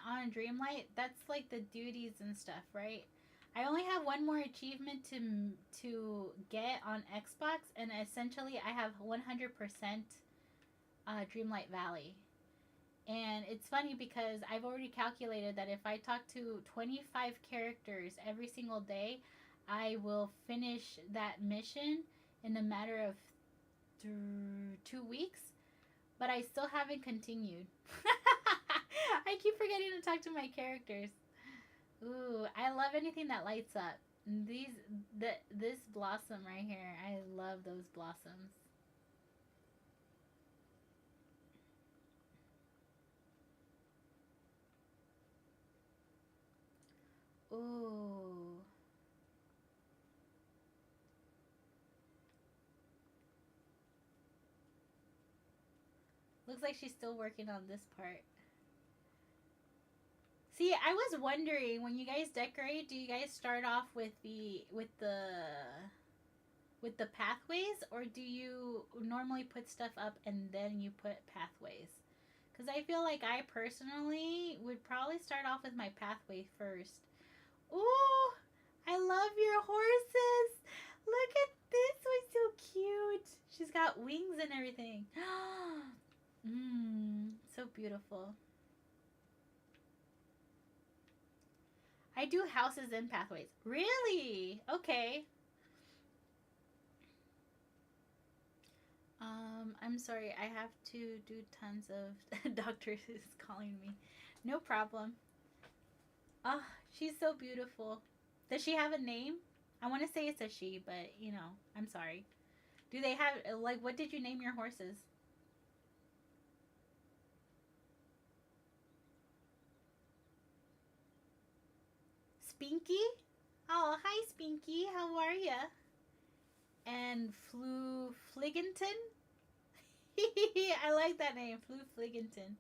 on Dreamlight, that's like the duties and stuff, right? I only have one more achievement to get on Xbox, and essentially I have 100% Dreamlight Valley. And it's funny because I've already calculated that if I talk to 25 characters every single day, I will finish that mission in a matter of 2 weeks. But I still haven't continued. I keep forgetting to talk to my characters. Ooh, I love anything that lights up. This blossom right here, I love those blossoms. Ooh. Looks like she's still working on this part. See, I was wondering, when you guys decorate, do you guys start off with the pathways, or do you normally put stuff up and then you put pathways? Because I feel like I personally would probably start off with my pathway first. Ooh, I love your horses. Look at this one, so cute. She's got wings and everything. So beautiful. I do houses and pathways. Really? Okay. I'm sorry. I have to do tons of doctors is calling me. No problem. Oh, she's so beautiful. Does she have a name? I want to say it's a she, but you know, I'm sorry. Do they have like what did you name your horses? Spinky? Oh, hi Spinky. How are ya? And Flu Fliginton? I like that name, Flu Fliginton.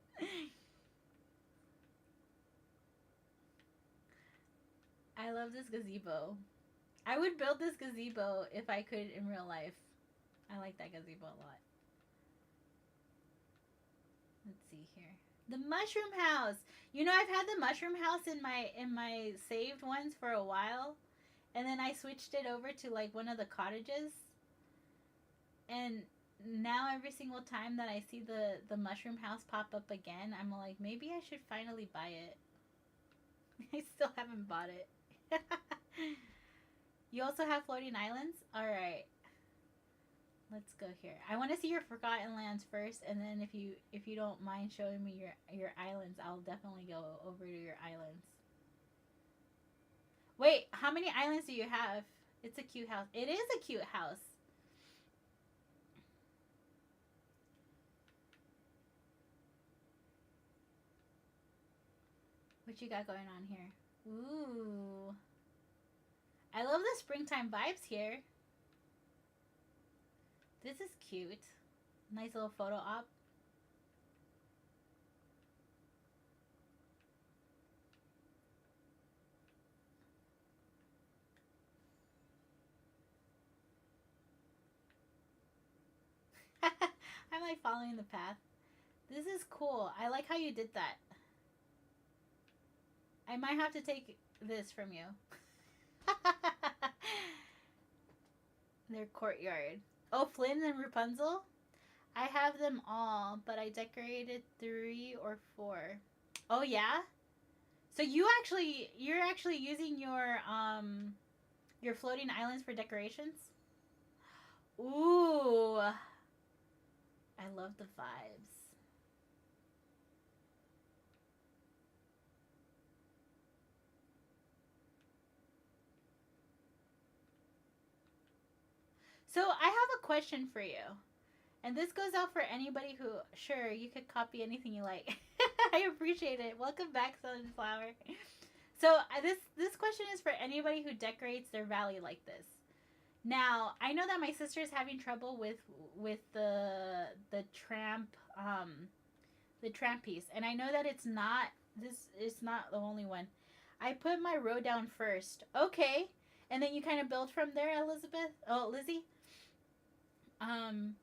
I love this gazebo. I would build this gazebo if I could in real life. I like that gazebo a lot. Let's see here. The mushroom house. You know, I've had the mushroom house in my saved ones for a while, and then I switched it over to like one of the cottages, and now every single time that I see the mushroom house pop up again, I'm like, maybe I should finally buy it. I still haven't bought it. You also have floating islands? All right. Let's go here. I want to see your Forgotten Lands first, and then if you don't mind showing me your islands, I'll definitely go over to your islands. Wait, how many islands do you have? It's a cute house. It is a cute house. What you got going on here? Ooh, I love the springtime vibes here. This is cute. Nice little photo op. I'm like following the path. This is cool. I like how you did that. I might have to take this from you. Their courtyard. Oh, Flynn and Rapunzel? I have them all, but I decorated 3 or 4. Oh yeah? So you're actually using your floating islands for decorations? Ooh. I love the vibes. So I have a question for you. And this goes out for anybody who, sure, you could copy anything you like. I appreciate it. Welcome back, Sunflower. So this question is for anybody who decorates their valley like this. Now, I know that my sister is having trouble with the tramp piece, and I know that it's not the only one. I put my row down first. Okay. And then you kind of build from there, Elizabeth. Oh, Lizzie. Um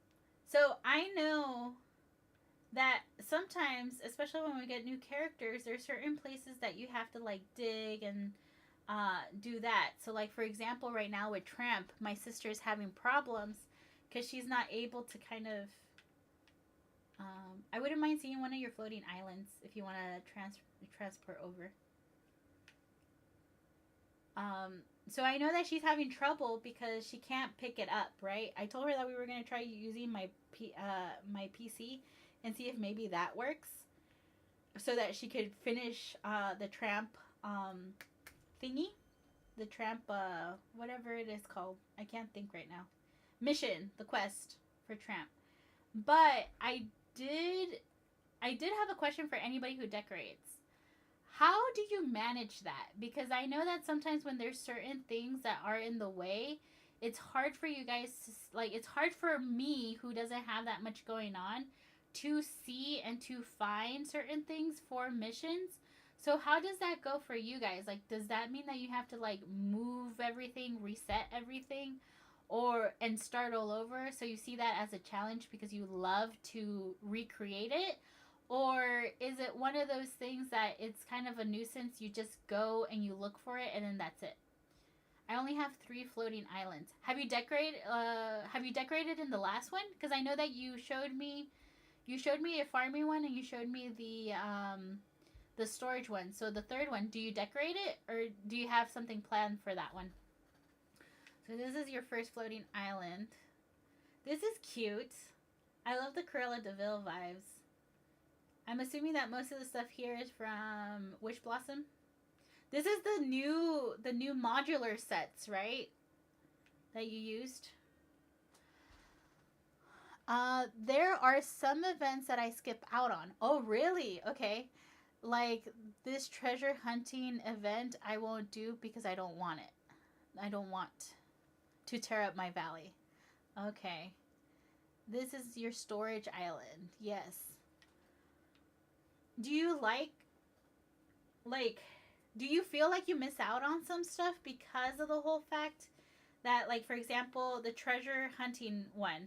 so I know that sometimes, especially when we get new characters, there's certain places that you have to like dig and do that. So, like for example, right now with Tramp, my sister's having problems because she's not able to kind of. I wouldn't mind seeing one of your floating islands if you want to transport over. So I know that she's having trouble because she can't pick it up. Right? I told her that we were gonna try using my PC and see if maybe that works, so that she could finish the Tramp thingy, the Tramp whatever it is called. I can't think right now. Mission, the quest for Tramp. But did I did have a question for anybody who decorates. How do you manage that? Because I know that sometimes when there's certain things that are in the way, it's hard for you guys to, like, it's hard for me who doesn't have that much going on to see and to find certain things for missions. So how does that go for you guys? Like, does that mean that you have to like move everything, reset everything, or and start all over? So you see that as a challenge because you love to recreate it, or is it one of those things that it's kind of a nuisance? You just go and you look for it, and then that's it. I only have 3 floating islands. Have you decorated in the last one? Because I know that you showed me a farming one, and you showed me the storage one. So the third one, do you decorate it, or do you have something planned for that one? So this is your first floating island. This is cute. I love the Cruella de Vil vibes. I'm assuming that most of the stuff here is from Wish Blossom. This is the new modular sets, right? That you used. There are some events that I skip out on. Oh, really? Okay. Like this treasure hunting event, I won't do because I don't want it. I don't want to tear up my valley. Okay. This is your storage island. Yes. Do you like do you feel like you miss out on some stuff because of the whole fact that, like, for example, the treasure hunting one,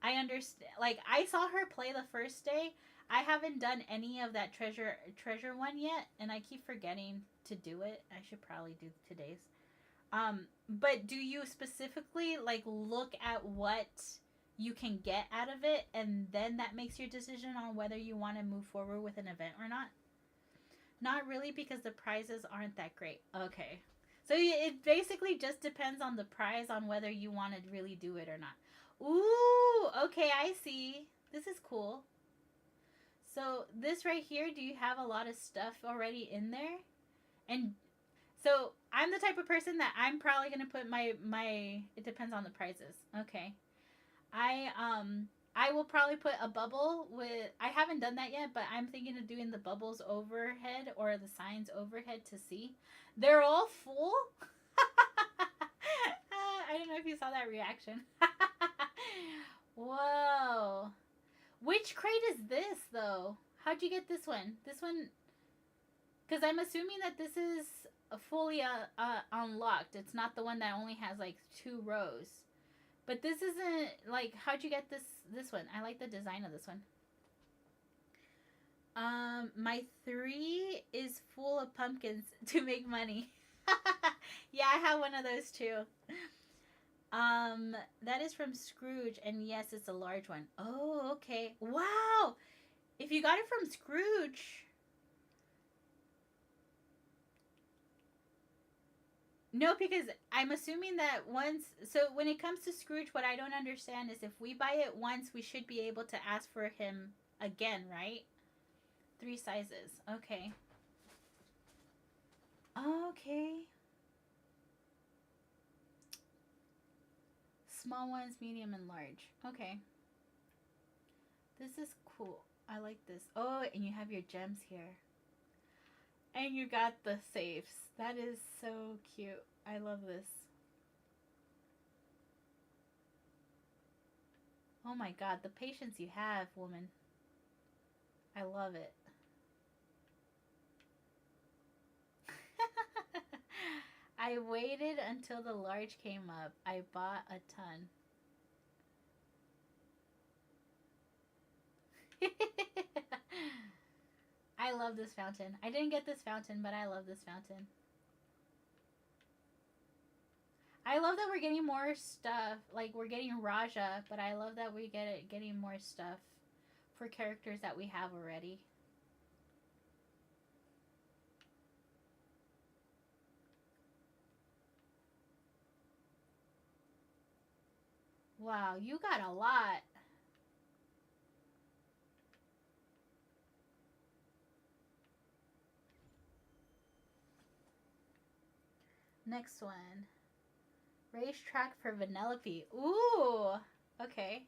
I understand, like, I saw her play the first day. I haven't done any of that treasure one yet, and I keep forgetting to do it. I should probably do today's. But do you specifically like look at what you can get out of it, and then that makes your decision on whether you want to move forward with an event or not? Not really, because the prizes aren't that great. Okay. So it basically just depends on the prize on whether you want to really do it or not. Ooh, okay, I see. This is cool. So this right here, do you have a lot of stuff already in there? And so I'm the type of person that I'm probably gonna put my. It depends on the prizes. Okay. I will probably put a bubble with. I haven't done that yet, but I'm thinking of doing the bubbles overhead or the signs overhead to see. They're all full. I don't know if you saw that reaction. Whoa. Which crate is this though? How'd you get this one? This one, because I'm assuming that this is fully unlocked. It's not the one that only has like 2 rows. But this isn't like, how'd you get this one? I like the design of this one. My 3 is full of pumpkins to make money. Yeah, I have one of those too. That is from Scrooge, and yes, it's a large one. Oh, okay. Wow. If you got it from Scrooge, no, because I'm assuming that once. So when it comes to Scrooge, what I don't understand is if we buy it once, we should be able to ask for him again, right? 3 sizes. Okay. Okay. Small ones, medium, and large. Okay. This is cool. I like this. Oh, and you have your gems here. And you got the safes. That is so cute. I love this. Oh my god, the patience you have, woman. I love it. I waited until the large came up. I bought a ton. I love this fountain. I didn't get this fountain, but I love this fountain. I love that we're getting more stuff. Like, we're getting Raja, but I love that we getting more stuff for characters that we have already. Wow, you got a lot. Next one. Racetrack for Vanellope. Ooh, okay.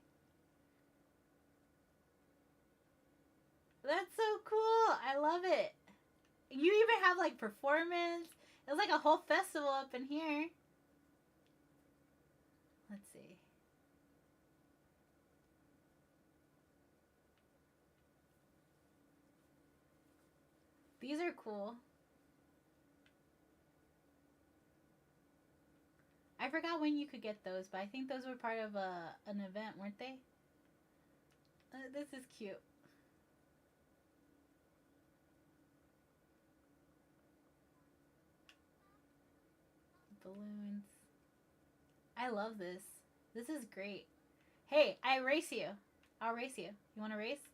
That's so cool. I love it. You even have like performance. It's like a whole festival up in here. Let's see. These are cool. I forgot when you could get those, but I think those were part of an event, weren't they? This is cute. Balloons. I love this. This is great. Hey, I race you. I'll race you. You want to race?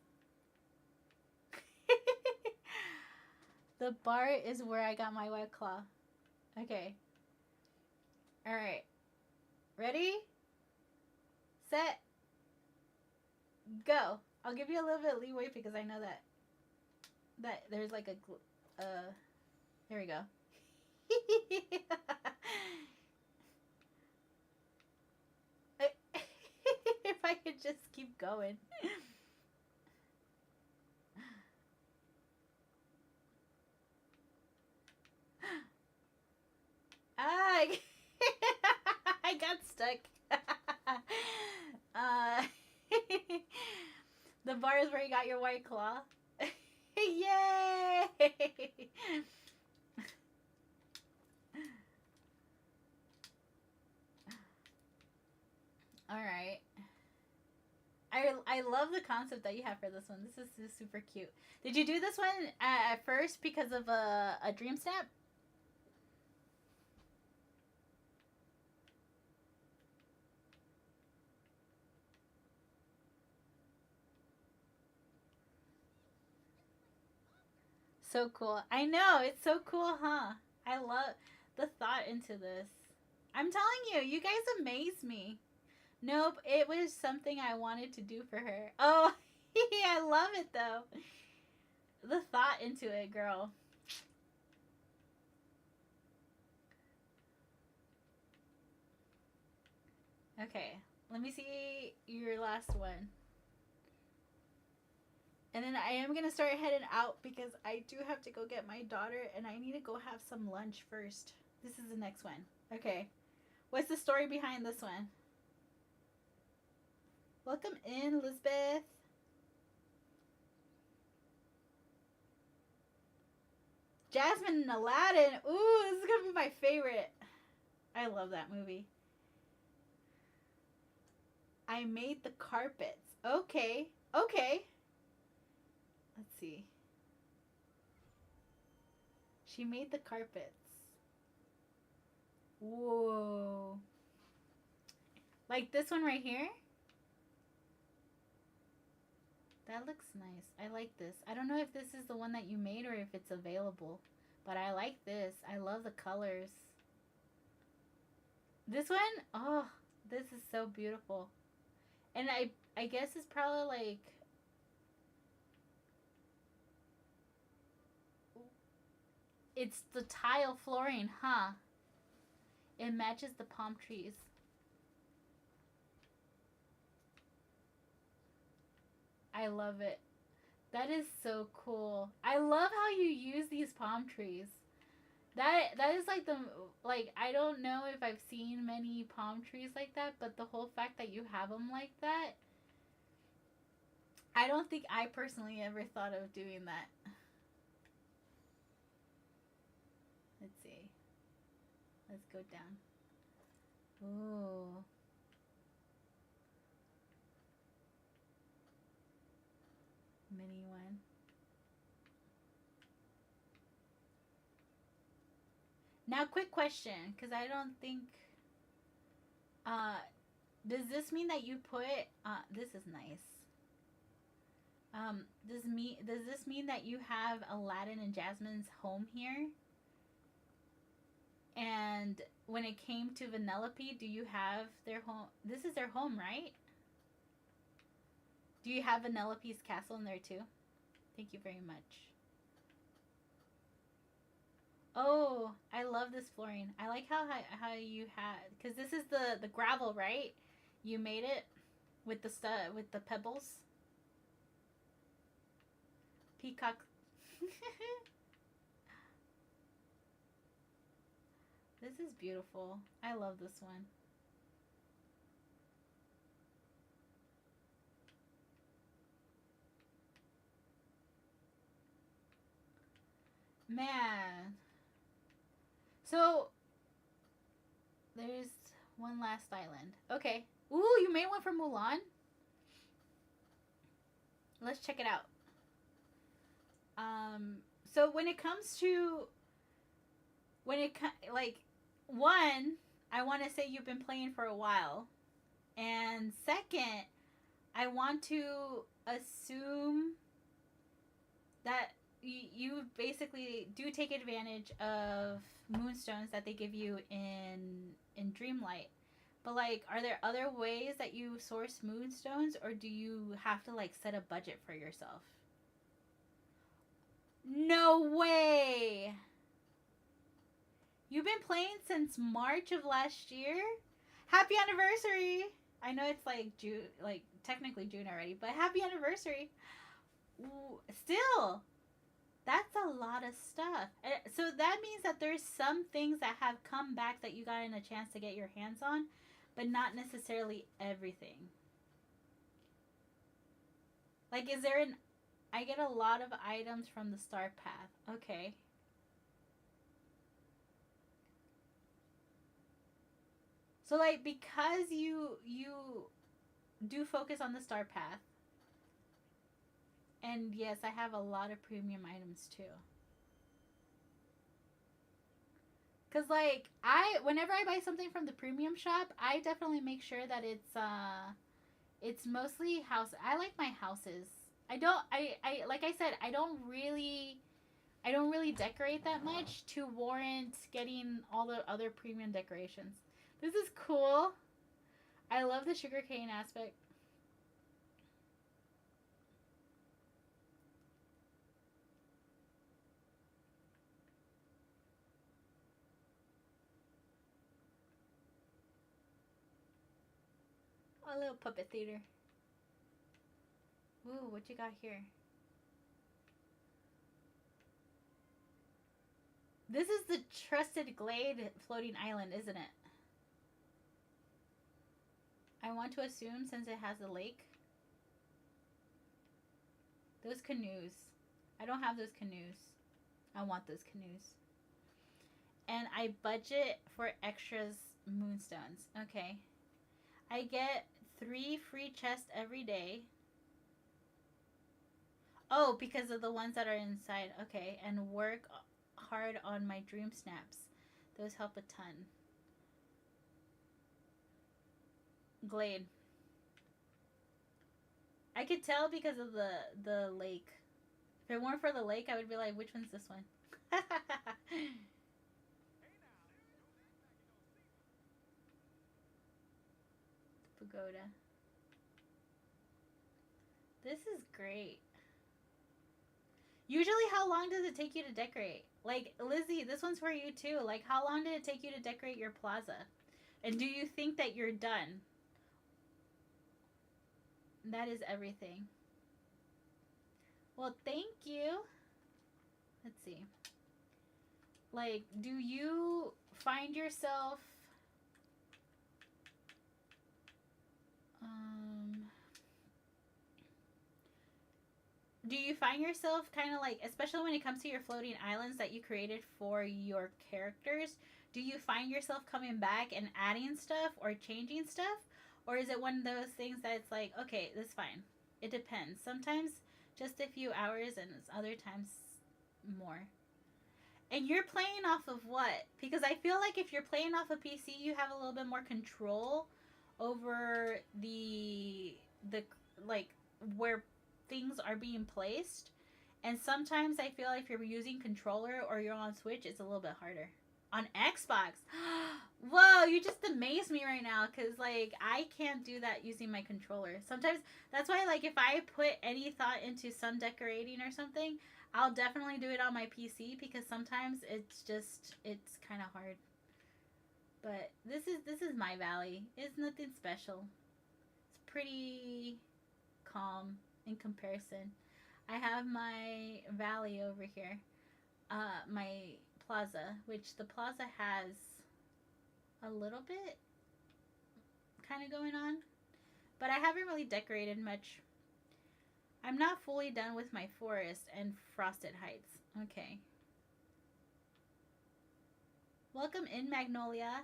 The bar is where I got my White Claw. Okay. Alright. Ready? Set. Go. I'll give you a little bit of leeway because I know that there's like a there we go. If I could just keep going. Ah, I got stuck. uh, the bar is where you got your white claw. Yay! All right. I love the concept that you have for this one. This is super cute. Did you do this one at first because of a dream snap? So cool. I know. It's so cool, huh? I love the thought into this. I'm telling you, you guys amaze me. Nope, it was something I wanted to do for her. Oh, I love it though. The thought into it, girl. Okay, let me see your last one. And then I am going to start heading out because I do have to go get my daughter and I need to go have some lunch first. This is the next one. Okay. What's the story behind this one? Welcome in, Elizabeth. Jasmine and Aladdin. Ooh, this is going to be my favorite. I love that movie. I made the carpets. Okay. Okay. Let's see. She made the carpets. Whoa. Like this one right here? That looks nice. I like this. I don't know if this is the one that you made or if it's available. But I like this. I love the colors. This one? Oh, this is so beautiful. And I guess it's probably like... It's the tile flooring, huh? It matches the palm trees. I love it. That is so cool. I love how you use these palm trees. That is like the like I don't know if I've seen many palm trees like that, but the whole fact that you have them like that, I don't think I personally ever thought of doing that. Let's see. Let's go down. Ooh. Mini one. Now, quick question, because I don't think. Uh, does this mean that you put? This is nice. Does this mean that you have Aladdin and Jasmine's home here? And when it came to Vanellope, do you have their home? This is their home, right? Do you have Vanellope's castle in there too? Thank you very much. Oh, I love this flooring. I like how you had because this is the gravel, right? You made it with the with the pebbles. Peacock. This is beautiful. I love this one. Man. So there's one last island. Okay. Ooh, you made one for Mulan? Let's check it out. So when it comes to like one, I want to say you've been playing for a while, and second, I want to assume that you basically do take advantage of moonstones that they give you in Dreamlight. But like, are there other ways that you source moonstones, or do you have to like set a budget for yourself? No way. You've been playing since March of last year? Happy anniversary! I know it's like June, like technically June already, but happy anniversary. Ooh, still, that's a lot of stuff. So that means that there's some things that have come back that you got in a chance to get your hands on, but not necessarily everything. Like, is there an. I get a lot of items from the Star Path. Okay. So, like, because you do focus on the Star Path, and yes, I have a lot of premium items too. Cause like whenever I buy something from the premium shop, I definitely make sure that it's mostly house. I like my houses. I don't. I like I said. I don't really decorate that much to warrant getting all the other premium decorations. This is cool. I love the sugarcane aspect. A little puppet theater. Ooh, what you got here? This is the Trusted Glade floating island, isn't it? I want to assume since it has a lake. Those canoes. I don't have those canoes. I want those canoes. And I budget for extras moonstones. Okay. I get 3 free chests every day. Oh, because of the ones that are inside. Okay. And work hard on my dream snaps. Those help a ton. Glade. I could tell because of the lake. If it weren't for the lake, I would be like, which one's this one? Pagoda. This is great. Usually, how long does it take you to decorate? Like, Lizzie, this one's for you too. Like, how long did it take you to decorate your plaza? And do you think that you're done? That is everything. Well, thank you. Let's see. Like, do you find yourself um do you find yourself kind of like, especially when it comes to your floating islands that you created for your characters, do you find yourself coming back and adding stuff or changing stuff? Or is it one of those things that it's like, okay, that's fine? It depends. Sometimes just a few hours and other times more. And you're playing off of what? Because I feel like if you're playing off a PC, you have a little bit more control over the like where things are being placed. And sometimes I feel like if you're using controller or you're on Switch, it's a little bit harder. On Xbox. Whoa, you just amazed me right now because like I can't do that using my controller. Sometimes that's why like if I put any thought into sun decorating or something, I'll definitely do it on my PC because sometimes it's kind of hard. But this is my valley. It's nothing special. It's pretty calm in comparison. I have my valley over here. My plaza, which the plaza has a little bit kind of going on, but I haven't really decorated much. I'm not fully done with my forest and Frosted Heights. Okay. Welcome in, Magnolia.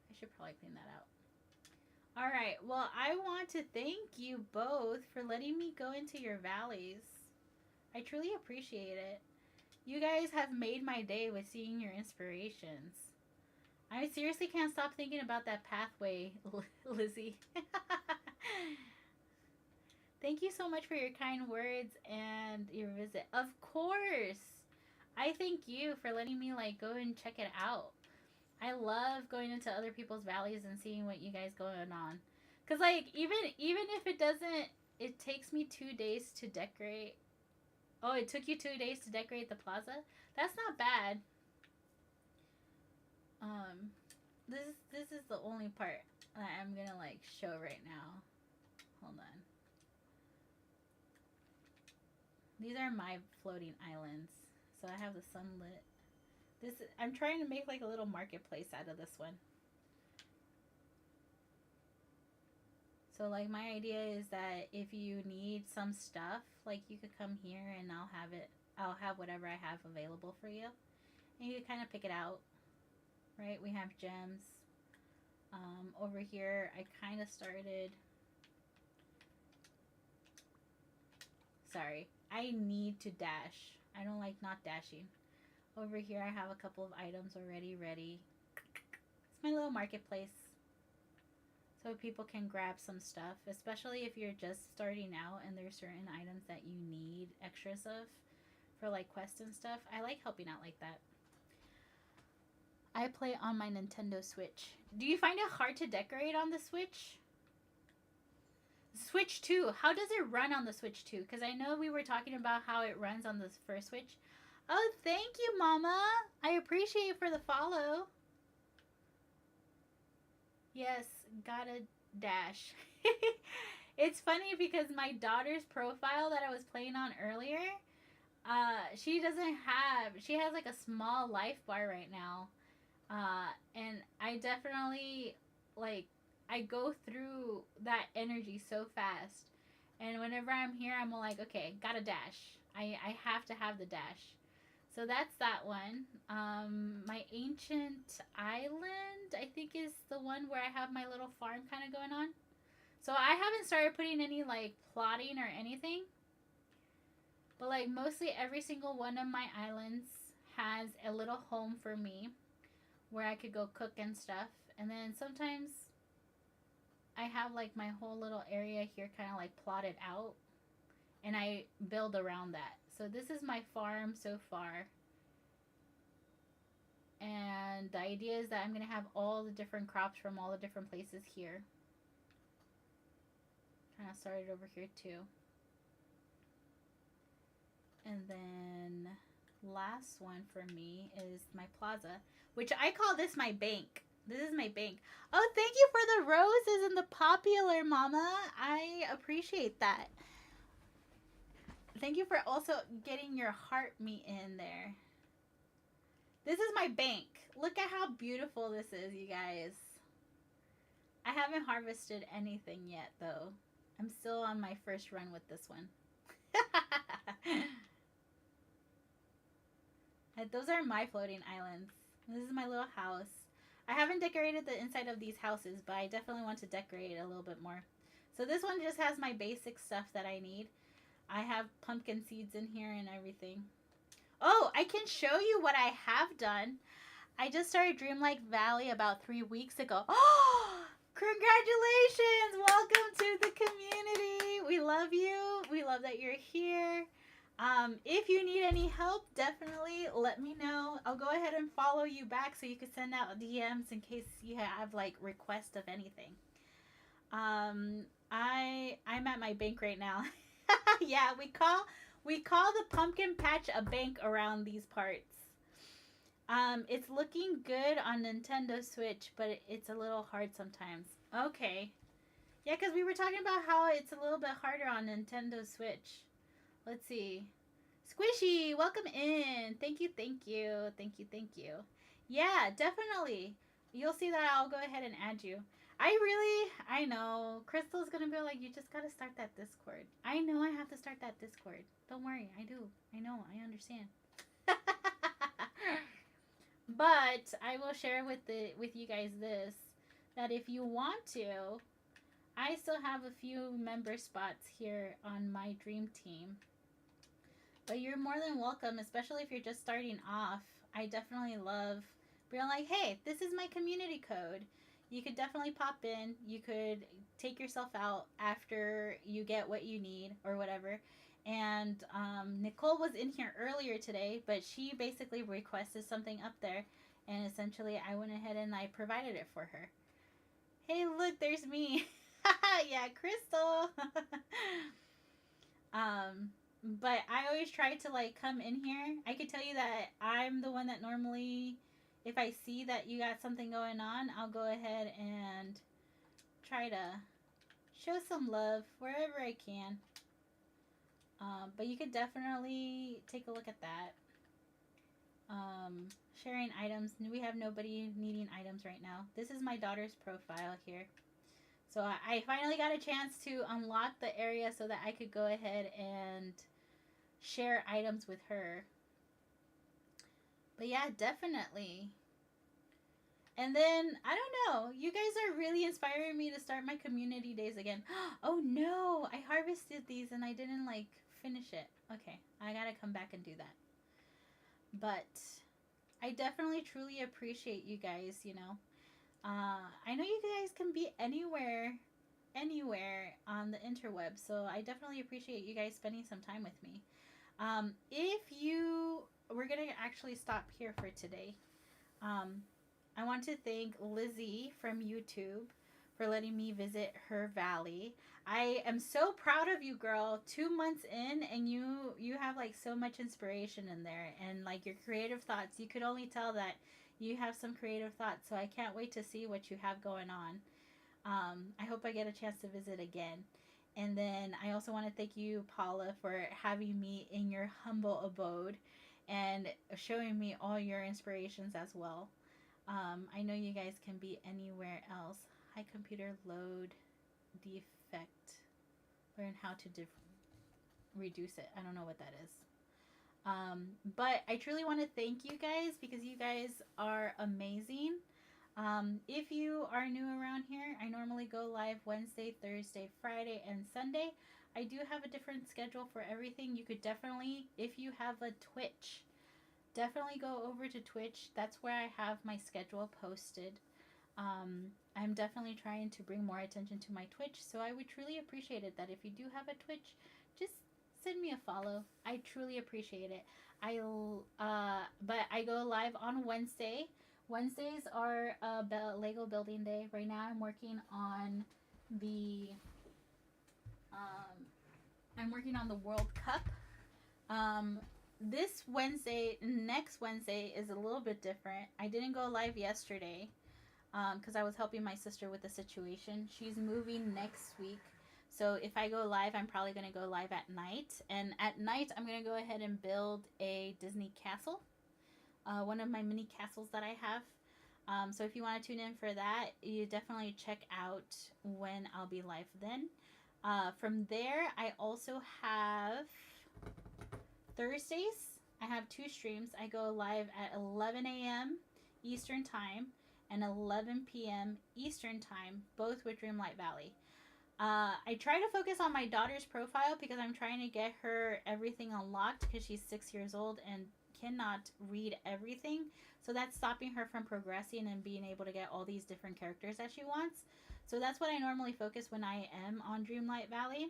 I should probably clean that out. All right. Well, I want to thank you both for letting me go into your valleys. I truly appreciate it. You guys have made my day with seeing your inspirations. I seriously can't stop thinking about that pathway, Lizzie. Thank you so much for your kind words and your visit. Of course. I thank you for letting me like go and check it out. I love going into other people's valleys and seeing what you guys going on. Cause like even if it doesn't, it takes me 2 days to decorate. Oh, it took you 2 days to decorate the plaza. That's not bad. Um, this is the only part that I'm gonna like show right now. Hold on. These are my floating islands. So I have the sunlit. This I'm trying to make like a little marketplace out of this one. So like my idea is that if you need some stuff, like you could come here and I'll have it. I'll have whatever I have available for you, and you can kind of pick it out. Right? We have gems. Over here, I kind of started. Sorry, I need to dash. I don't like not dashing. Over here, I have a couple of items already ready. It's my little marketplace. So people can grab some stuff, especially if you're just starting out and there's certain items that you need extras of for like quests and stuff. I like helping out like that. I play on my Nintendo Switch. Do you find it hard to decorate on the Switch? Switch 2. How does it run on the Switch 2? Because I know we were talking about how it runs on the first Switch. Oh, thank you, Mama. I appreciate you for the follow. Yes, gotta dash. It's funny because my daughter's profile that I was playing on earlier, she has like a small life bar right now. And I definitely, like, I go through that energy so fast. And whenever I'm here, I'm like, okay, gotta dash. I have to have the dash. So that's that one. My ancient island, I think, is the one where I have my little farm kind of going on. So I haven't started putting any, like, plotting or anything. But, like, mostly every single one of my islands has a little home for me where I could go cook and stuff. And then sometimes I have like my whole little area here kind of like plotted out, and I build around that. So this is my farm so far. And the idea is that I'm going to have all the different crops from all the different places here. Kind of started over here too. And then last one for me is my plaza, which I call this my bank. This is my bank. Oh, thank you for the roses and the popular, Mama. I appreciate that. Thank you for also getting your heart meat in there. This is my bank. Look at how beautiful this is, you guys. I haven't harvested anything yet, though. I'm still on my first run with this one. Those are my floating islands. This is my little house. I haven't decorated the inside of these houses, but I definitely want to decorate it a little bit more. So this one just has my basic stuff that I need. I have pumpkin seeds in here and everything. Oh, I can show you what I have done. I just started Dreamlight Valley about 3 weeks ago. Oh, congratulations! Welcome to the community. We love you. We love that you're here. If you need any help, definitely let me know. I'll go ahead and follow you back so you can send out DMs in case you have like requests of anything. I'm at my bank right now. Yeah, we call the pumpkin patch a bank around these parts. It's looking good on Nintendo Switch, but it's a little hard sometimes. Okay. Yeah, because we were talking about how it's a little bit harder on Nintendo Switch. Let's see. Squishy, welcome in. Thank you, thank you. Thank you, thank you. Yeah, definitely. You'll see that I'll go ahead and add you. I know. Crystal's going to be like, you just got to start that Discord. I know I have to start that Discord. Don't worry. I do. I know. I understand. But I will share with you guys this, that if you want to, I still have a few member spots here on my dream team. But you're more than welcome, especially if you're just starting off. I definitely love being like, hey, this is my community code. You could definitely pop in. You could take yourself out after you get what you need or whatever. And Nicole was in here earlier today, but she basically requested something up there. And essentially, I went ahead and I provided it for her. Hey, look, there's me. Yeah, Crystal. um, but I always try to like come in here. I could tell you that I'm the one that normally, if I see that you got something going on, I'll go ahead and try to show some love wherever I can. But you could definitely take a look at that. Sharing items. We have nobody needing items right now. This is my daughter's profile here. So I finally got a chance to unlock the area so that I could go ahead and share items with her. But yeah, definitely. And then, I don't know, you guys are really inspiring me to start my community days again. Oh no, I harvested these and I didn't like finish it. Okay, I gotta come back and do that. But I definitely truly appreciate you guys, you know. I know you guys can be anywhere on the interweb, so I definitely appreciate you guys spending some time with me. If you, we're gonna actually stop here for today. Um, I want to thank Lizzie from YouTube for letting me visit her valley. I am so proud of you, girl. 2 months in, and you have like so much inspiration in there, and like your creative thoughts. You could only tell that you have some creative thoughts. So I can't wait to see what you have going on. I hope I get a chance to visit again. And then I also want to thank you, Paula, for having me in your humble abode and showing me all your inspirations as well. I know you guys can be anywhere else. Hi, computer, load defect. Learn how to reduce it. I don't know what that is. But I truly want to thank you guys because you guys are amazing. If you are new around here, I normally go live Wednesday, Thursday, Friday, and Sunday. I do have a different schedule for everything. You could definitely, if you have a Twitch, definitely go over to Twitch. That's where I have my schedule posted. I'm definitely trying to bring more attention to my Twitch, so I would truly appreciate it that if you do have a Twitch, just send me a follow. I truly appreciate it. But I go live on Wednesday. Wednesdays are Lego building day. Right now, I'm working on the um, World Cup. Um, this Wednesday, next Wednesday, is a little bit different. I didn't go live yesterday because I was helping my sister with the situation. She's moving next week. So if I go live, I'm probably going to go live at night. And at night, I'm going to go ahead and build a Disney castle. One of my mini castles that I have. So if you want to tune in for that, you definitely check out when I'll be live then. From there, I also have Thursdays. I have 2 streams. I go live at 11 a.m. Eastern Time and 11 p.m. Eastern Time, both with Dreamlight Valley. I try to focus on my daughter's profile because I'm trying to get her everything unlocked because she's 6 years old and cannot read everything. So that's stopping her from progressing and being able to get all these different characters that she wants. So that's what I normally focus when I am on Dreamlight Valley.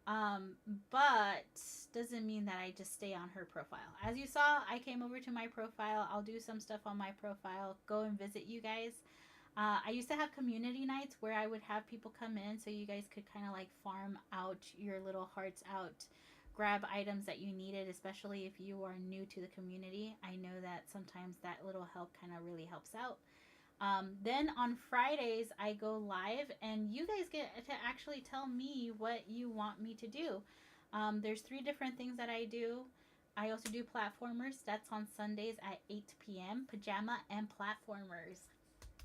Um, but doesn't mean that I just stay on her profile. As you saw, I came over to my profile. I'll do some stuff on my profile. Go and visit you guys. I used to have community nights where I would have people come in so you guys could kind of like farm out your little hearts out, grab items that you needed, especially if you are new to the community. I know that sometimes that little help kind of really helps out. Then on Fridays, I go live, and you guys get to actually tell me what you want me to do. There's 3 different things that I do. I also do platformers. That's on Sundays at 8 p.m. Pajama and platformers.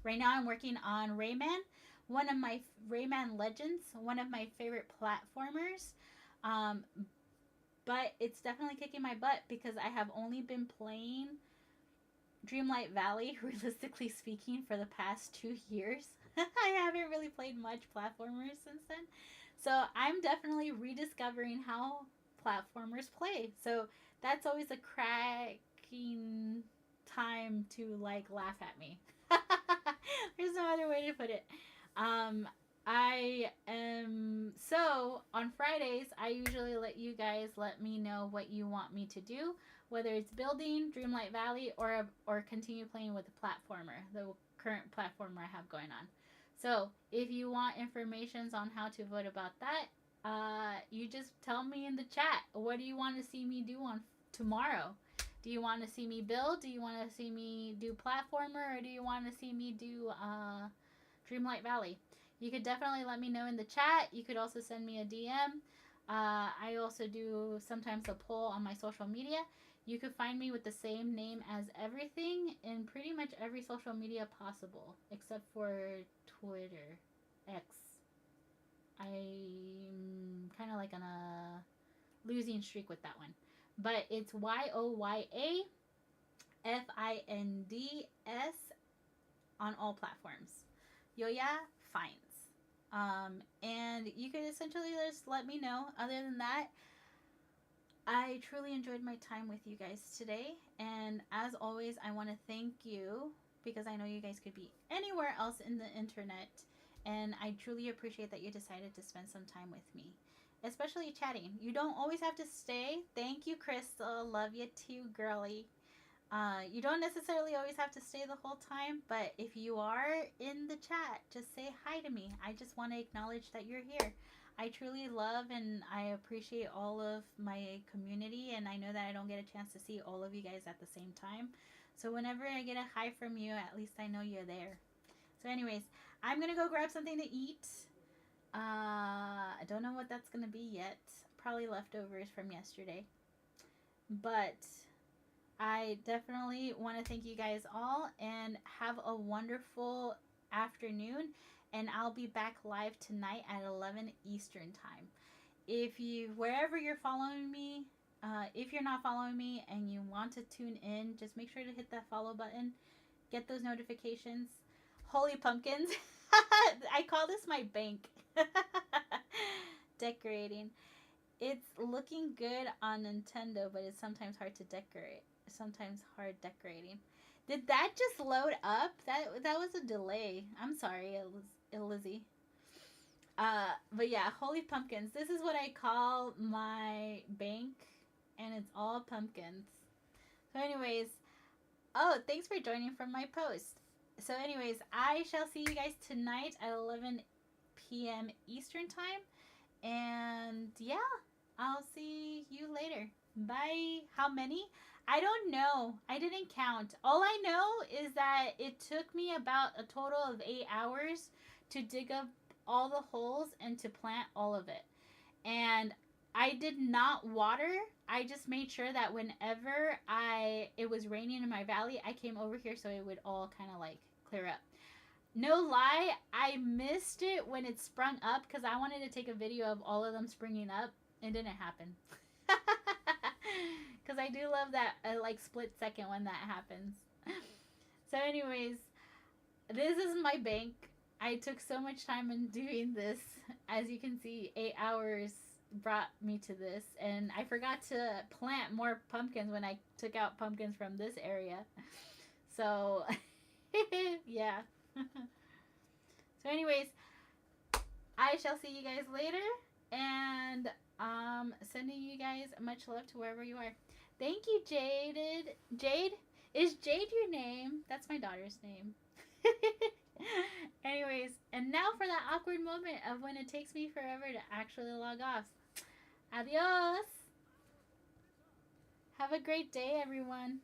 Right now, I'm working on Rayman, one of my Rayman Legends, one of my favorite platformers. Um, but it's definitely kicking my butt because I have only been playing Dreamlight Valley, realistically speaking, for the past 2 years. I haven't really played much platformers since then. So I'm definitely rediscovering how platformers play. So that's always a cracking time to like laugh at me. There's no other way to put it. Um, I am so on Fridays. I usually let you guys let me know what you want me to do, whether it's building Dreamlight Valley or continue playing with the platformer, the current platformer I have going on. So if you want information on how to vote about that, you just tell me in the chat. What do you want to see me do on tomorrow? Do you want to see me build? Do you want to see me do platformer? Or do you want to see me do Dreamlight Valley? You could definitely let me know in the chat. You could also send me a DM. I also do sometimes a poll on my social media. You could find me with the same name as everything in pretty much every social media possible, except for Twitter, X. I'm kind of like on a losing streak with that one. But it's YOYAFINDS on all platforms. Yoya Finds. And you could essentially just let me know. Other than that, I truly enjoyed my time with you guys today. And as always, I want to thank you because I know you guys could be anywhere else in the internet. And I truly appreciate that you decided to spend some time with me, especially chatting. You don't always have to stay. Thank you, Crystal. Love you too, girly. You don't necessarily always have to stay the whole time, but if you are in the chat, just say hi to me. I just want to acknowledge that you're here. I truly love and I appreciate all of my community, and I know that I don't get a chance to see all of you guys at the same time. So whenever I get a hi from you, at least I know you're there. So anyways, I'm going to go grab something to eat. I don't know what that's going to be yet. Probably leftovers from yesterday. But I definitely want to thank you guys all and have a wonderful afternoon. And I'll be back live tonight at 11 Eastern time. If you, wherever you're following me, if you're not following me and you want to tune in, just make sure to hit that follow button. Get those notifications. Holy pumpkins. I call this my bank. Decorating. It's looking good on Nintendo, but it's sometimes hard to decorate. Sometimes hard decorating. Did that just load up? That was a delay. I'm sorry, Lizzie. But yeah, holy pumpkins. This is what I call my bank, and it's all pumpkins. So, anyways, oh, thanks for joining from my post. So, anyways, I shall see you guys tonight at 11 p.m. Eastern time. And yeah, I'll see you later. Bye. How many? I don't know. I didn't count. All I know is that it took me about a total of 8 hours to dig up all the holes and to plant all of it. And I did not water. I just made sure that whenever it was raining in my valley, I came over here so it would all kind of like clear up. No lie, I missed it when it sprung up because I wanted to take a video of all of them springing up. It didn't happen. Because I do love that like split second when that happens. So anyways, this is my bank. I took so much time in doing this. As you can see, 8 hours brought me to this. And I forgot to plant more pumpkins when I took out pumpkins from this area. So, yeah. So anyways, I shall see you guys later. And sending you guys much love to wherever you are. Thank you, Jaded. Jade? Is Jade your name? That's my daughter's name. Anyways, and now for that awkward moment of when it takes me forever to actually log off. Adios. Have a great day, everyone.